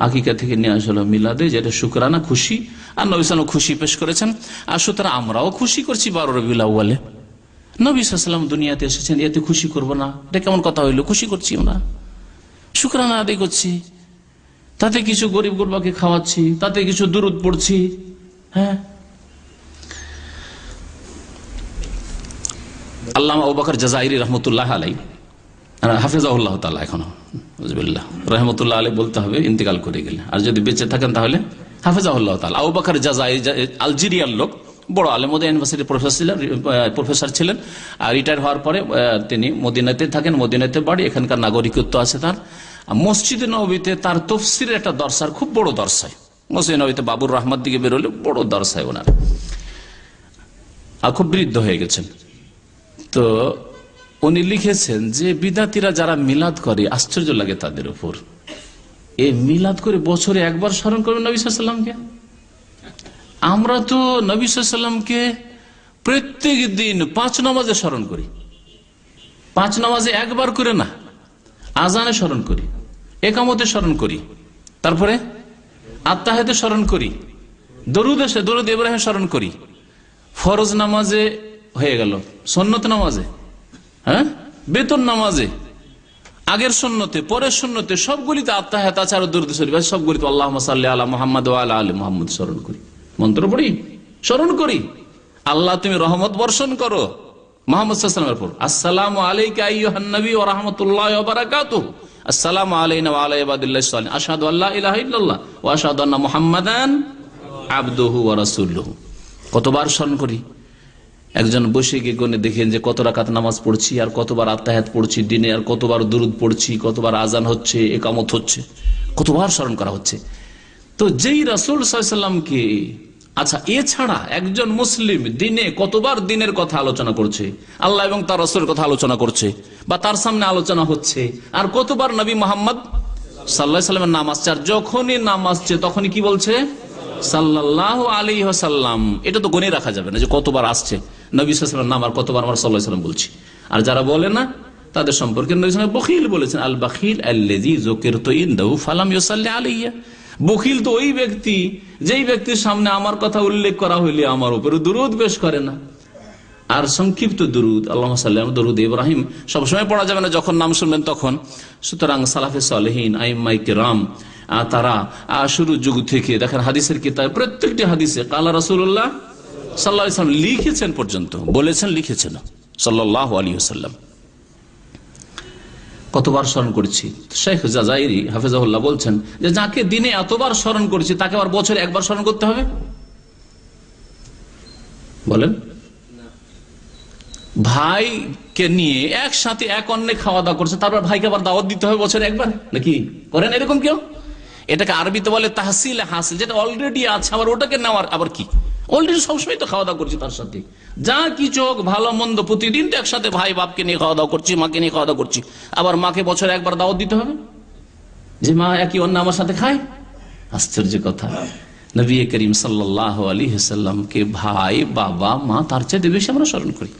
আকিকা থেকে নিয়ে আসলো মিলাদে, যেটা শুকরানা, খুশি। আর নবী সাল্লাল্লাহু আলাইহি ওয়াসাল্লাম খুশি পেশ করেছেন, আর সুতরাং আমরাও খুশি করছি 12 রবিউল আউয়ালে। নবী সাল্লাল্লাহু আলাইহি ওয়াসাল্লাম দুনিয়াতে এসেছেন, এতে খুশি করব না? এটা কেমন কথা হইলো? খুশি করছি আমরা, শুকরানা আদায় করছি, তাতে কিছু গরিব গুরবাকে খাওয়াচ্ছি, তাতে কিছু দুরূদ পড়ছি। হ্যাঁ, আল্লামা আবু বকর জাযাইরি রাহমাতুল্লাহ আলাইহি, হাফিজাহুল্লাহ তাআলা, এখনো রাহমাতুল্লাহ আলাইহি বলতে হবে, ইন্তেকাল করে গেলে। আর যদি বেঁচে থাকেন তাহলে হাফিজাহুল্লাহ তাআলা। আবু বকর জাযাইরি আলজেরিয়ার লোক, বড় আলেম, মদিনা ইউনিভার্সিটির প্রফেসর ছিলেন। আর রিটায়ার হওয়ার পরে তিনি মদিনাতে থাকেন, মদিনাতে বাড়ি, এখানকার নাগরিকত্ব আছে তার। মসজিদে নববীতে তার তাফসীরের একটা দরসার, খুব বড় দরসায়, মসজিদে নববীতে বাবুর রহমত দিকে বেরোলে বড় দরসায় ওনার, আর খুব বৃদ্ধ হয়ে গেছেন। তো উনি লিখেছেন যে বিদাতিরা যারা মিলাদ করে, আশ্চর্য লাগে তাদের উপর। এই মিলাদ করে বছরে একবার স্মরণ করবেন নবী সাল্লাল্লাহু আলাইহি ওয়াসাল্লামকে। আমরা তো নবী সাল্লাল্লাহু আলাইহি ওয়াসাল্লামকে প্রত্যেক দিন 5 নামাজে স্মরণ করি। 5 নামাজে একবার করে না, আজানে স্মরণ করি, একামতে স্মরণ করি, তারপরে আত্তাহিয়াতে স্মরণ করি, দরুদ ইব্রাহিম স্মরণ করি, ফরজ নামাজে হয়ে গেল, সুন্নত নামাজে, হ্যাঁ, বেতন নামাজে, আগের সুন্নতে, পরের সুন্নতে, সবগুলিতে আত্তাহিয়াত আছে, আর দরুদ শরীফ আছে, সবগুলিতে আল্লাহুম্মা সাল্লি আলা মুহাম্মাদ ওয়া আলা আলি মুহাম্মাদ স্মরণ করি, মন্ত্র পড়ি, স্মরণ করি। আল্লাহ তুমি রহমত বর্ষণ করো মুহাম্মদ সাল্লাল্লাহু আলাইহি ওয়াসাল্লামের উপর। আসসালামু আলাইকা আইয়ুহান নবী ওয়া রাহমাতুল্লাহি ওয়া বারাকাতুহু, আসসালামু আলাইনা ওয়া আলা ইবাদিল্লাহিস সালিহিন, আশহাদু আল্লা ইলাহা ইল্লাল্লাহ ওয়া আশহাদু আন্না মুহাম্মাদান আবদুহু ওয়া রাসূলুহু। কতবার স্মরণ করি? একজন বসে গিয়ে গণে দেখেন যে কত রাকাত নামাজ পড়ছি, আর কতবার আত্তাহিয়াত পড়ছি দিনে, আর কতবার দুরূদ পড়ছি, কতবার আজান হচ্ছে, একামত হচ্ছে, কতবার স্মরণ করা হচ্ছে। তো যেই রাসূল সাল্লাল্লাহু আলাইহি ওয়াসাল্লামকে, আচ্ছা, এছাড়া একজন মুসলিম দিনে কতবার দিনের কথা আলোচনা করছে, আল্লাহ এবং তার রাসূলের কথা আলোচনা করছে, বা তার সামনে আলোচনা হচ্ছে, আর কতবার নবী মুহাম্মদ সাল্লাল্লাহু আলাইহি ওয়াসাল্লামের নাম আসছে, আর যখনই নাম আসছে তখনই কি বলছে? সাল্লাল্লাহু আলাইহি ওয়াসাল্লাম। এটা তো গণে রাখা যাবে না যে কতবার আসছে নবী সাল্লাল্লাহু আলাইহি ওয়াসাল্লামের নাম, আর কতবার আমরা সাল্লাল্লাহু আলাইহি ওয়াসাল্লাম বলছি। আর যারা বলে না, তাদের সম্পর্কে নবী সাল্লাল্লাহু আলাইহি ওয়াসাল্লাম বখিল বলেছেন, আল বাখিল আল্লাযী যুকিরতু ইনদাহু ফালাম ইউসাল্লি আলাইয়া। বখিল তো ওই ব্যক্তি, যেই ব্যক্তির সামনে আমার কথা উল্লেখ করা হইলে আমার উপরে দুরূদ পেশ করে না। আর সংক্ষিপ্ত দুরূদ, আল্লাহুম্মা সাল্লি আলা দরুদ ইব্রাহিম, সবসময় পড়া যাবে না, যখন নাম শুনবেন তখন। সুতরাং সালাফে সালেহিন, আইম্মায়ে কেরাম, তারা শুরু যুগ থেকে দেখেন হাদিসের কিতাবে প্রত্যেকটি হাদিসে কালা রাসূলুল্লাহ সাল্লাল্লাহু আলাইহি ওয়াসাল্লাম লিখেছেন, পর্যন্ত বলেছেন, লিখেছেন সাল্লাল্লাহু আলাইহি ওয়াসাল্লাম। কতবার স্মরণ করছি? শেখ জাযাইরি হাফিজাহুল্লাহ বলছেন যে যাকে দিনে এতবার স্মরণ করছি তাকে আবার বছরে একবার স্মরণ করতে হবে? বলেন। ভাইকে নিয়ে একসাথে এক অন্নে খাওয়া দাওয়া করছে, তারপর ভাইকে আবার দাওয়াত দিতে হবে বছরে একবার, নাকি করেন এরকম কেউ? এটাকে আরবিতে বলে তাহসিল হাসিল, যেটা অলরেডি আছে আবার ওটাকে নেওয়ার, আবার কি অলরেডি সবসময় তো খাওয়া দাওয়া করছি তার সাথে, যা কিছু ভালো মন্দ প্রতিদিন তো একসাথে ভাই বাপকে নিয়ে খাওয়া দাওয়া করছি, মাকে নিয়ে খাওয়া দাওয়া করছি, আবার মাকে বছরে একবার দাওয়াত দিতে হবে যে মা একই অন্য আমার সাথে খায়? আশ্চর্য কথা। নবী করিম সাল্লাল্লাহু আলাইহি ওয়াসাল্লামকে ভাই, বাবা, মা, তার চাইতে বেশি আমরা স্মরণ করি।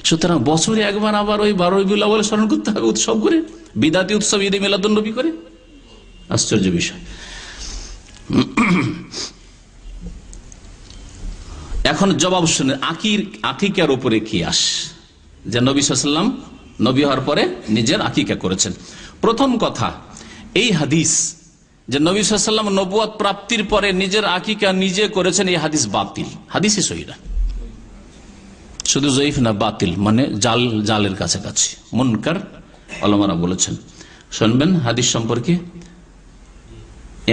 সুতরাং বছরে একবার আবার ওই 12 রবিউল আউয়াল স্মরণ করতে হবে উৎসব করে, বিদাতি উৎসব, ঈদে মিলাদুন নবী করে। আশ্চর্য বিষয়। এখন জবাব শুনে, আকিকার উপরে কিয়াস, যে নবী সাল্লাল্লাহু আলাইহি ওয়াসাল্লাম নবী হওয়ার পরে নিজের আকিকা করেছেন। প্রথম কথা, এই হাদিস যে নবী সাল্লাল্লাহু আলাইহি ওয়াসাল্লাম নবুয়ত প্রাপ্তির পরে নিজের আকিকা নিজে করেছেন, এই হাদিস বাতিল, হাদিসই সহিহ না। শুধু জয়ীফ না, বাতিল, মানে জালের কাছাকাছি, মুনকার উলামারা বলেছেন। শুনবেন হাদিস সম্পর্কে।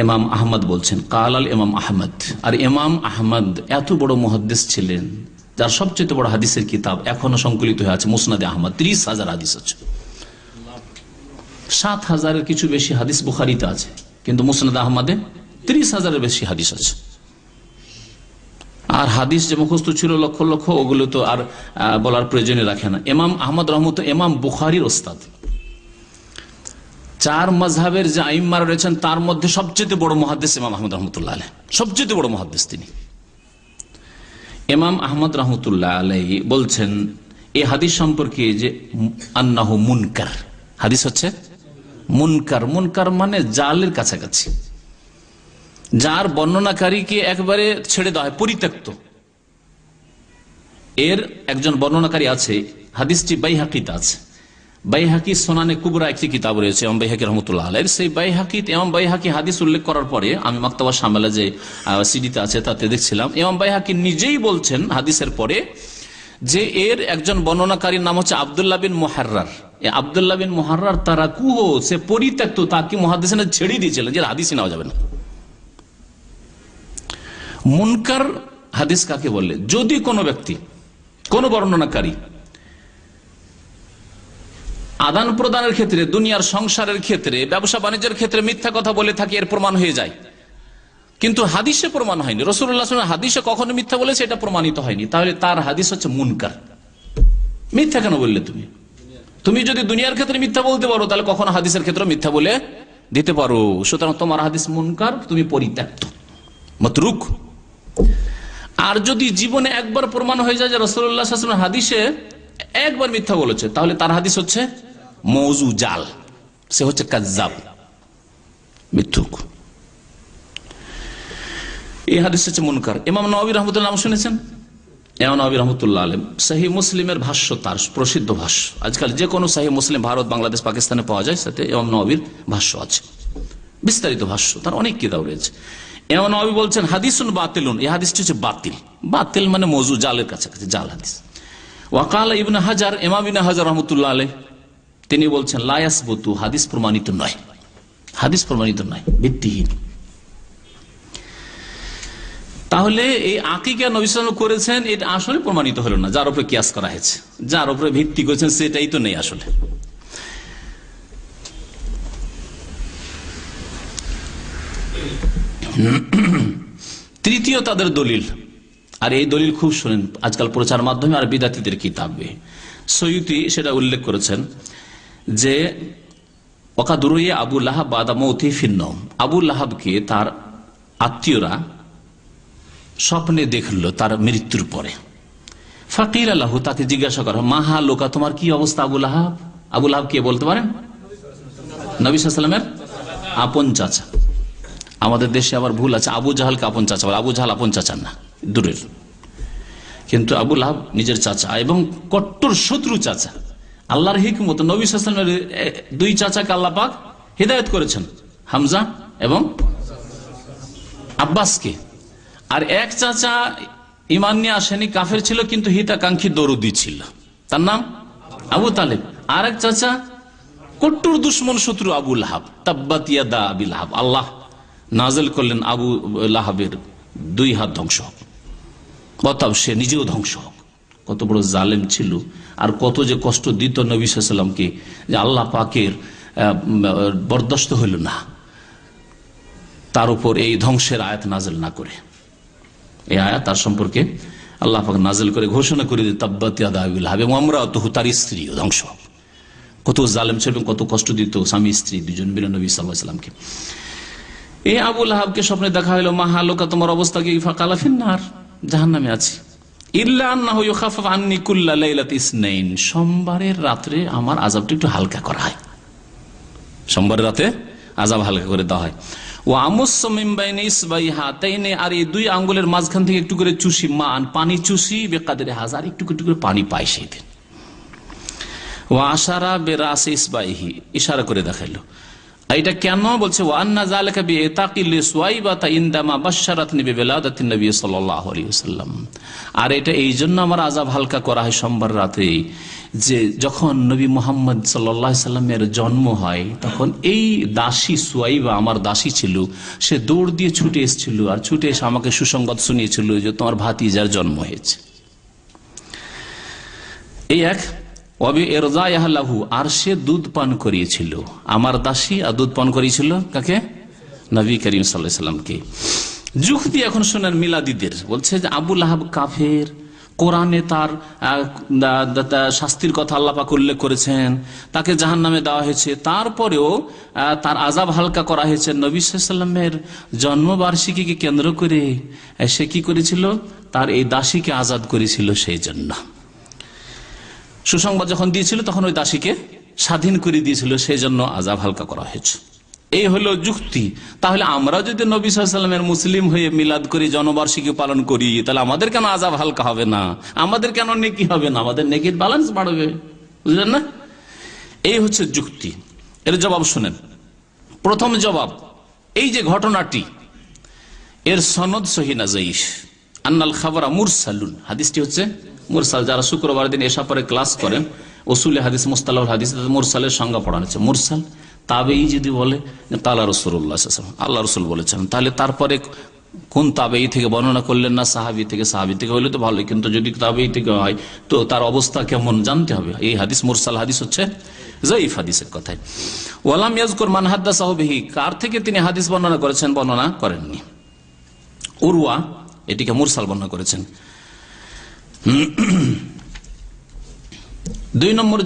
ইমাম আহমদ বলছেন, কালাল ইমাম আহমদ। আর ইমাম আহমদ এত বড় মুহাদ্দিস ছিলেন, যার সবচেয়ে বড় হাদিসের কিতাব এখনো সংকলিত হয়ে আছে, মুসনাদে আহমদ। 30,000 হাদিস আছে, 7,000-এর কিছু বেশি হাদিস বুখারীতে আছে, কিন্তু মুসনাদে আহমদে 30,000-এর বেশি হাদিস আছে। আর হাদিস যে মুখস্থ ছিল লক্ষ লক্ষ, ওগুলো তো আর বলার প্রয়োজনে রাখে না। ইমাম আহমদ রহমত ইমাম বুখারীর ওস্তাদ, 4 মাযহাবের যে আইম্মারা রয়েছেন তার মধ্যে সবচেয়ে বড় মুহাদ্দিস ইমাম আহমদ রহমতুল্লাহ আলাইহি, সবচেয়ে বড় মুহাদ্দিস তিনি। ইমাম আহমদ রহমতুল্লাহ আলাইহি বলছেন এই হাদিস সম্পর্কে যে আন্নাহু মুনকার, হাদিস হচ্ছে মুনকার। মুনকার মানে জালের কাছাকাছি, যার বর্ণনাকারীকে একবারে ছেড়ে দেওয়া হয়, পরিত্যক্ত। এর একজন বর্ণনাকারী আছে, হাদিসটি বাইহাকিতে আছে। বাইহাকি সোনানে কুবরা একটি কিতাব রয়েছে ইমাম বাইহাকি রহমতুল্লাহ আলাইহির। সেই বাইহাকিতে ইমাম বাইহাকি হাদিস উল্লেখ করার পরে আমি মাকতাবা শামেলা যে সিডিতে আছে তাতে দেখছিলাম, ইমাম বাইহাকি নিজেই বলছেন হাদিসের পরে যে এর একজন বর্ণনাকারীর নাম হচ্ছে আব্দুল্লাহ বিন মুহাররার। আব্দুল্লাহ বিন মুহাররার তারাকুহ, সে পরিত্যক্ত, তাকে মুহাদ্দিসিনরা ছেড়ে দিয়েছিলেন যে হাদিসই নেওয়া যাবে না। মুনকার হাদিস কাকে বলে? যদি কোনো ব্যক্তি, কোন বর্ণনাকারী আদান প্রদানের ক্ষেত্রে, দুনিয়ার সংসারের ক্ষেত্রে, ব্যবসা বাণিজ্যের ক্ষেত্রে মিথ্যা কথা বলে থাকে, এর প্রমাণ হয়ে যায়, কিন্তু হাদিসে প্রমাণ হয়নি, রাসূলুল্লাহ সাল্লাল্লাহু আলাইহি ওয়াসাল্লাম হাদিসে কখনো মিথ্যা বলেছে এটা প্রমাণিত হয়নি, তাহলে তার হাদিস হচ্ছে মুনকার। মিথ্যা কেন বললে তুমি যদি দুনিয়ার ক্ষেত্রে মিথ্যা বলতে পারো, তাহলে কখনো হাদিসের ক্ষেত্রে মিথ্যা বলে দিতে পারো। সুতরাং তোমার হাদিস মুনকার, তুমি পরিত্যক্ত, মাতরুক। আর যদি জীবনে একবার প্রমাণ হয়ে যায় যে রাসূলুল্লাহ সাল্লাল্লাহু আলাইহি ওয়াসাল্লাম হাদিসে একবার মিথ্যা বলেছে, তাহলে তার হাদিস হচ্ছে মওযু, জাল, সে হচ্ছে কাযযাব, মিথ্যুক। এই হাদিস হচ্ছে মুনকার। ইমাম নওয়াবী রাহমাতুল্লাহ নাম শুনেছেন? ইমাম নওয়াবী রাহমাতুল্লাহ আলাইহি সহিহ মুসলিমের ভাষ্য, তার প্রসিদ্ধ ভাষ্য, আজকাল যে কোনো সহিহ মুসলিম ভারত, বাংলাদেশ, পাকিস্তানে পাওয়া যায়, সাথে ইমাম নওয়াবীর ভাষ্য আছে, বিস্তারিত ভাষ্য, তার অনেক কিতাব রয়েছে। ইমাম নওয়াবী বলছেন হাদিসুন বাতিলুন, এই হাদিসটি হচ্ছে বাতিল। বাতিল মানে মওযু, জালের কাছাকাছি, জাল হাদিস। ওয়াকাল ইবনে হাজার, ইমাম ইবনে হাজার রাহমাতুল্লাহ আলাইহি তিনি বলছেন লা ইয়াসবুতু, হাদিস প্রমাণিত নয়, হাদিস প্রমাণিত নয়, ভিত্তিহীন। তাহলে এই আকিকা নবী সাল্লাল্লাহু আলাইহি ওয়াসাল্লাম করেছেন, এটা আসলে প্রমাণিত হলো না, যার উপরে কিয়াস করা হয়েছে, যার উপরে ভিত্তি করেছেন সেটাই তো নেই আসলে। তৃতীয় তাদের দলিল, আর এই দলিল খুব শুনেন আজকাল প্রচার মাধ্যমে আর বিদাতীদের কিতাবে, সয়ুতি সেটা উল্লেখ করেছেন যে ওয়াকাদুরুয়া আবু লাহাব বাদা মাউতি ফিন্নম, আবু লাহাবকে তার আত্মীয়রা স্বপ্নে দেখলো তার মৃত্যুর পরে। ফাকিল আল্লাহু, তাকে জিজ্ঞাসা করা, মাহা লোকা, তোমার কি অবস্থা আবু লাহাব? আবু লাহাব কে বলতে পারেন? নবী সাল্লাল্লাহু আলাইহি ওয়াসাল্লামের আপন চাচা। আমাদের দেশে আবার ভুল আছে, আবু জাহালকে আপন চাচা বলে। আবু জাহাল আপন চাচা না, দূরের, কিন্তু আবু লাহাব নিজের চাচা এবং কট্টর শত্রু চাচা। আল্লাহর হিকমত, নবী সাল্লাল্লাহু আলাইহি ওয়াসাল্লামের 2 চাচাকে আল্লাহ পাক হিদায়াত করেছেন, হামজা এবং আব্বাসকে। আর এক চাচা ঈমান নিয়ে আসেনি, কাফের ছিল, কিন্তু হিতাকাঙ্ক্ষী দরুদি ছিল, তার নাম আবু তালেব। আর এক চাচা কট্টর দুশ্মন শত্রু আবু লাহাব, তাব্বাত ইয়াদা আবি লাহাব। আল্লাহ নাজেল করলেন আবু লাহাবের 2 হাত ধ্বংস হোক, অতএব সে নিজেও ধ্বংস হোক। কত বড় জালেম ছিল, আর কত যে কষ্ট দিত নবী সাল্লাল্লাহু আলাইহি ওয়াসাল্লামকে, যে আল্লাহ পাকের বরদাস্ত হইল না তার উপর এই ধ্বংসের আয়াত নাজেল না করে। এই আয়াত তার সম্পর্কে আল্লাহ পাক নাজেল করে ঘোষণা করে দিত তাব্বাত ইয়াদা আবি লাহাব, এবং আমরাতুহু, তার স্ত্রীও ধ্বংস হোক। কত জালেম ছিল, কত কষ্ট দিত স্বামী স্ত্রী দুজন মিলে নবী সাল্লাল্লাহু আলাইহি ওয়াসাল্লামকে। এই আবু লাহাবকে স্বপ্নে দেখা হইল, মাহা লোকা, তোমার অবস্থা কি? ফাকালা ফিন্নার, জাহান্নামে আছি। ইল্লা আন্নাহু ইউখাফফাফ আন্নী কুল্লা লাইলাতি ইসনাইন, সোমবারের রাতে আমার আযাবটা একটু হালকা করা হয়, সোমবারের রাতে আযাব হালকা করে দেওয়া হয়। ওয়া আমুসসু মিন বাইনি ইসবাইহাতাইনি, আর এই 2 আঙ্গুলের মাঝখান থেকে একটু করে চুষি, মান পানি চুষি, বেকাদরে হাজার, একটু করে পানি পাই সেই দিন। ওয়া আশারা বিরাসি ইসবাইহি, ইশারা করে দেখাইলো। এটা কেন বলছে? ওয়া আন্না যালিকা বিইতাকিল সুয়াইবাতা ইনদামা বাশশারাতনি বিবিলাদাতিন নবী সাল্লাল্লাহু আলাইহি ওয়াসাল্লাম, আর এটা এই জন্য আমার আযাব হালকা করা হয় সোমবার রাতে, যে যখন নবী মুহাম্মদ সাল্লাল্লাহু আলাইহি সাল্লামের জন্ম হয়, তখন এই দাসী সুয়াইবা, আমার দাসী ছিল, সে দৌড় দিয়ে ছুটে এসেছিল, আর ছুটে এসে আমাকে সুসংবাদ শুনিয়েছিল যে তোমার ভাতিজার জন্ম হয়েছে। এই এক আর সে দুধ পান করিয়েছিল, আমার দাসী, আর দুধ পান করিয়েছিল কাকে? নবী করিম সাল্লাল্লাহু আলাইহি ওয়াসাল্লামকে। যুক্তি এখন শোনেন মিলাদিদের, বলছে যে আবু লাহাব কাফের, কোরআনে তার শাস্তির কথা আল্লাহ পাক উল্লেখ করেছেন, তাকে জাহান্নামে দেওয়া হয়েছে, তারপরেও তার আযাব হালকা করা হয়েছে। নবী সাল্লাল্লাহু আলাইহি ওয়াসাল্লামের জন্মবার্ষিকীকে কেন্দ্র করে সে কি করেছিল, তার এই দাসীকে আজাদ করেছিল। সেই জন্য সুসংবাদ যখন দিয়েছিল তখন ওই দাসীকে স্বাধীন করে দিয়েছিল, সেই জন্য আযাব হালকা করা হয়েছে। এই হলো যুক্তি। তাহলে আমরা যদি নবী সাল্লাল্লাহু আলাইহি ওয়াসাল্লামের মুসলিম হয়ে মিলাদ করি, জন্মবার্ষিকী পালন করি, তাহলে আমাদের কেন আযাব হালকা হবে না? আমাদের কেন নেকি হবে না? আমাদের নেকির ব্যালেন্স বাড়বে, বুঝলেন না? এই হচ্ছে যুক্তি। এর জবাব শুনেন। প্রথম জবাব, এই যে ঘটনাটি, এর সনদ সহিহ না যায়িফ। আন্নাল খাবরা মুরসালুন, হাদিসটি হচ্ছে মুরসাল। যারা শুক্রবার দিন এসা পরে ক্লাস করেন উসুলে হাদিস, মুস্তালাহুল হাদিস, মুরসালের সংজ্ঞা পড়ানো হচ্ছে। মুরসাল তাবেই যদি বলে কালা রাসূলুল্লাহ সাল্লাল্লাহু আলাইহি ওয়াসাল্লাম, আল্লাহ রাসূল বলেছেন, তাহলে তারপরে কোন তাবেই থেকে বর্ণনা করলেন না সাহাবী থেকে? সাহাবী থেকে হইলে তো ভালো, কিন্তু যদি তাবেই থেকে হয় তো তার অবস্থা কেমন জানতে হবে। এই হাদিস মুরসাল হাদিস হচ্ছে যায়িফ হাদিসের কথাই। ওয়ালাম ইয়াজকুর মান হাদাসাহু বিহি, কার থেকে তিনি হাদিস বর্ণনা করেছেন বর্ণনা করেননি। উরওয়া এটিকে মুরসাল বর্ণনা করেছেন। 2 নম্বর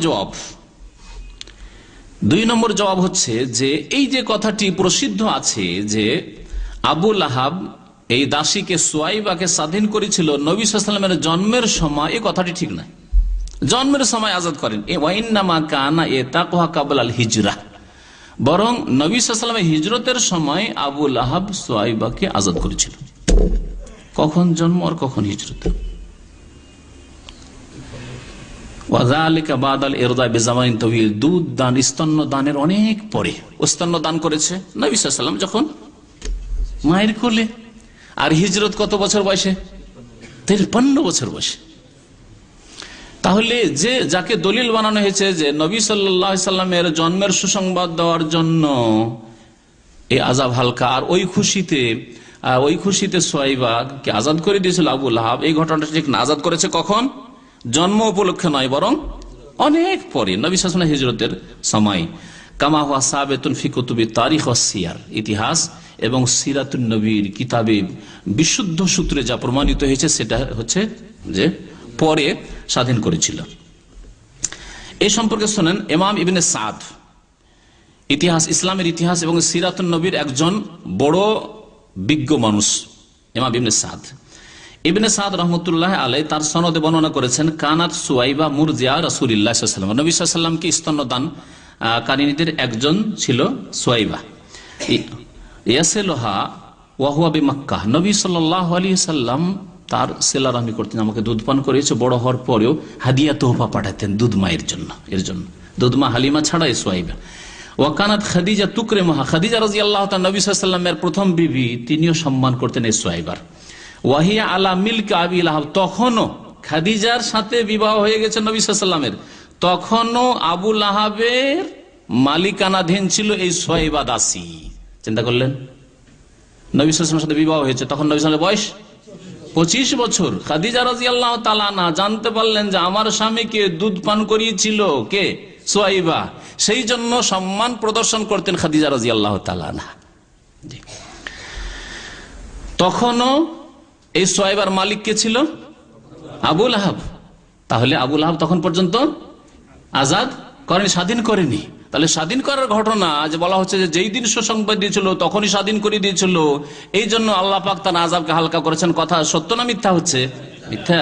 জবাব হচ্ছে যে এই যে কথাটি প্রসিদ্ধ আছে যে আবু লাহাব এই দাসীকে সুয়াইবাকে স্বাধীন করেছিল নবী সাল্লাল্লাহু আলাইহি ওয়াসাল্লামের জন্মের সময়, এই কথাটি ঠিক নয়। জন্মের সময় আজাদ করেন, ওয়াইন্নামা কানা ইতাকুহা ক্বাবলাল হিজরা, বরং নবী সাল্লাল্লাহু আলাইহি ওয়াসাল্লামের হিজরতের সময় আবু লাহাব সুয়াইবাকে আজাদ করেছিল। কখন জন্ম আর কখন হিজরত? দুধ দান, স্তন্য দানের অনেক পরে। স্তন্য দান করেছে নবী সাল্লাল্লাহু আলাইহি ওয়াসাল্লাম যখন মায়ের কোলে। আর হিজরত কত বছর বয়সে? 53 বছর বয়সে। তাহলে যে যাকে দলিল বানানো হয়েছে যে নবী সাল্লাল্লাহু আলাইহি ওয়াসাল্লামের জন্মের সুসংবাদ দেওয়ার জন্য এই আযাব হালকা, আর ওই খুশিতে সুয়াইবাকে আজাদ করে দিয়েছিল আবু লাহাব, এই ঘটনাটা ঠিক না। আজাদ করেছে কখন? জন্ম উপলক্ষে নয়, বরং অনেক পরে, নবী সাল্লাল্লাহু আলাইহি ওয়াসাল্লামের হিজরতের সময়। কামা হুয়া সাবিতুন ফি কুতুবি তারিখ ওয়াস সিয়ার, ইতিহাস এবং সিরাতুন নবীর কিতাবে বিশুদ্ধ সূত্রে যা প্রমাণিত হয়েছে সেটা হচ্ছে যে পরে স্বাধীন করেছিল। এই সম্পর্কে শুনেন, ইমাম ইবনে সাদ ইতিহাস, ইসলামের ইতিহাস এবং সিরাতুন নবীর একজন বড় বিজ্ঞ মানুষ ইমাম ইবনে সাদ রহমতুল্লাহ আলাই তার সনদে বর্ণনা করেছেন, কানাত সুয়াইবা মুরজিয়া রাসূলিল্লাহ সাল্লাল্লাহু আলাইহি ওয়াসাল্লাম, নবী সাল্লাল্লাহু আলাইহি ওয়াসাল্লামকে স্তন্যদান কারিনীদের একজন ছিল সুয়াইবা। ইয়াসিলুহা ওয়া হুয়া বিমক্কাহ, নবী সাল্লাল্লাহু আলাইহি ওয়াসাল্লাম তার সেলারামি করতেন, আমাকে দুধ পান করিয়েছে। বড় হওয়ার পরেও হাদিয়া তোহফা পাঠাতেন দুধ মায়ের জন্য, এর জন্য দুধ মা হালিমা ছাড়া সুয়াইবা। ওয়াকানাত খাদিজা তুকরিমুহা, খাদিজা রাদিয়াল্লাহু তাআলা নবী সাল্লাল্লাহু আলাইহি ওয়াসাল্লামের প্রথম বিবি, তিনিও সম্মান করতেন এই সুয়াইবার। ওয়াহিয়া আলা মিলক আবি লাহাব, তখনও খাদিজার সাথে বিবাহ হয়ে গেছে নবী সাল্লাল্লাহু আলাইহি ওয়াসাল্লামের, তখনও আবু লাহাবের মালিকানাধীন ছিল এই সুয়াইবা দাসী। চিন্তা করলেন, নবী সাল্লাল্লাহু আলাইহি ওয়াসাল্লামের সাথে বিবাহ হয়েছে, তখন নবী সাল্লাল্লাহু আলাইহি ওয়াসাল্লামের বয়স 25 বছর। খাদিজা রাদিয়াল্লাহু তাআলা আনহা জানতে পারলেন যে আমার স্বামীকে দুধ পান করিয়েছিল কে? সুয়াইবা। সেই জন্য সম্মান প্রদর্শন করতেন খাদিজা রাদিয়াল্লাহু তাআলা আনহা। তখনও এই সুয়াইবার মালিক কে ছিল? আবু লাহাব। তাহলে আবু লাহাব তখন পর্যন্ত আজাদ করেনি, স্বাধীন করেনি। তাহলে স্বাধীন করার ঘটনা যে বলা হচ্ছে যে যেই দিন সুসংবাদ দিয়েছিল তখনই স্বাধীন করে দিয়েছিল, এই জন্য আল্লাহ পাক তার আযাবকে হালকা করেছেন। কথা সত্য না মিথ্যা হচ্ছে? মিথ্যা।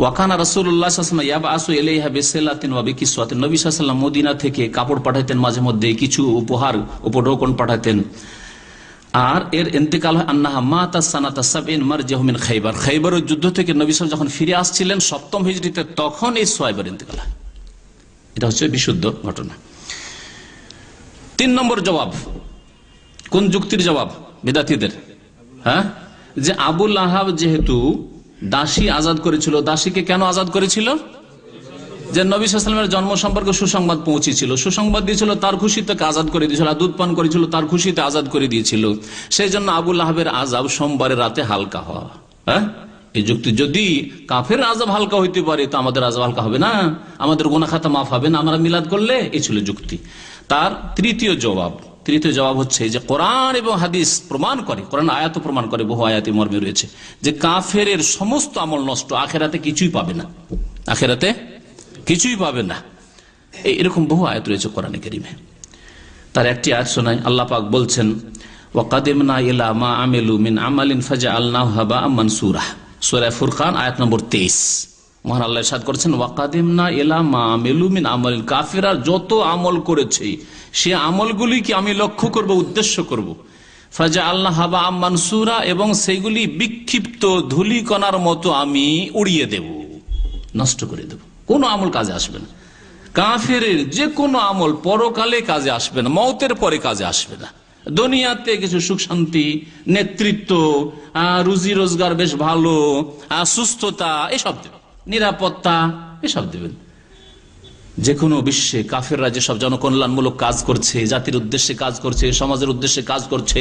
ওয়াকানা রাসূলুল্লাহ সাল্লাল্লাহু আলাইহি ওয়াসাল্লাম ইয়াবআসু ইলাইহা বিসিলাতিন ওয়া বিকিসওয়াতিন, নবী সাল্লাল্লাহু আলাইহি ওয়াসাল্লাম মদিনা থেকে কাপড় পাঠাতেন, মাঝে মধ্যে কিছু উপহার উপঢৌকন পাঠাতেন। আর এর ইন্তেকাল হয় আন্নাহা মাতা সানাতা ৭০ মারজাহু মিন খাইবার, খাইবারের যুদ্ধ থেকে নবী সাল্লাল্লাহু আলাইহি ওয়াসাল্লাম যখন ফিরে আসছিলেন ৭ম হিজরিতে, তখন এই সুয়াইবার ইন্তেকাল হয়। এটা হচ্ছে বিশুদ্ধ ঘটনা। 3 নম্বর জবাব, কোন যুক্তির জবাব? বিদাতীদের। হ্যাঁ, যে আবু লাহাব যেহেতু দাসী আজাদ করেছিল, দাসীকে কেন আজাদ করেছিল? যে নবী সাল্লাল্লাহু আলাইহি ওয়াসাল্লামের জন্ম সম্পর্কে সুসংবাদ পৌঁছেছিল, সুসংবাদ দিয়েছিল, তার খুশিতে আজাদ করে দিয়েছিল, আর দুধ পান করেছিল, তার খুশিতে আজাদ করে দিয়েছিল। সেই জন্য আবু লাহাবের আজাব সোমবারের রাতে হালকা হওয়া। হ্যাঁ, এই যুক্তি। যদি কাফের আযাব হালকা হইতে পারে তো আমাদের আযাব হালকা হবে না? আমাদের গুনাহ খাতা মাফ হবে না আমরা মিলাদ করলে? এই ছিল যুক্তি। তার তৃতীয় জবাব, তৃতীয় জবাব হচ্ছে যে কোরআন এবং হাদিস প্রমাণ করে, কোরআন আয়াত প্রমাণ করে, বহু আয়াতে মর্মে রয়েছে যে কাফেরের সমস্ত আমল নষ্ট, আখেরাতে কিছুই পাবে না, আখেরাতে কিছুই পাবে না। এরকম বহু আয়াত রয়েছে কোরআনে কারিমে। তার একটি আয়াত শোনায়, আল্লাহ পাক বলছেন ওয়াকাদিমনা ইলা মা আমিলু মিন আমালিন ফাজআলনাহু হাবাআম মানসুরা, সূরা ফুরকান আয়াত নম্বর 23। মহান আল্লাহ ইরশাদ করেছেন ওয়াকাদিমনা ইলা মা আমিলু মিন আমালিন, কাফেররা যত আমল করেছে সে আমলগুলিকে আমি লক্ষ্য করব, উদ্দেশ্য করব, ফাজআলনাহু হাবাআম মানসুরা, এবং সেইগুলি বিক্ষিপ্ত ধূলিকণার মতো আমি উড়িয়ে দেব, নষ্ট করে দেব, কোনো আমল কাজে আসবে না। কাফেরের যে কোনো আমল পরকালে কাজে আসবে না, মওতের পরে কাজে আসবে না। দুনিয়াতে কিছু সুখ শান্তি, নেতৃত্ব, রুজি রোজগার বেশ ভালো, সুস্থতা এসব দেবেন, নিরাপত্তা এসব দেবেন। যে কোনো বিশ্বে কাফেররা যেসব জনকল্যাণমূলক কাজ করছে, জাতির উদ্দেশ্যে কাজ করছে, সমাজের উদ্দেশ্যে কাজ করছে,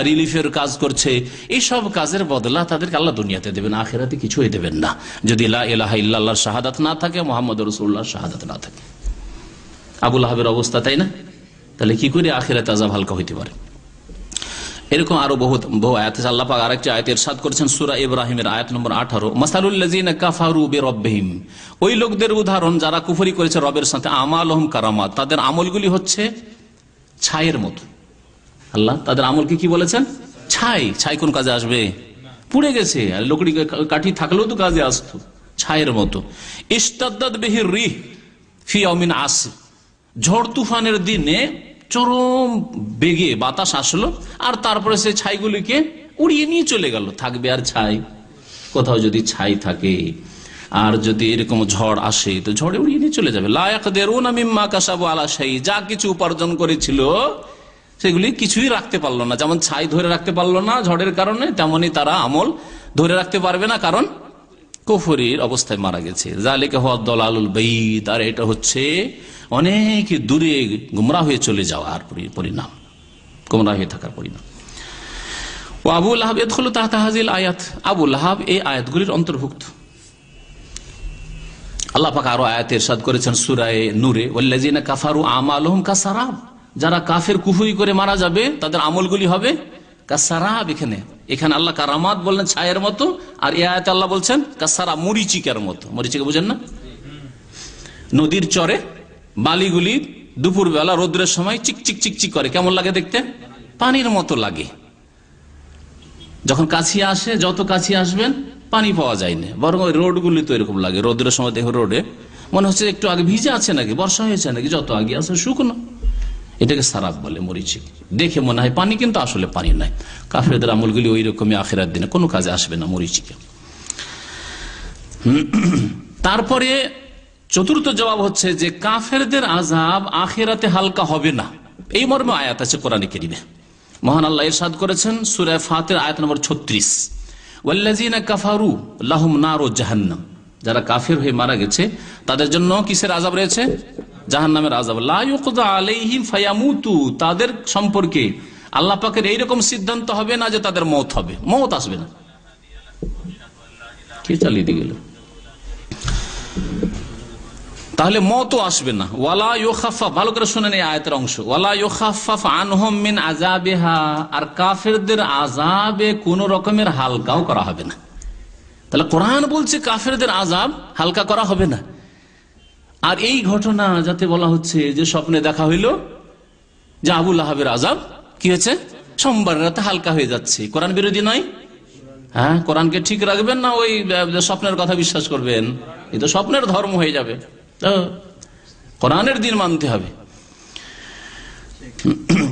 রিলিফের কাজ করছে, এইসব কাজের বদলা তাদেরকে আল্লাহ দুনিয়াতে দেবেন, আখেরাতে কিছুই দেবেন না, যদি লা ইলাহা ইল্লাল্লাহর শাহাদাত না থাকে, মুহাম্মদ রাসূলুল্লাহর শাহাদাত না থাকে। আবু লাহাবের অবস্থা তাই না? তাহলে কি করে আখিরাতে আযাব হালকা হইতে পারে? এরকম আরো বহু আয়াত আছে। আল্লাহ পাক আরেকটি আয়াতে ইরশাদ করেছেন সূরা ইব্রাহিমের আয়াত নম্বর 18, মাসালুল লাযিনা কাফারু বিরাব্বিহিম, ওই লোকদের উদাহরণ যারা কুফরি করেছে রবের সাথে, আমালুহুম কারামাত, তাদের আমলগুলি হচ্ছে ছাইয়ের মতো। আল্লাহ তাদের আমলকে কি বলেছেন? ছাই। ছাই কোন কাজে আসবে? পুড়ে গেছে, আর লকড়ি কাঠি থাকলেও তো কাজে আসতো, ছাইয়ের মতো। ইশতাদ্দাত বিহির রিহ ফি ইয়াউমিন আসিফ, ঝড় তুফানের দিনে চরম বেগে বাতাস আসলো, আর তারপরে সেই ছাইগুলিকে উড়িয়ে নিয়ে চলে গেল। থাকবে আর ছাই? কোথাও যদি ছাই থাকে আর যদি এরকম ঝড় আসে তো ঝড়ে উড়িয়ে নিয়ে চলে যাবে। লা ইয়াকদিরুনা মিম্মা কাসাবু আলা শাই, যা কিছু উপার্জন করেছিল সেগুলি কিছুই রাখতে পারলো না। যেমন ছাই ধরে রাখতে পারলো না ঝড়ের কারণে, তেমনি তারা আমল ধরে রাখতে পারবে না, কারণ কুফরির অবস্থায় মারা গেছে। যালিকা হুয়া দালালুল বাইদ, আর এটা হচ্ছে অনেক দূরে গুমরাহ হয়ে চলে যাওয়ার পরিণাম, গুমরাহ হয়ে থাকার পরিণাম। ও আবু লাহাব ইয়াদখুলু তাহতা হাযিল আয়াত, আবু লাহাব এই আয়াতগুলির অন্তর্ভুক্ত। আল্লাহ পাক আরো আয়াতে ইরশাদ করেছেন সূরা নূরে, ওয়াল্লাযিনা কাফারু আমালুহুম কাসারাব, যারা কাফের কুফরি করে মারা যাবে তাদের আমলগুলি হবে কাসারাব। এখানে আল্লাহ কারামাত বললেন ছায়ের মতো, আর এই আয়াতে আল্লাহ বলছেন কাসারা, মরিচিকার মতো। মরিচিকা বুঝেন না? নদীর চরে বালিগুলি দুপুর বেলা রোদ্রের সময় চিকচিক চিকচিক করে, কেমন লাগে দেখতে? পানির মতো লাগে। যখন কাছে আসে, যত কাছে আসবেন পানি পাওয়া যায় না, বরং ওই রোডগুলি তো এরকম লাগে। রোদ্রের সময় দেখো রোডে মনে হচ্ছে একটু আগে ভিজে আছে নাকি, বর্ষা হয়েছে নাকি, যত আগে আসে শুকনো। এটাকে সারাব বলে, মরিচিক। দেখে মনে হয় পানি, কিন্তু আসলে পানি নাই। কাফেরদের আমলগুলি ওই রকমই, আখিরাত দিনে কোনো কাজে আসবে না মরিচিকা। তারপরে চতুর্থ জবাব হচ্ছে যে কাফেরদের আযাব আখিরাতে হালকা হবে না, এই মর্মে আয়াত আছে কোরআনে কারীমে। মহান আল্লাহ ইরশাদ করেছেন সূরা ফাতির আয়াত নম্বর 36, ওয়াল্লাযিনা কাফারু লাহুম নারু জাহান্নাম, যারা কাফের হয়ে মারা গেছে তাদের জন্য কিসের আযাব রয়েছে? জাহান্নামের আযাব। লা ইউকযা আলাইহিম ফায়ামুতু, তাদের সম্পর্কে আল্লাহ পাকের এইরকম সিদ্ধান্ত হবে না যে তাদের মওত হবে, মওত আসবে না। কে চালিয়ে দিয়ে গেল? তাহলে মওতও আসবে না। ওয়ালা ইউখাফফাফ, ভালো করে শুনেন এই আয়াতের অংশ, ওয়ালা ইউখাফফাফ আনহুম মিন আযাবিহা, আর কাফেরদের আযাবে কোন রকমের হালকাও করা হবে না। তাহলে কোরআন বলছে কাফেরদের আযাব হালকা করা হবে না। আর এই ঘটনা যাতে বলা হচ্ছে যে স্বপ্নে দেখা হইল যে আবু লাহাবের আযাব কি হয়েছে, সোমবার রাতে হালকা হয়ে যাচ্ছে, কোরআন বিরোধী নয়? হ্যাঁ, কোরআনকে ঠিক রাখবেন না ওই স্বপ্নের কথা বিশ্বাস করবেন? এই তো স্বপ্নের ধর্ম হয়ে যাবে। কোরআনের দিন মানতে হবে।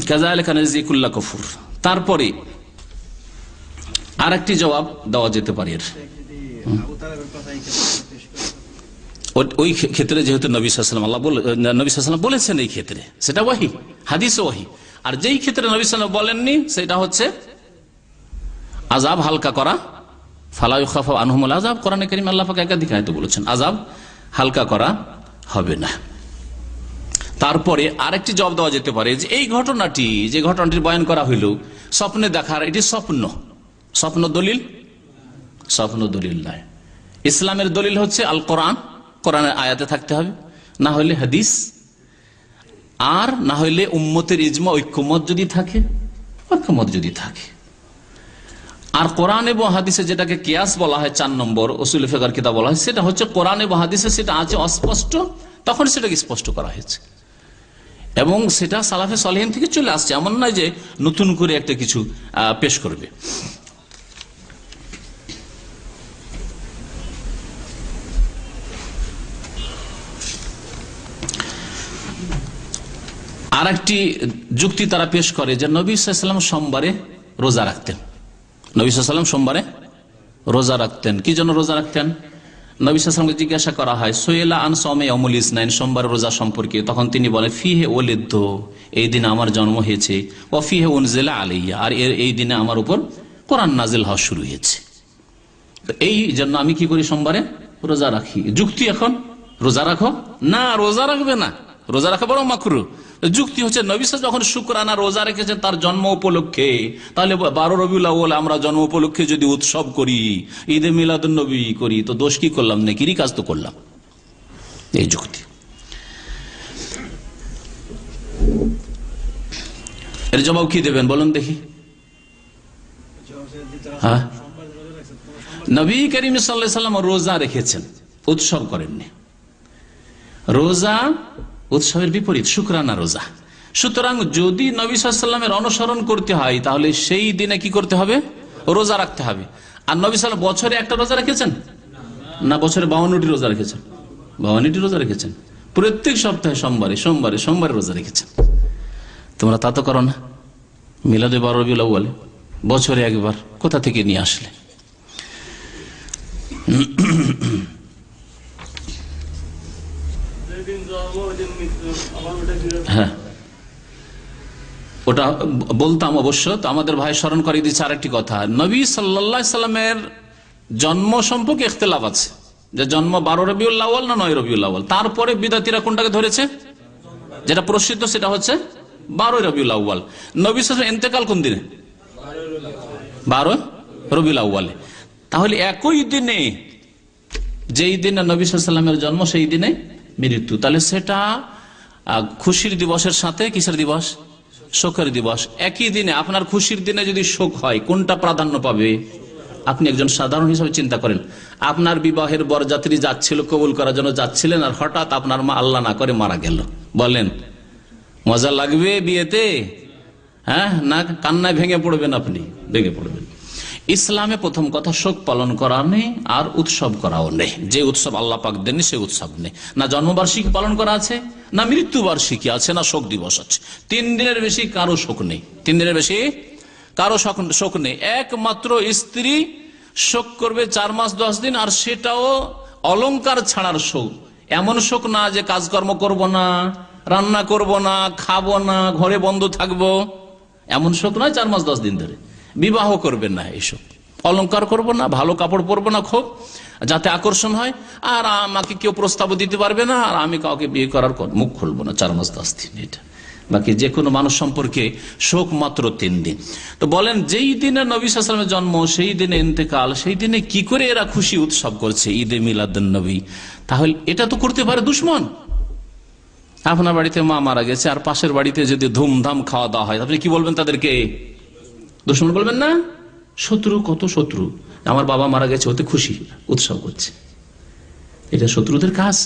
কাযালিকা নাজজি কুল্লা কাফুর। তারপরে আর একটি জবাব দেওয়া যেতে পারে ওই ক্ষেত্রে, যেহেতু নবী সাল্লাল্লাহু আলাইহি ওয়াসাল্লাম বলেছেন এই ক্ষেত্রে, সেটা ওয়াহি, হাদিসে ওয়াহি। আর যেই ক্ষেত্রে নবী সাল্লাল্লাহু বলেননি সেটা হচ্ছে আযাব হালকা করা, ফালা ইউখাফফু আনহুমুল আযাব। কোরআনে কারীমে আল্লাহ পাক একাধিক আয়াতে বলেছেন আযাব হালকা করা হবে না। তারপরে আরেকটি জবাব দেওয়া যেতে পারে যে এই ঘটনাটি, যে ঘটনাটি বয়ান করা হইল স্বপ্নে দেখার, এটি স্বপ্ন, স্বপ্ন দলিল, স্বপ্ন দলিল নয়। ইসলামের দলিল হচ্ছে আল কোরআন, কোরআনের আয়াতে থাকতে হবে, না হলে হাদিস। আর না হইলে উম্মতের ইজমা ঐক্যমত যদি থাকে, আর কোরআন এবং হাদিসে যেটাকে কিয়াস বলা হয় 4 নম্বর উসুল ফিকহের কিতাব বলা হয়, সেটা হচ্ছে কোরআন এবং হাদিসে সেটা আছে অস্পষ্ট, তখন সেটাকে স্পষ্ট করা হয়েছে এবং সেটা সালাফে সালেহিন থেকে চলে আসছে, এমন নয় যে নতুন করে একটা কিছু পেশ করবে। আর একটি যুক্তি তারা পেশ করে যে নবী সাল্লাল্লাহু আলাইহি ওয়াসাল্লাম সোমবারে রোজা রাখতেন। নবী সাল্লাল্লাহু আলাইহি ওয়াসাল্লাম সোমবারে রোজা রাখতেন। কি জন্য রোজা রাখতেন? নবী সাল্লাল্লাহু আলাইহি ওয়াসাল্লামকে জিজ্ঞাসা করা হয় সোয়েলা আন সাওমি ইয়াউমুল ইসনাইন, সোমবার রোজা সম্পর্কে। তখন তিনি বলেন ফিহে ওয়ালিদতু, এই দিনে আমার জন্ম হয়েছে, ওয়া ফিহে উনজিলা আলাইয়া, আর এই দিনে আমার উপর কোরআন নাজিল হওয়া শুরু হয়েছে। তো এই জন্য আমি কি করি, সোমবারে রোজা রাখি। যুক্তি এখন রোজা রাখো না, রোজা রাখবে না, রোজা রাখা বড় মাকরুহ। যুক্তি হচ্ছে নবী সাল্লাল্লাহু আলাইহি ওয়াসাল্লাম যখন শুকরানা রোজা রেখেছেন তার জন্ম উপলক্ষে, তাহলে 12 রবিউল আউয়াল আমরা জন্ম উপলক্ষে যদি উৎসব করি, ঈদে মিলাদুন নবী করি, তো দোষ কি করলাম? নেকিরই কাজ তো করলাম। এই যুক্তি। এর জবাব কি দেবেন বলুন দেখি? হ্যাঁ, নবী করিম সাল্লাল্লাহু আলাইহি ওয়াসাল্লাম রোজা রেখেছেন, উৎসব করেননি। রোজা উৎসবের বিপরীত, শুকরানা রোজা। সুতরাং যদি নবী সাল্লাল্লাহু আলাইহি ওয়াসাল্লামের অনুসরণ করতে হয়, তাহলে সেই দিনে কি করতে হবে? রোজা রাখতে হবে। আর নবী সাল্লাল্লাহু আলাইহি ওয়াসাল্লাম বছরে একটা রোজা রেখেছেন না, বছরে 52টি রোজা রেখেছেন। 52টি রোজা রেখেছেন, প্রত্যেক সপ্তাহে সোমবারে সোমবারে সোমবারে রোজা রেখেছেন। তোমরা তা তো করো না। মিলাদে 12 রবিউল আউয়াল বছরে একবার, কোথা থেকে নিয়ে আসলে? হ্যাঁ, ওটা বলতাম অবশ্য। তো আমাদের ভাই স্মরণ করিয়ে দিচ্ছে আরেকটি কথা, নবী সাল্লাল্লাহু আলাইহি সাল্লামের জন্ম সম্পর্কে ইখতিলাফ আছে, যে জন্ম 12 রবিউল আউয়াল না 9 রবিউল আউয়াল। তারপরে বিদআতীরা কোনটাকে ধরেছে? যেটা প্রসিদ্ধ সেটা হচ্ছে 12 রবিউল আউয়াল। নবী সাল্লাল্লাহু আলাইহি ওয়াসাল্লাম ইন্তেকাল কোন দিনে? 12 রবিউল আউয়ালে। তাহলে একই দিনে, যেই দিনে নবী সাল্লাল্লাহু আলাইহি ওয়াসাল্লামের জন্ম সেই দিনে মৃত্যু, তাহলে সেটা খুশির দিবসের সাথে কিসের দিবস? শোকের দিবস। একই দিনে আপনার খুশির দিনে যদি শোক হয়, কোনটা প্রাধান্য পাবে? আপনি একজন সাধারণ হিসাবে চিন্তা করেন, আপনার বিবাহের বরযাত্রী যাচ্ছিল, কবুল করার জন্য যাচ্ছিলেন, আর হঠাৎ আপনার মা আল্লাহ না করে মারা গেল, বলেন মজা লাগবে বিয়েতে? হ্যাঁ, না কান্নায় ভেঙে পড়বেন? আপনি ভেঙে পড়বেন। ইসলামে প্রথম কথা শোক পালন করা নেই, আর উৎসব করাও নেই। যে উৎসব আল্লাহ পাক দেননি সে উৎসব নেই। না জন্মবার্ষিকী পালন করা আছে, না মৃত্যুবার্ষিকী আছে, না শোক দিবস আছে। 3 দিনের বেশি কারো শোক নেই। 3 দিনের বেশি কারো শোক নেই। একমাত্র স্ত্রী শোক করবে 4 মাস 10 দিন, আর সেটাও অলংকার ছাড়ার শোক। এমন শোক না যে কাজকর্ম করব না, রান্না করব না, খাবো না, ঘরে বন্ধ থাকবো, এমন শোক নয়। 4 মাস 10 দিন ধরে বিবাহ করবেন না, এইসব অলংকার করব না, ভালো কাপড় পরবো না খুব, যাতে আকর্ষণ হয়, আর আমাকে কেউ প্রস্তাব দিতে পারবে না, আর আমি কাউকে বিয়ে করার মুখ খুলবো না 4 মাস 10 দিন। এটা বাকি যে কোনো মানুষ সম্পর্কে শোক মাত্র 3 দিন। তো বলেন, যেই দিনে নবী সাল্লাল্লাহু আলাইহি ওয়াসাল্লামের জন্ম, সেই দিনে ইন্তেকাল, সেই দিনে কি করে এরা খুশি উৎসব করছে, ঈদে মিলাদুন নবী? তাহলে এটা তো করতে পারে দুশমন। আপনার বাড়িতে মা মারা গেছে, আর পাশের বাড়িতে যদি ধুমধাম খাওয়া দাওয়া হয়, আপনি কি বলবেন তাদেরকে? দুশমন বলবেন না? শত্রু। কত শত্রু, আমার বাবা মারা গেছে ওতে খুশি, উৎসব করছে। এটা শত্রুদের কাজ।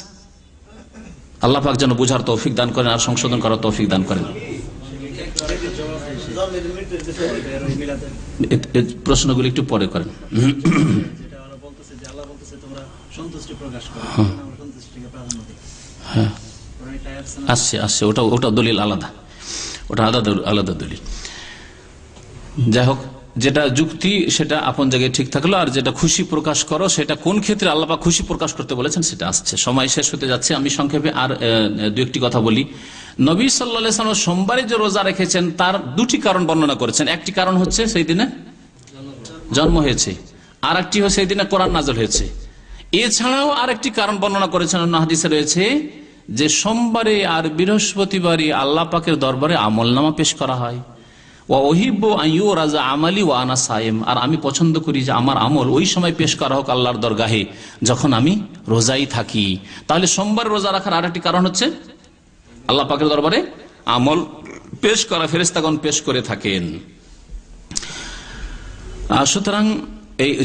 আল্লাহ পাক যেন বুঝার তৌফিক দান করেন, আর সংশোধন করার তৌফিক দান করেন। প্রশ্নগুলি একটু পরে করেন। হ্যাঁ, আসছে ওটা দলিল আলাদা, ওটা আলাদা দলিল। যাই হোক, যেটা যুক্তি সেটা আপন জায়গায় ঠিক থাকলো, আর যেটা খুশি প্রকাশ করো সেটা কোন ক্ষেত্রে আল্লাহ পাক খুশি প্রকাশ করতে বলেছেন সেটা আসছে। সময় শেষ হতে যাচ্ছে, আমি সংক্ষেপে আর 2-1টি কথা বলি। নবী সাল্লাল্লাহু আলাইহি ওয়াসাল্লাম সোমবারে যে রোজা রেখেছেন তার 2টি কারণ বর্ণনা করেছেন। একটি কারণ হচ্ছে সেই দিনে জন্ম হয়েছে, আর একটি হচ্ছে সেই দিনে কোরআন নাযিল হয়েছে। এছাড়াও আরেকটি কারণ বর্ণনা করেছেন, অন্য হাদিসে রয়েছে যে সোমবারে আর বৃহস্পতিবারে আল্লাহ পাকের দরবারে আমলনামা পেশ করা হয়। আর আমি পছন্দ করি যে আমার আমল ওই সময় পেশ করা হোক আল্লাহর দরগাহে যখন আমি রোজাই থাকি। তাহলে সোমবার রোজা রাখার আরেকটি কারণ হচ্ছে আল্লাহ পাকের দরবারে আমল পেশ করা ফেরেশতাগণ পেশ করে থাকেন। সুতরাং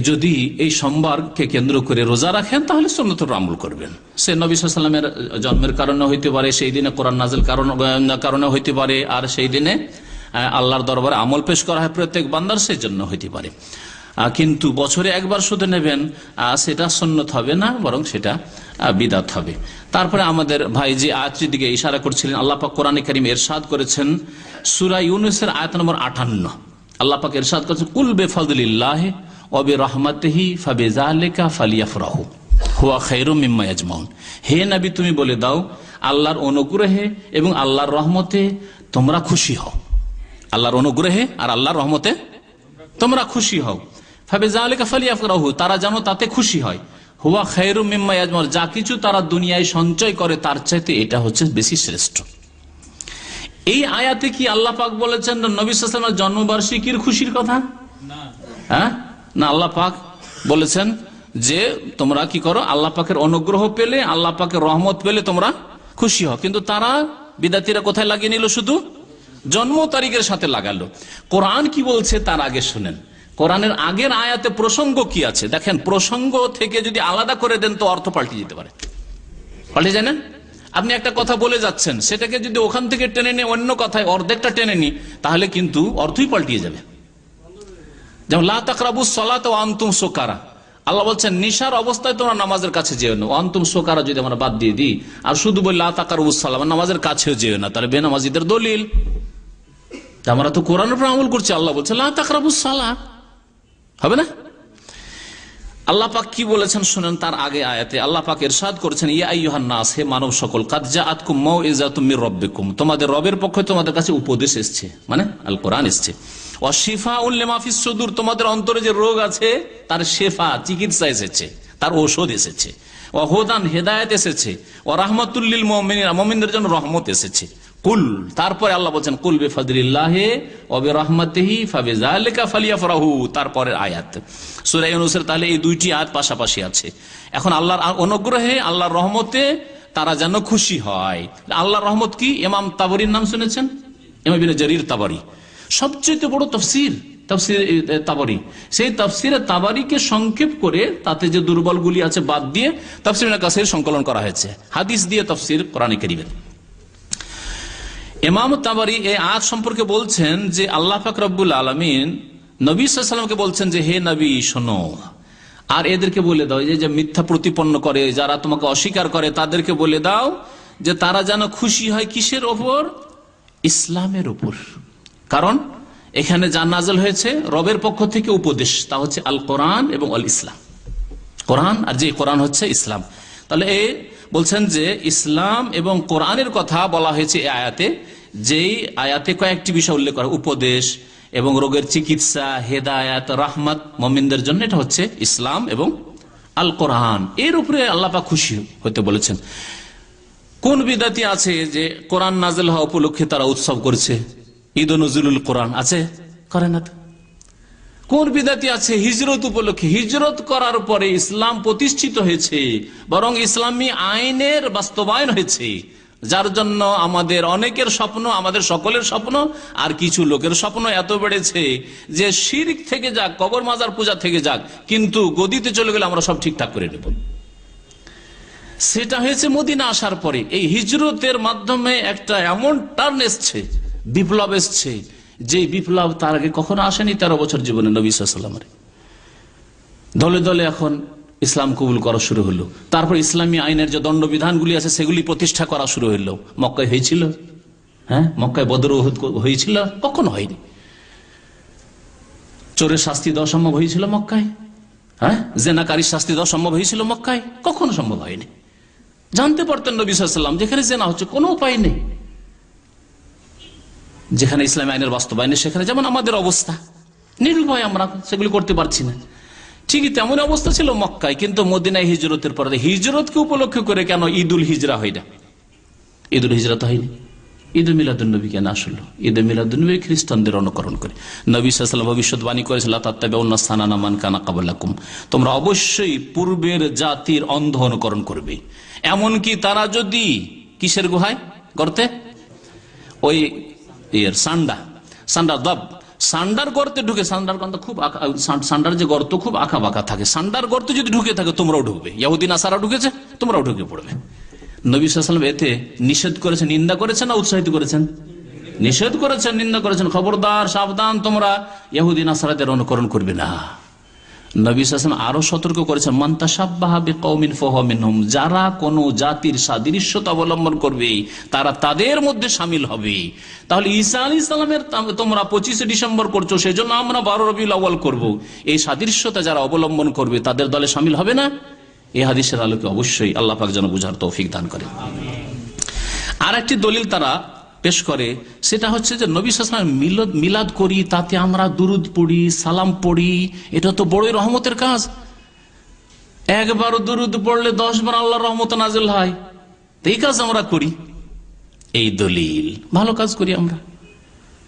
যদি এই সোমবারকে কেন্দ্র করে রোজা রাখেন তাহলে সুন্নতের আমল করবেন। সে নবী সাল্লাল্লাহু আলাইহি ওয়াসাল্লামের জন্মের কারণে হইতে পারে, সেই দিনে কোরআন নাযিল কারণে হইতে পারে, আর সেই দিনে আল্লাহর দরবারে আমল পেশ করা হয় প্রত্যেক বান্দার, সেই জন্য হইতে পারে। কিন্তু বছরে একবার শুধু নেবেন সেটা সুন্নত হবে না, বরং সেটা বিদআত হবে। তারপরে আমাদের ভাই যে আয়াতটির দিকে ইশারা করছিলেন, আল্লাহ পাক কোরআনে কারীমে ইরশাদ করেছেন সূরা ইউনূসের আয়াত নম্বর 58, আল্লাহ পাক ইরশাদ করেছেন কুল বিফাদলিল্লাহি ওয়া বিরহমাতিহি ফাবিযালিকা ফালিয়াফরাহু হুয়া খায়রুম মিম্মা ইয়াজমাউন। হে নবী, তুমি বলে দাও আল্লাহর অনুগ্রহে এবং আল্লাহর রহমতে তোমরা খুশি হও। আল্লাহর অনুগ্রহে আর আল্লাহর রহমতে তোমরা খুশি হও। ফাবিযালিকা ফালিয়াফরাহু, তারা যেন তাতে খুশি হয়। হুয়া খায়রুম মিম্মা ইয়াজমাউন, যা কিছু তারা দুনিয়ায় সঞ্চয় করে তার চাইতে এটা হচ্ছে বেশি শ্রেষ্ঠ। এই আয়াতে কি আল্লাহ পাক বলেছেন নবী সাল্লাল্লাহু আলাইহি ওয়াসাল্লামের জন্মবার্ষিকীর খুশির কথা? না, আল্লাহ পাক বলেছেন যে তোমরা কি করো, আল্লাহ পাকের অনুগ্রহ পেলে, আল্লাহ পাকের রহমত পেলে তোমরা খুশি হও। কিন্তু তারা বিদাতিরা কোথায় লাগিয়ে নিল? শুধু জন্ম তারিখের সাথে লাগালো। কোরআন কি বলছে তার আগে শুনেন। কোরআনের আগের আয়াতে প্রসঙ্গ কি আছে দেখেন। প্রসঙ্গ থেকে যদি আলাদা করে দেন তো অর্থ পাল্টে যেতে পারে। পাল্টে যায় না? আপনি একটা কথা বলে যাচ্ছেন, সেটাকে যদি ওখান থেকে টেনে নিয়ে অন্য কথায় অর্ধেকটা টেনে নি, তাহলে কিন্তু অর্থই পাল্টিয়ে যাবে। যেমন লা তাকরাবুস সালাত ওয়া আনতুম সুকারা, আল্লাহ বলছেন নিশার অবস্থায় তোমরা নামাজের কাছে যেও না। আনতুম সুকারা যদি আমরা বাদ দিয়ে দিই আর শুধু বলি লা তাকরাবুস সালাত, নামাজের কাছেও যেও না, তাহলে বেনামাজিদের দলিল। আমরা তো কোরআনের উপর আমল করছি। আল্লাহ বলছে লা তাকরাবুস সালাত, হবে না? আল্লাহ পাক কি বলেছেন শুনেন। তার আগে আয়াতে আল্লাহ পাক ইরশাদ করেছেন ইয়া আইয়ুহান নাস, হে মানব সকল, কাদ জাআতকুম মাউইযাতুম মির রাব্বিকুম, তোমাদের রবের পক্ষে তোমাদের কাছে উপদেশ এসেছে, মানে আল কোরআন এসেছে। ওয়া শিফাউল লিমা ফিস সুদুর, তোমাদের অন্তরে যে রোগ আছে তার শিফা, চিকিৎসা এসেছে, তার ঔষধ এসেছে। ওয়া হুদান, হেদায়েত এসেছে। ওয়া রাহমাতুল লিল মুমিনিন, মুমিনদের জন্য রহমত এসেছে। কুল, তারপরে আল্লাহ বলছেন কুল বিফাদলিল্লাহি ওয়া বিরহমাতিহি ফাবিযালিকা ফালিয়াফরাহু, তারপরের আয়াত সূরা ইউনূসের। তাহলে এই দুইটি আয়াত পাশাপাশি আছে। এখন আল্লাহর অনুগ্রহে, আল্লাহর রহমতে তারা যেন খুশি হয়। আল্লাহর রহমত কি? ইমাম তাবরীর নাম শুনেছেন? ইমাম ইবনে জারীর তাবরী, সবচেয়ে বড় তাফসীর তাবরী। সেই তাফসীরে তাবরীকে সংক্ষেপ করে তাতে যে দুর্বলগুলি আছে বাদ দিয়ে তাফসীর ইবনে কাসীর সংকলন করা হয়েছে, হাদিস দিয়ে তাফসীর কোরআনে কারীমের। ইমাম তাবরী এই আয়াত সম্পর্কে বলছেন যে আল্লাহ পাক রব্বুল আলামিন নবী সাল্লাল্লাহু আলাইহি ওয়াসাল্লামকে বলছেন যে হে নবী শোনো, আর এদেরকে বলে দাও যে মিথ্যা প্রতিপন্ন করে, যারা তোমাকে অস্বীকার করে তাদেরকে বলে দাও যে তারা যেন খুশি হয় কিসের ওপর? ইসলামের উপর। কারণ এখানে যা নাযিল হয়েছে রবের পক্ষ থেকে উপদেশ, তা হচ্ছে আল কোরআন এবং আল ইসলাম। কোরআন, আর যে কোরআন হচ্ছে ইসলাম। তাহলে বলছেন যে ইসলাম এবং কোরআনের কথা বলা হয়েছে এই আয়াতে, যেই আয়াতে কয়েকটি বিষয় উল্লেখ করা, উপদেশ এবং রোগের চিকিৎসা, হেদায়াত, রাহমাত মুমিনদের জন্য, এটা হচ্ছে ইসলাম এবং আল কোরআন। এর উপরে আল্লাহ পাক খুশি হতে বলেছেন। কোন বিদাতি আছে যে কোরআন নাযিল হওয়া উপলক্ষে তারা উৎসব করছে? ঈদ নজরুল কোরআন আছে? করে না তো। কোন বিদাতি আছে হিজরত উপলক্ষে? হিজরত করার পরে ইসলাম প্রতিষ্ঠিত হয়েছে, বরং ইসলামী আইনের বাস্তবায়ন হয়েছে, যার জন্য আমাদের অনেকের স্বপ্ন, আমাদের সকলের স্বপ্ন আর কিছু লোকের স্বপ্ন এত বেড়েছে যে শিরক থেকে যাক, কবর মাজার পূজা থেকে যাক, কিন্তু গদিতে চলে গেলে আমরা সব ঠিকঠাক করে নেব। সেটা হয়েছে মদিনা আসার পরে। এই হিজরতের মাধ্যমে একটা এমন টার্ন এসছে, বিপ্লব এসছে, যে বিপ্লব তার আগে কখনো আসেনি 13 বছর জীবনে নবী সাল্লাল্লাহু আলাইহি ওয়াসাল্লামের। দলে দলে এখন ইসলাম কবুল করা শুরু হলো। তারপর ইসলামী আইনের যে দণ্ডবিধানগুলি আছে সেগুলি প্রতিষ্ঠা করা শুরু হলো। মক্কায় হয়েছিল? হ্যাঁ, মক্কায় বদর উহুদ হয়েছিল? কখনো হয়নি। চোরের শাস্তি দেওয়া সম্ভব হয়েছিল মক্কায়? হ্যাঁ, জেনাকারীর শাস্তি দেওয়া সম্ভব হয়েছিল মক্কায়? কখনো সম্ভব হয়নি। জানতে পারতেন নবী সাল্লাল্লাহু আলাইহি ওয়াসাল্লাম যেখানে জেনা হচ্ছে কোনো উপায় নেই, যেখানে ইসলামী আইনের বাস্তবায়নে সেখানে যেমন আমাদের অবস্থা, নিরুপায় আমরা সেগুলি করতে পারছি না, ঠিকই তেমন অবস্থা ছিল মক্কায়। কিন্তু মদিনায় হিজরতের পরে, হিজরতকে উপলক্ষ করে কেন ঈদুল হিজরা হয় না? ঈদুল হিজরা তো হয়নি। ঈদুল মিলাদুন্নবী কেন আসলো? ঈদুল মিলাদুন্নবী খ্রিস্টানদের অনুকরণ করে। নবী সাল্লাল্লাহু আলাইহি ওয়াসাল্লাম ভবিষ্যৎবাণী করেছিল লা তাত্তাবিউনা সানানা মান কানা ক্বাবলাকুম, তোমরা অবশ্যই পূর্বের জাতির অন্ধ অনুকরণ করবে। এমনকি তারা যদি কিসের গুহায়, গর্তে, ওই সান্ডার দব সান্ডার গর্তে ঢুকে, সান্ডার গর্ত খুব সান্ডার যে গর্ত খুব আঁকা বাঁকা থাকে, সান্ডার গর্তে যদি ঢুকে থাকে তোমরাও ঢুকবে, ইহুদি নাসারা ঢুকেছে তোমরাও ঢুকে পড়বে। নবী সাল্লাল্লাহু আলাইহি ওয়াসাল্লাম এতে নিষেধ করেছেন, নিন্দা করেছেন না উৎসাহিত করেছেন? নিষেধ করেছেন, নিন্দা করেছেন। খবরদার, সাবধান, তোমরা ইহুদি নাসারাদের অনুকরণ করবে না। নবী সাল্লাল্লাহু আলাইহি ওয়াসাল্লাম আরো সতর্ক করেছেন, মান তাশাব্বাহা বিকওমিন ফাহুয়া মিনহুম, যারা কোন জাতির সাদৃশ্যতা অবলম্বন করবে তারা তাদের মধ্যে শামিল হবে। তাহলে ঈসা আলাইহিস সালামের তোমরা 25শে ডিসেম্বর করছো, সেজন্য আমরা 12 রবিউল আউয়াল করব, এই সাদৃশ্যতা যারা অবলম্বন করবে তাদের দলে শামিল হবে না? এই হাদিসের আলোকে অবশ্যই আল্লাহ পাক যেন বুঝার তৌফিক দান করে। আর একটি দলিল তারা পেশ করে, সেটা হচ্ছে যে নবী সাল্লাল্লাহু আলাইহি ওয়াসাল্লাম মিলাদ করি, তাতে আমরা দুরুদ পড়ি, সালাম পড়ি, এটা তো বড়ই রহমতের কাজ। একবার দুরুদ পড়লে 10 বার আল্লাহর রহমত নাজিল হয়, এই কাজ আমরা করি। এই দলিল, ভালো কাজ করি আমরা।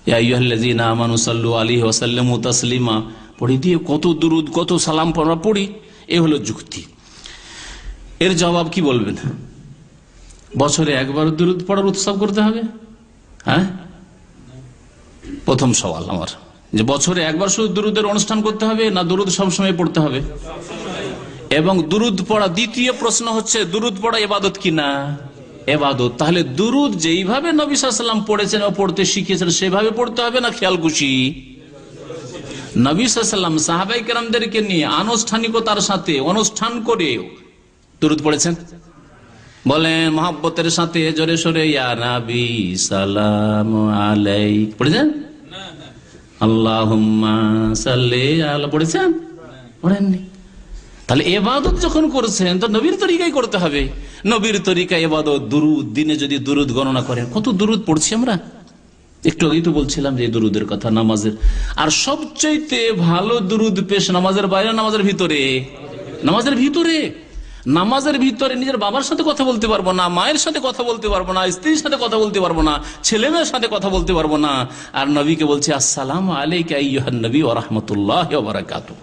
ইয়া আইয়ুহাল্লাযীনা আমানু সাল্লু আলাইহি ওয়া সাল্লিমু তাসলিমা পড়ি দিয়ে কত দুরুদ কত সালাম আমরা পড়ি, এ হলো যুক্তি। এর জবাব কি বলবেন? বছরে একবার দুরুদ পড়ার উৎসব করতে হবে? হ্যাঁ, প্রথম সওয়াল আমার, যে বছরে একবার শুধু দুরুদের অনুষ্ঠান করতে হবে না দুরুদ সবসময় পড়তে হবে? এবং দুরুদ পড়া, দ্বিতীয় প্রশ্ন হচ্ছে দুরুদ পড়া ইবাদত কিনা? ইবাদত। তাহলে দুরুদ যেইভাবে নবী সাল্লাল্লাহু আলাইহি ওয়াসাল্লাম পড়েছেন ও পড়তে শিখিয়েছেন সেভাবে পড়তে হবে না খেয়ালখুশি? নবী সাল্লাল্লাহু আলাইহি ওয়াসাল্লাম সাহাবায়ে কেরামদেরকে নিয়ে আনুষ্ঠানিকতার সাথে অনুষ্ঠান করে দুরুদ পড়েছেন। বলেন মহব্বতের সাথে জোরে সোরে ইয়া নবী সালাম আলাইক পড়েছেন? আল্লাহুম্মা সাল্লি আলা পড়েছেন? পড়েননি। তাহলে ইবাদত যখন করছেন তো নবীর তরিকায় করতে হবে। নবীর তরিকায় ইবাদত, দুরুদ, দিনে যদি দুরুদ গণনা করেন কত দুরুদ পড়ছি আমরা, একটু আগেই তো বলছিলাম যে দুরুদের কথা নামাজের। আর সবচাইতে ভালো দুরুদ পেশ নামাজের বাইরে, নামাজের ভিতরে? নামাজের ভিতরে। নামাজের ভিতরে নিজের বাবার সাথে কথা বলতে পারবো না, মায়ের সাথে কথা বলতে পারবো না, স্ত্রীর সাথে কথা বলতে পারবো না, ছেলে মেয়ের সাথে কথা বলতে পারবো না। আর নবীকে বলছে আসসালামু আলাইকা আইয়ুহান নবী ওয়া রাহমাতুল্লাহি ওয়া বারাকাতুহু,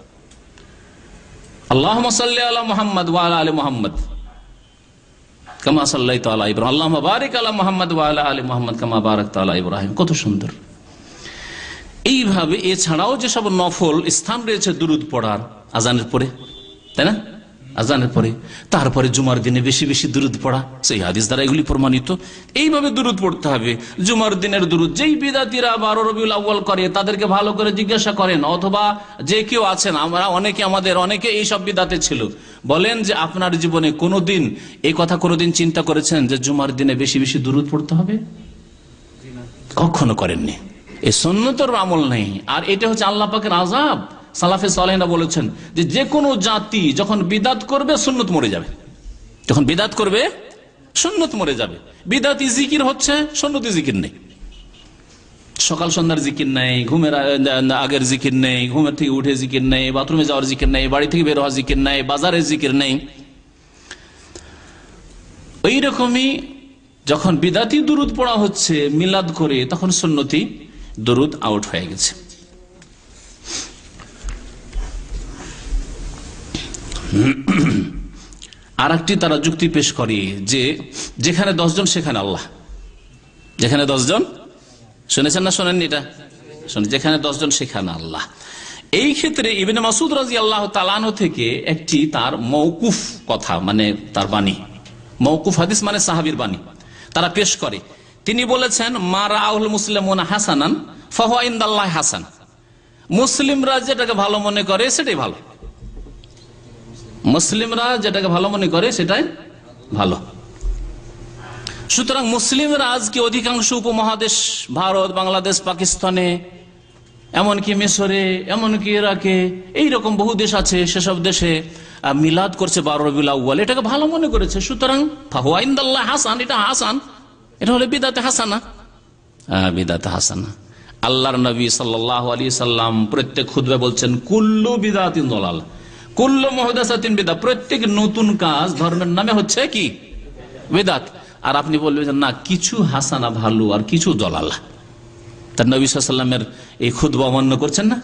আল্লাহুম্মা সাল্লি আলা মুহাম্মাদ ওয়া আলা আলি মুহাম্মাদ কামা সাল্লাইতা আলা ইব্রাহিম, আল্লাহুম্মা বারিক আলা মুহাম্মাদ ওয়া আলা আলি মুহাম্মাদ কামা বারাকতা আলা ইব্রাহিম। কত সুন্দর। এইভাবে এছাড়াও যেসব নফল স্থান রয়েছে দুরুদ পড়ার, আজানের পরে, তাই না? আজানের পরে, তারপরে জুমার দিনে বেশি বেশি দুরুদ পড়া, সেই হাদিস দ্বারা এগুলি প্রমাণিত। এইভাবে দুরুদ পড়তে হবে। জুমার দিনের দুরুদ, যেই বিদাতীরা 12 রবিউল আউয়াল করে তাদেরকে ভালো করে জিজ্ঞাসা করেন, অথবা যে কেউ আছেন, আমরা অনেকে এইসব বিদাতে ছিল, বলেন যে আপনার জীবনে কোনোদিন এই কথা কোনোদিন চিন্তা করেছেন যে জুমার দিনে বেশি বেশি দুরুদ পড়তে হবে? কখনো করেননি। এই সুন্নতের আমল নেই। আর এটা হচ্ছে আল্লাহ পাকের আযাব। সালাফে সালেহরা বলেছেন যে কোনো জাতি যখন বিদাত করবে সুন্নত মরে যাবে, যখন বিদাত করবে সুন্নত মরে যাবে। বিদাতি জিকির হচ্ছে, সুন্নতি জিকির নেই। সকাল সন্ধ্যার জিকির নেই, ঘুমের আগের জিকির নেই, ঘুমের থেকে উঠে জিকির নেই, বাথরুমে যাওয়ার জিকির নেই, বাড়ি থেকে বের হওয়ার জিকির নেই, বাজারের জিকির নেই। ওই রকমই যখন বিদাতি দুরুদ পড়া হচ্ছে মিলাদ করে, তখন সুন্নতি দুরুদ আউট হয়ে গেছে। আর একটি তারা যুক্তি পেশ করে যে যেখানে 10 জন সেখানে আল্লাহ, যেখানে 10 জন, শুনেছেন না শোনেননি? এটা শুনে, যেখানে 10 জন সেখানে আল্লাহ। এই ক্ষেত্রে ইবনে মাসউদ রাদিয়াল্লাহু তাআলা আনহু থেকে একটি তার মওকুফ কথা, মানে তার বাণী, মওকুফ হাদিস মানে সাহাবীর বাণী তারা পেশ করে। তিনি বলেছেন মা রাআহুল মুসলিমুনা হাসানান ফাহুয়া ইনদাল্লাহি হাসান, মুসলিমরা যেটাকে ভালো মনে করে সেটাই ভালো, মুসলিমরা যেটাকে ভালো মনে করে সেটাই ভালো। সুতরাং মুসলিমরা আজকে অধিকাংশ উপমহাদেশ, ভারত, বাংলাদেশ, পাকিস্তানে, এমনকি মিশরে, এমনকি ইরাকে, এইরকম বহু দেশ আছে, সেসব দেশে মিলাদ করছে 12 রবিউল আউয়াল, এটাকে ভালো মনে করেছে। সুতরাং ফাহুয়া ইনদাল্লাহি হাসান, এটা হাসান, এটা হলো বিদআতে হাসানা। বিদআতে হাসানা। আল্লাহর নবী সাল্লাল্লাহু আলাইহি সাল্লাম প্রত্যেক খুতবায় বলছেন কুল্লু বিদআতিন দালাল, কুল্লু মুহদাসাতিন বিদআত, প্রত্যেক নতুন কাজ ধর্মের নামে হচ্ছে কি? বিদআত। আর আপনি বলবেন না কিছু হাসানা ভালো আর কিছু দলালা, তার নবী সাল্লাল্লাহু আলাইহি সাল্লামের এই খুতবা অমান্য করছেন না?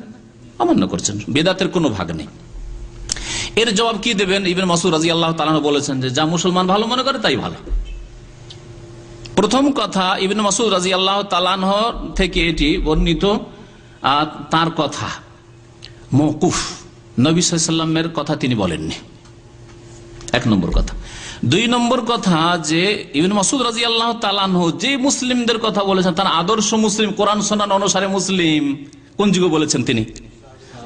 অমান্য করছেন। বিদআতের কোনো ভাগ নেই। এর জবাব কি দেবেন? ইবনে মাসউদ রাদিয়াল্লাহু তাআলা বলেছেন যে যা মুসলমান ভালো মনে করে তাই ভালো, প্রথম কথা, ইবনে মাসউদ রাদিয়াল্লাহু তাআলা আনহু থেকে এটি বর্ণিত, তার কথা মওকুফ, নবী সাল্লাল্লাহু আলাইহি ওয়াসাল্লামের কথা তিনি বলেননি, এক নম্বর কথা। দুই নম্বর কথা যে ইবনে মাসউদ রাদিয়াল্লাহু তাআলা আনহু যে মুসলিমদের কথা বলেছেন তারা আদর্শ মুসলিম, কোরআন সুন্নাহ অনুসারে মুসলিম, কোন যুগে বলেছেন তিনি?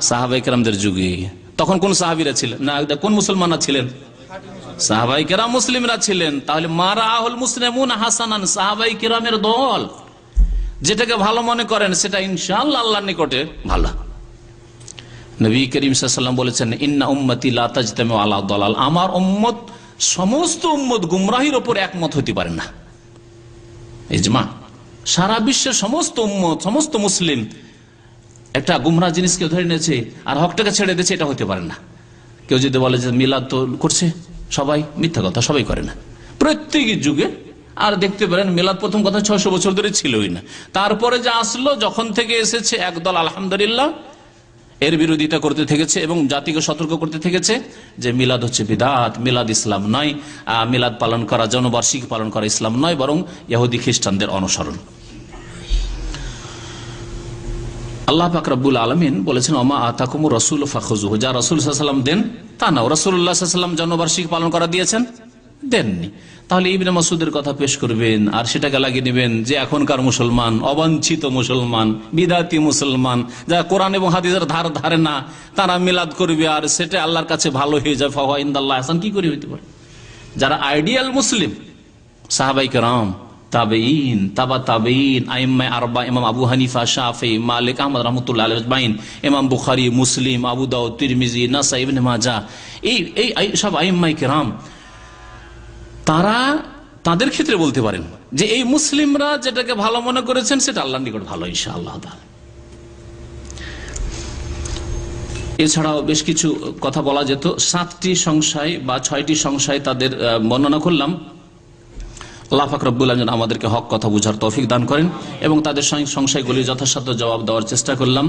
সাহাবায়ে কেরামদের যুগে। তখন কোন সাহাবীরা ছিলেন না, কোন মুসলমানরা ছিলেন? সাহাবায়ে কেরাম মুসলিমরা ছিলেন। তাহলে মারাহুল মুসলিমুন হাসানান, সাহাবায়ে কেরামের দল যেটাকে ভালো মনে করেন সেটা ইনশাআল্লাহ আল্লাহর নিকটে ভালো। নবী করিম সাল্লাল্লাহু আলাইহি ওয়াসাল্লাম বলেছেন, ইন্না উম্মতি লা তাজতামিউ আলা দালাল, আমার উম্মত সমস্ত উম্মত গুমরাহির উপর একমত হতে পারে না। ইজমা, সারা বিশ্বের সমস্ত উম্মত, সমস্ত মুসলিম একটা গুমরাহ জিনিসকে ধরে নিয়েছে আর হকটাকে ছেড়ে দিয়েছে, এটা হতে পারে না। কেউ যদি বলে যে মিলাদ তো করছে সবাই, মিথ্যা কথা, সবাই করে না, প্রত্যেক যুগে। আর দেখতে পারেন মিলাদ প্রথম কথা 600 বছর ধরে ছিলই না, তারপরে যা আসলো যখন থেকে এসেছে একদল আলহামদুলিল্লাহ এর বিরোধিতা করতে থেকেছে এবং জাতিকে সতর্ক করতে থেকেছে যে মিলাদ হচ্ছে বিদআত, মিলাদ ইসলাম নয়, মিলাদ পালন করা, জন্মবার্ষিকী পালন করা ইসলাম নয়, বরং ইহুদি খ্রিস্টানদের অনুসরণ। আল্লাহ পাক রব্বুল আলামিন বলেছেন, ওমা আতাকুমুর রাসূলু ফাখুযুহু, যা রাসূল সাল্লাল্লাহু আলাইহি ওয়াসাল্লাম দেন তা নাও। রাসূলুল্লাহ সাল্লাল্লাহু আলাইহি ওয়াসাল্লাম জন্মবার্ষিকী পালন করা দিয়েছেন? দেননি। তাহলে ইবনে মাসউদের কথা পেশ করবেন আর সেটাকে লাগিয়ে নেবেন যে এখনকার মুসলমান অবাঞ্ছিত মুসলমান, বিদাতি মুসলমান, যারা কোরআন এবং হাদিসের ধার ধারে না, তারা মিলাদ করবে আর সেটা আল্লাহর কাছে ভালো হয়ে যায়, ফাহুয়া ইনদাল্লাহ হাসান। কি করে হইতে পারে? যারা আইডিয়াল মুসলিম, সাহাবায়ে কেরাম, তাবেঈন, তাবা তাবেঈন, আইম্মা আরবা, ইমাম আবু হানিফা, শাফিঈ, মালিক, আহমদ রাহমাতুল্লাহ আলাইহি আজমাইন, ইমাম বুখারী, মুসলিম, আবু দাউদ, তিরমিজি, নাসাঈ, ইবনে মাজাহ, এই সব আইম্মায়ে কেরাম, তারা তাদের ক্ষেত্রে বলতে পারেন যে এই মুসলিমরা যেটাকে ভালো মনে করেছেন সেটা আল্লাহর নিকট ভালো ইনশাআল্লাহ। এছাড়াও বেশ কিছু কথা বলা যেত। 7টি সংশয় বা 6টি সংশয় তাদের বর্ণনা করলাম। আল্লাহ পাক রব্বুল আলামিন আমাদেরকে হক কথা বুঝার তৌফিক দান করেন এবং তাদের সংশয়গুলি যথাসাধ্য জবাব দেওয়ার চেষ্টা করলাম।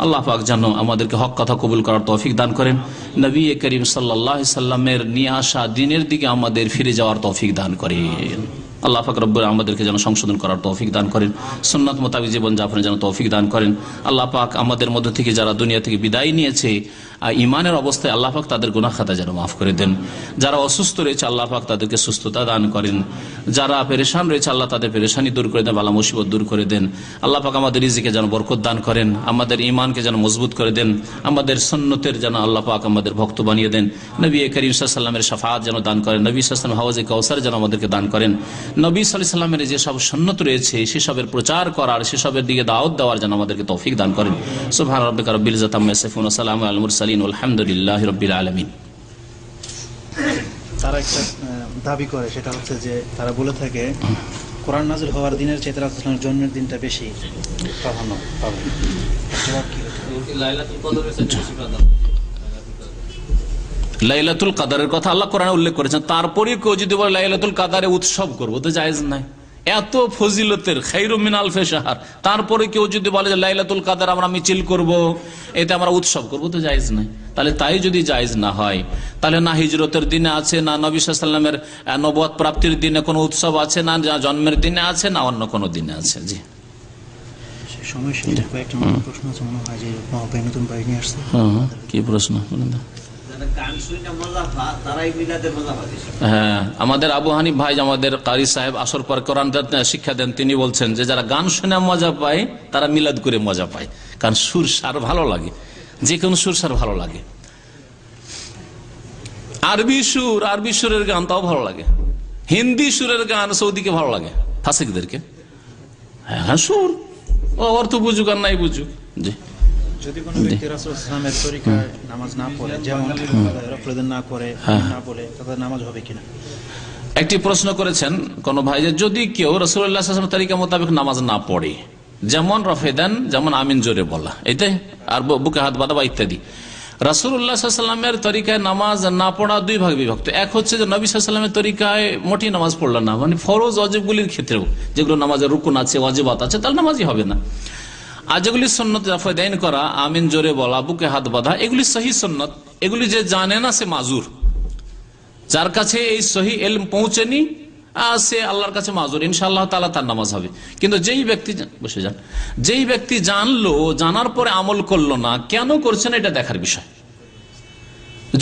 আল্লাহ পাক যেন আমাদেরকে হক কথা কবুল করার তৌফিক দান করেন। নবী করিম সাল্লাল্লাহু আলাইহি সাল্লামের নিয়ে আসা দ্বীনের দিকে আমাদের ফিরে যাওয়ার তৌফিক দান করেন। আল্লাহ পাক রব্বুল আমাদেরকে যেন সংশোধন করার তৌফিক দান করেন, সুন্নাত মোতাবেক জীবন যাপনের যেন তৌফিক দান করেন। আল্লাহ পাক আমাদের মধ্য থেকে যারা দুনিয়া থেকে বিদায় নিয়েছে ইমানের অবস্থায়, আল্লাহ পাক তাদের গুনাহ খাতা যেন মাফ করে দেন। যারা অসুস্থ রয়েছে আল্লাহ পাক তাদেরকে সুস্থতা দান করেন। যারা পেরেশান রয়েছে আল্লাহ তাদের পেরেশানি দূর করে দেন, বালা মুসিবত দূর করে দেন। আল্লাহ পাক আমাদের রিজিকে যেন বরকত দান করেন, আমাদের ইমানকে যেন মজবুত করে দেন, আমাদের সুন্নতের যেন আল্লাহ পাক আমাদের ভক্ত বানিয়ে দেন। নবী করিম সাল্লাল্লাহু আলাইহি ওয়াসাল্লামের শাফাআত যেন দান করেন, নবী সাল্লাল্লাহু আলাইহি ওয়াসাল্লাম হাউজে কাউসার যেন আমাদেরকে দান করেন। নবী সাল্লাল্লাহু আলাইহি ওয়াসাল্লামের যেসব সুন্নত রয়েছে সেসবের প্রচার করার, সেসবের দিকে দাওয়াত দেওয়ার যেন আমাদেরকে তৌফিক দান করেন। সুবহান রাব্বিকা রাব্বিল ইজ্জাতি আম্মা ইয়াসিফুন ওয়া সালামুন আলাল মুরসালিন আলহামদুলিল্লাহি রাব্বিল আলামিন। তারা একটা দাবি করে, সেটা হচ্ছে যে তারা বলে থাকে কোরআন নাযিল হওয়ার দিনের চেয়ে রাসূলুল্লাহর জন্মের দিনটা বেশি প্রাধান্য পাবে। লাইলাতুল কাদারের কথা আল্লাহ কোরআনে উল্লেখ করেছেন, তারপরে কেউ যদি বলে লাইলাতুল কাদারে উৎসব করবো তো জায়েজ নাই। এত ফজিলতের খায়রুম মিন আলফি শাহর, তারপরে কেউ যদি বলে যে লাইলাতুল কাদার আমরা মিছিল করব, এতে আমরা উৎসব করব তো জায়েজ নাই। তাহলে তাই যদি জায়েজ না হয় তাহলে না হিজরতের দিনে আছে, না নবী সাল্লাল্লাহু আলাইহি ওয়াসাল্লামের নবুয়ত প্রাপ্তির দিনে কোনো উৎসব আছে, না জন্মের দিনে আছে, না অন্য কোনো দিনে আছে। জি প্রশ্ন আছে মনে হয় যে নতুন বাড়ি নিয়ে আসছে। কি প্রশ্ন? হ্যাঁ, আমাদের আবু হানিফ ভাই, আমাদের কারি সাহেব আসর পর কোরআন শিক্ষা দেন, তিনি বলছেন যে যারা গান শুনে মজা পায় তারা মিলাদ করে মজা পায়, কারণ সুর সার ভালো লাগে, যে কোনো সুর সার ভালো লাগে। আরবি সুরের গান তাও ভালো লাগে, হিন্দি সুরের গান সৌদিকে ভালো লাগে, ফাসিকদেরকে। হ্যাঁ, সুর অর্থ বুঝুক আর নাই বুঝুক। জি, যদি কোনো ব্যক্তি রাসূলুল্লাহ সাল্লাল্লাহু আলাইহি ওয়াসাল্লামের তরিকায় নামাজ না পড়ে, যেমন রফলদান না করে, না বলে, তাদের নামাজ হবে কিনা? একটি প্রশ্ন করেছেন কোন ভাই যে যদি কেউ রাসূলুল্লাহ সাল্লাল্লাহু আলাইহি ওয়াসাল্লামের তরিকা মোতাবেক নামাজ না পড়ে, যেমন রফেদান, যেমন আমিন জোরে বলা, এটাই আর বুকে হাত বাঁধা বা ইত্যাদি, রাসূলুল্লাহ সাল্লাল্লাহু আলাইহি ওয়াসাল্লামের তরিকায় নামাজ না পড়া দুই ভাগে বিভক্ত। এক হচ্ছে যে নবী সাল্লাল্লাহু আলাইহি ওয়াসাল্লামের তরিকায় মোটেই নামাজ পড়লো না, মানে ফরজ ওয়াজিবগুলির ক্ষেত্রেও যেগুলো নামাজের রুকুন আছে, ওয়াজিবাত আছে, তাহলে নামাজই হবে না। আর যেগুলি সুন্নত, রফেদাইন করা, আমিন জোরে বলা, বুকে হাত বাঁধা, এগুলি সহিহ সুন্নত। এগুলি যে জানে না সে মাজুর, যার কাছে এই সহিহ ইলম পৌঁছেনি সে আল্লাহর কাছে মাজুর, ইনশাআল্লাহ তাআলা তার নামাজ হবে। কিন্তু যেই ব্যক্তি, বসে যান, যেই ব্যক্তি জানলো, জানার পরে আমল করলো না, কেন করছেন এটা দেখার বিষয়।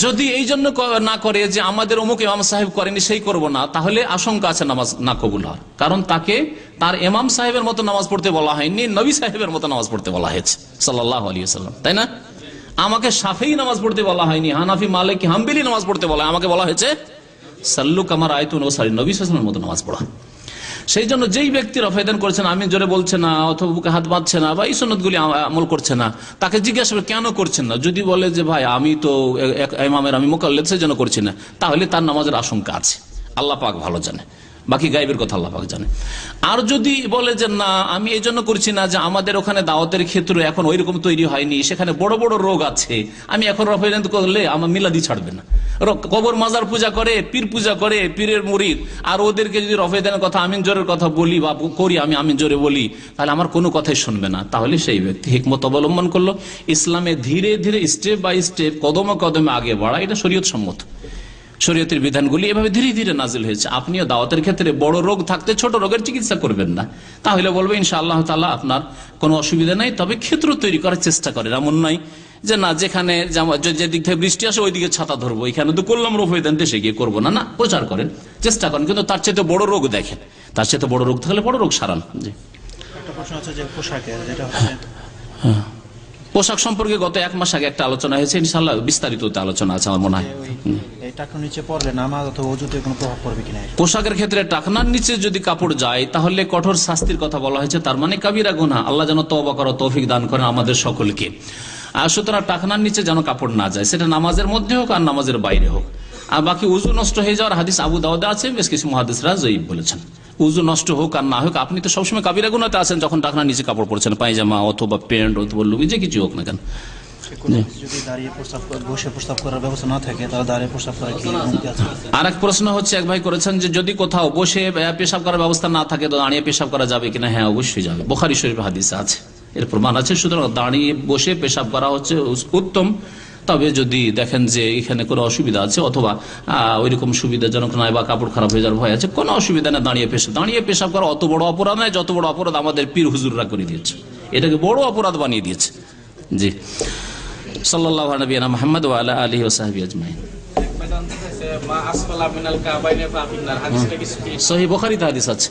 যদি এই জন্য না করে যে আমাদের অমুক ইমাম সাহেব করেনি সেই করব না, তাহলে আশঙ্কা আছে নামাজ না কবুল হওয়ার। কারণ তাকে তার ইমাম সাহেবের মতো নামাজ পড়তে বলা হয়নি, নবী সাহেবের মতো নামাজ পড়তে বলা হয়েছে সাল্লাল্লাহু আলাইহি ওয়াসাল্লাম, তাই না? আমাকে শাফিঈ নামাজ পড়তে বলা হয়নি, হানাফি, মালিকি, হাম্বলি নামাজ পড়তে বলা হয়। আমাকে বলা হয়েছে সাল্লু কামা রাআইতুনি উসাল্লি, নবী সাল্লাল্লাহু আলাইহি ওয়াসাল্লামের মতো নামাজ পড়া। সেই জন্য যেই ব্যক্তি রফায়দান করছেন, আমি জোরে বলছে না অথবা বুকে হাত বাঁধছে না বা এই সুন্নতগুলি আমল করছে না, তাকে জিজ্ঞাসা করে কেন করছেন না। যদি বলে যে ভাই আমি তো ইমামের আমি মুকাল্লিদ, সেই জন্য করছি না, তাহলে তার নামাজের আশঙ্কা আছে। আল্লাহ পাক ভালো জানে, বাকি গায়েবের কথা আল্লাহ পাক জানে। আর যদি বলে যে না আমি এই জন্য করছি না যে আমাদের ওখানে দাওয়াতের ক্ষেত্র এখন ওই রকম তৈরি হয়নি, সেখানে বড় বড় রোগ আছে, আমি এখন রফায়দান করলে আমার মিলাদি ছাড়বে না। কবর মাজার পূজা করে, পীর পূজা করে, পীরের মুরিদ, আর ওদেরকে যদি রফায়দানের কথা আমিন জোরের কথা বলি বা করি, আমি আমিন জোরে বলি, তাহলে আমার কোনো কথাই শুনবে না। তাহলে সেই ব্যক্তি হিকমত অবলম্বন করলো, ইসলামে ধীরে ধীরে স্টেপ বাই স্টেপ কদমে কদমে আগে বাড়া, এটা শরীয়ত সম্মত। শরীয়তের বিধানগুলি এভাবে ধীরে ধীরে নাজিল হয়েছে। আপনিও দাওয়াতের ক্ষেত্রে বড় রোগ থাকতে ছোট রোগের চিকিৎসা করবেন না, তাহলে বলবে ইনশাআল্লাহ তাআলা আপনার কোনো অসুবিধা নাই, তবে ক্ষেত্র তৈরি করার চেষ্টা করেন। এমন নয় যে না যেখানে যে দিক থেকে বৃষ্টি আসে ওইদিকে ছাতা ধরবো, এখানে তো করলাম রফায়দান, দেশে গিয়ে করবো না। না, প্রচার করেন, চেষ্টা করেন, কিন্তু তার চাইতে বড় রোগ দেখেন, তার চাইতে বড় রোগ থাকলে বড় রোগ সারান। জি, একটা প্রশ্ন আছে যে পোশাকের, যেটা হচ্ছে পোশাক সম্পর্কে গত এক মাস আগে একটা আলোচনা হয়েছে, ইনশাআল্লাহ বিস্তারিত আলোচনা আছে আমার মনে হয়। এই টাকনুর নিচে পড়লে নামাজ অথবা ওযুতে কোনো প্রভাব পড়বে কিনা? পোশাকের ক্ষেত্রে টাকনার নিচে যদি কাপড় যায় তাহলে কঠোর শাস্তির কথা বলা হয়েছে, তার মানে কাবিরা গুনাহ। আল্লাহ যেন তওবা করার তৌফিক দান করেন আমাদের সকলকে। আর সুতরাং টাকনার নিচে যেন কাপড় না যায়, সেটা নামাজের মধ্যে হোক আর নামাজের বাইরে হোক। আর বাকি উযু নষ্ট হয়ে যাওয়ার হাদিস আবু দাউদে আছে, বেশ কিছু মুহাদ্দিসরা যঈফ বলেছেন। উযু নষ্ট হোক আর না হোক, আপনি তো সবসময় কাবিরা গুনাহতে আছেন যখন টাকনার নিচে কাপড় পরছেন, পায়জামা অথবা প্যান্ট অথবা লুঙ্গি, যে কিছু হোক না কেন। যদি দাঁড়িয়ে প্রস্রাব করে, বসে প্রস্রাব করার ব্যবস্থা না থাকে, তাহলে দাঁড়িয়ে প্রস্রাব করা কি অনুমতি আছে? আর এক প্রশ্ন হচ্ছে, এক ভাই করেছেন যে যদি কোথাও বসে পেশাব করার ব্যবস্থা না থাকে তো দাঁড়িয়ে পেশাব করা যাবে কিনা? হ্যাঁ, অবশ্যই যাবে, বুখারী শরীফে হাদিস আছে, এর প্রমাণ আছে। সুতরাং দাঁড়িয়ে বসে পেশাব করা হচ্ছে উত্তম। তবে যদি দেখেন যে এখানে কোনো অসুবিধা আছে অথবা ওইরকম সুবিধাজনক নয় বা কাপড় খারাপ হয়ে যাওয়ার ভয় আছে, কোনো অসুবিধা নেই। দাঁড়িয়ে পেশাব করা অত বড় অপরাধ নয় যত বড় অপরাধ আমাদের পীর হুজুররা করে দিয়েছে, এটাকে বড় অপরাধ বানিয়ে দিয়েছে। জি, সাল্লাল্লাহু আলা নবিয়িনা মুহাম্মদ ওয়া আলা আলিহি ওয়া সাহবিহি আজমাইন। সহিহ বুখারীতে হাদিস আছে।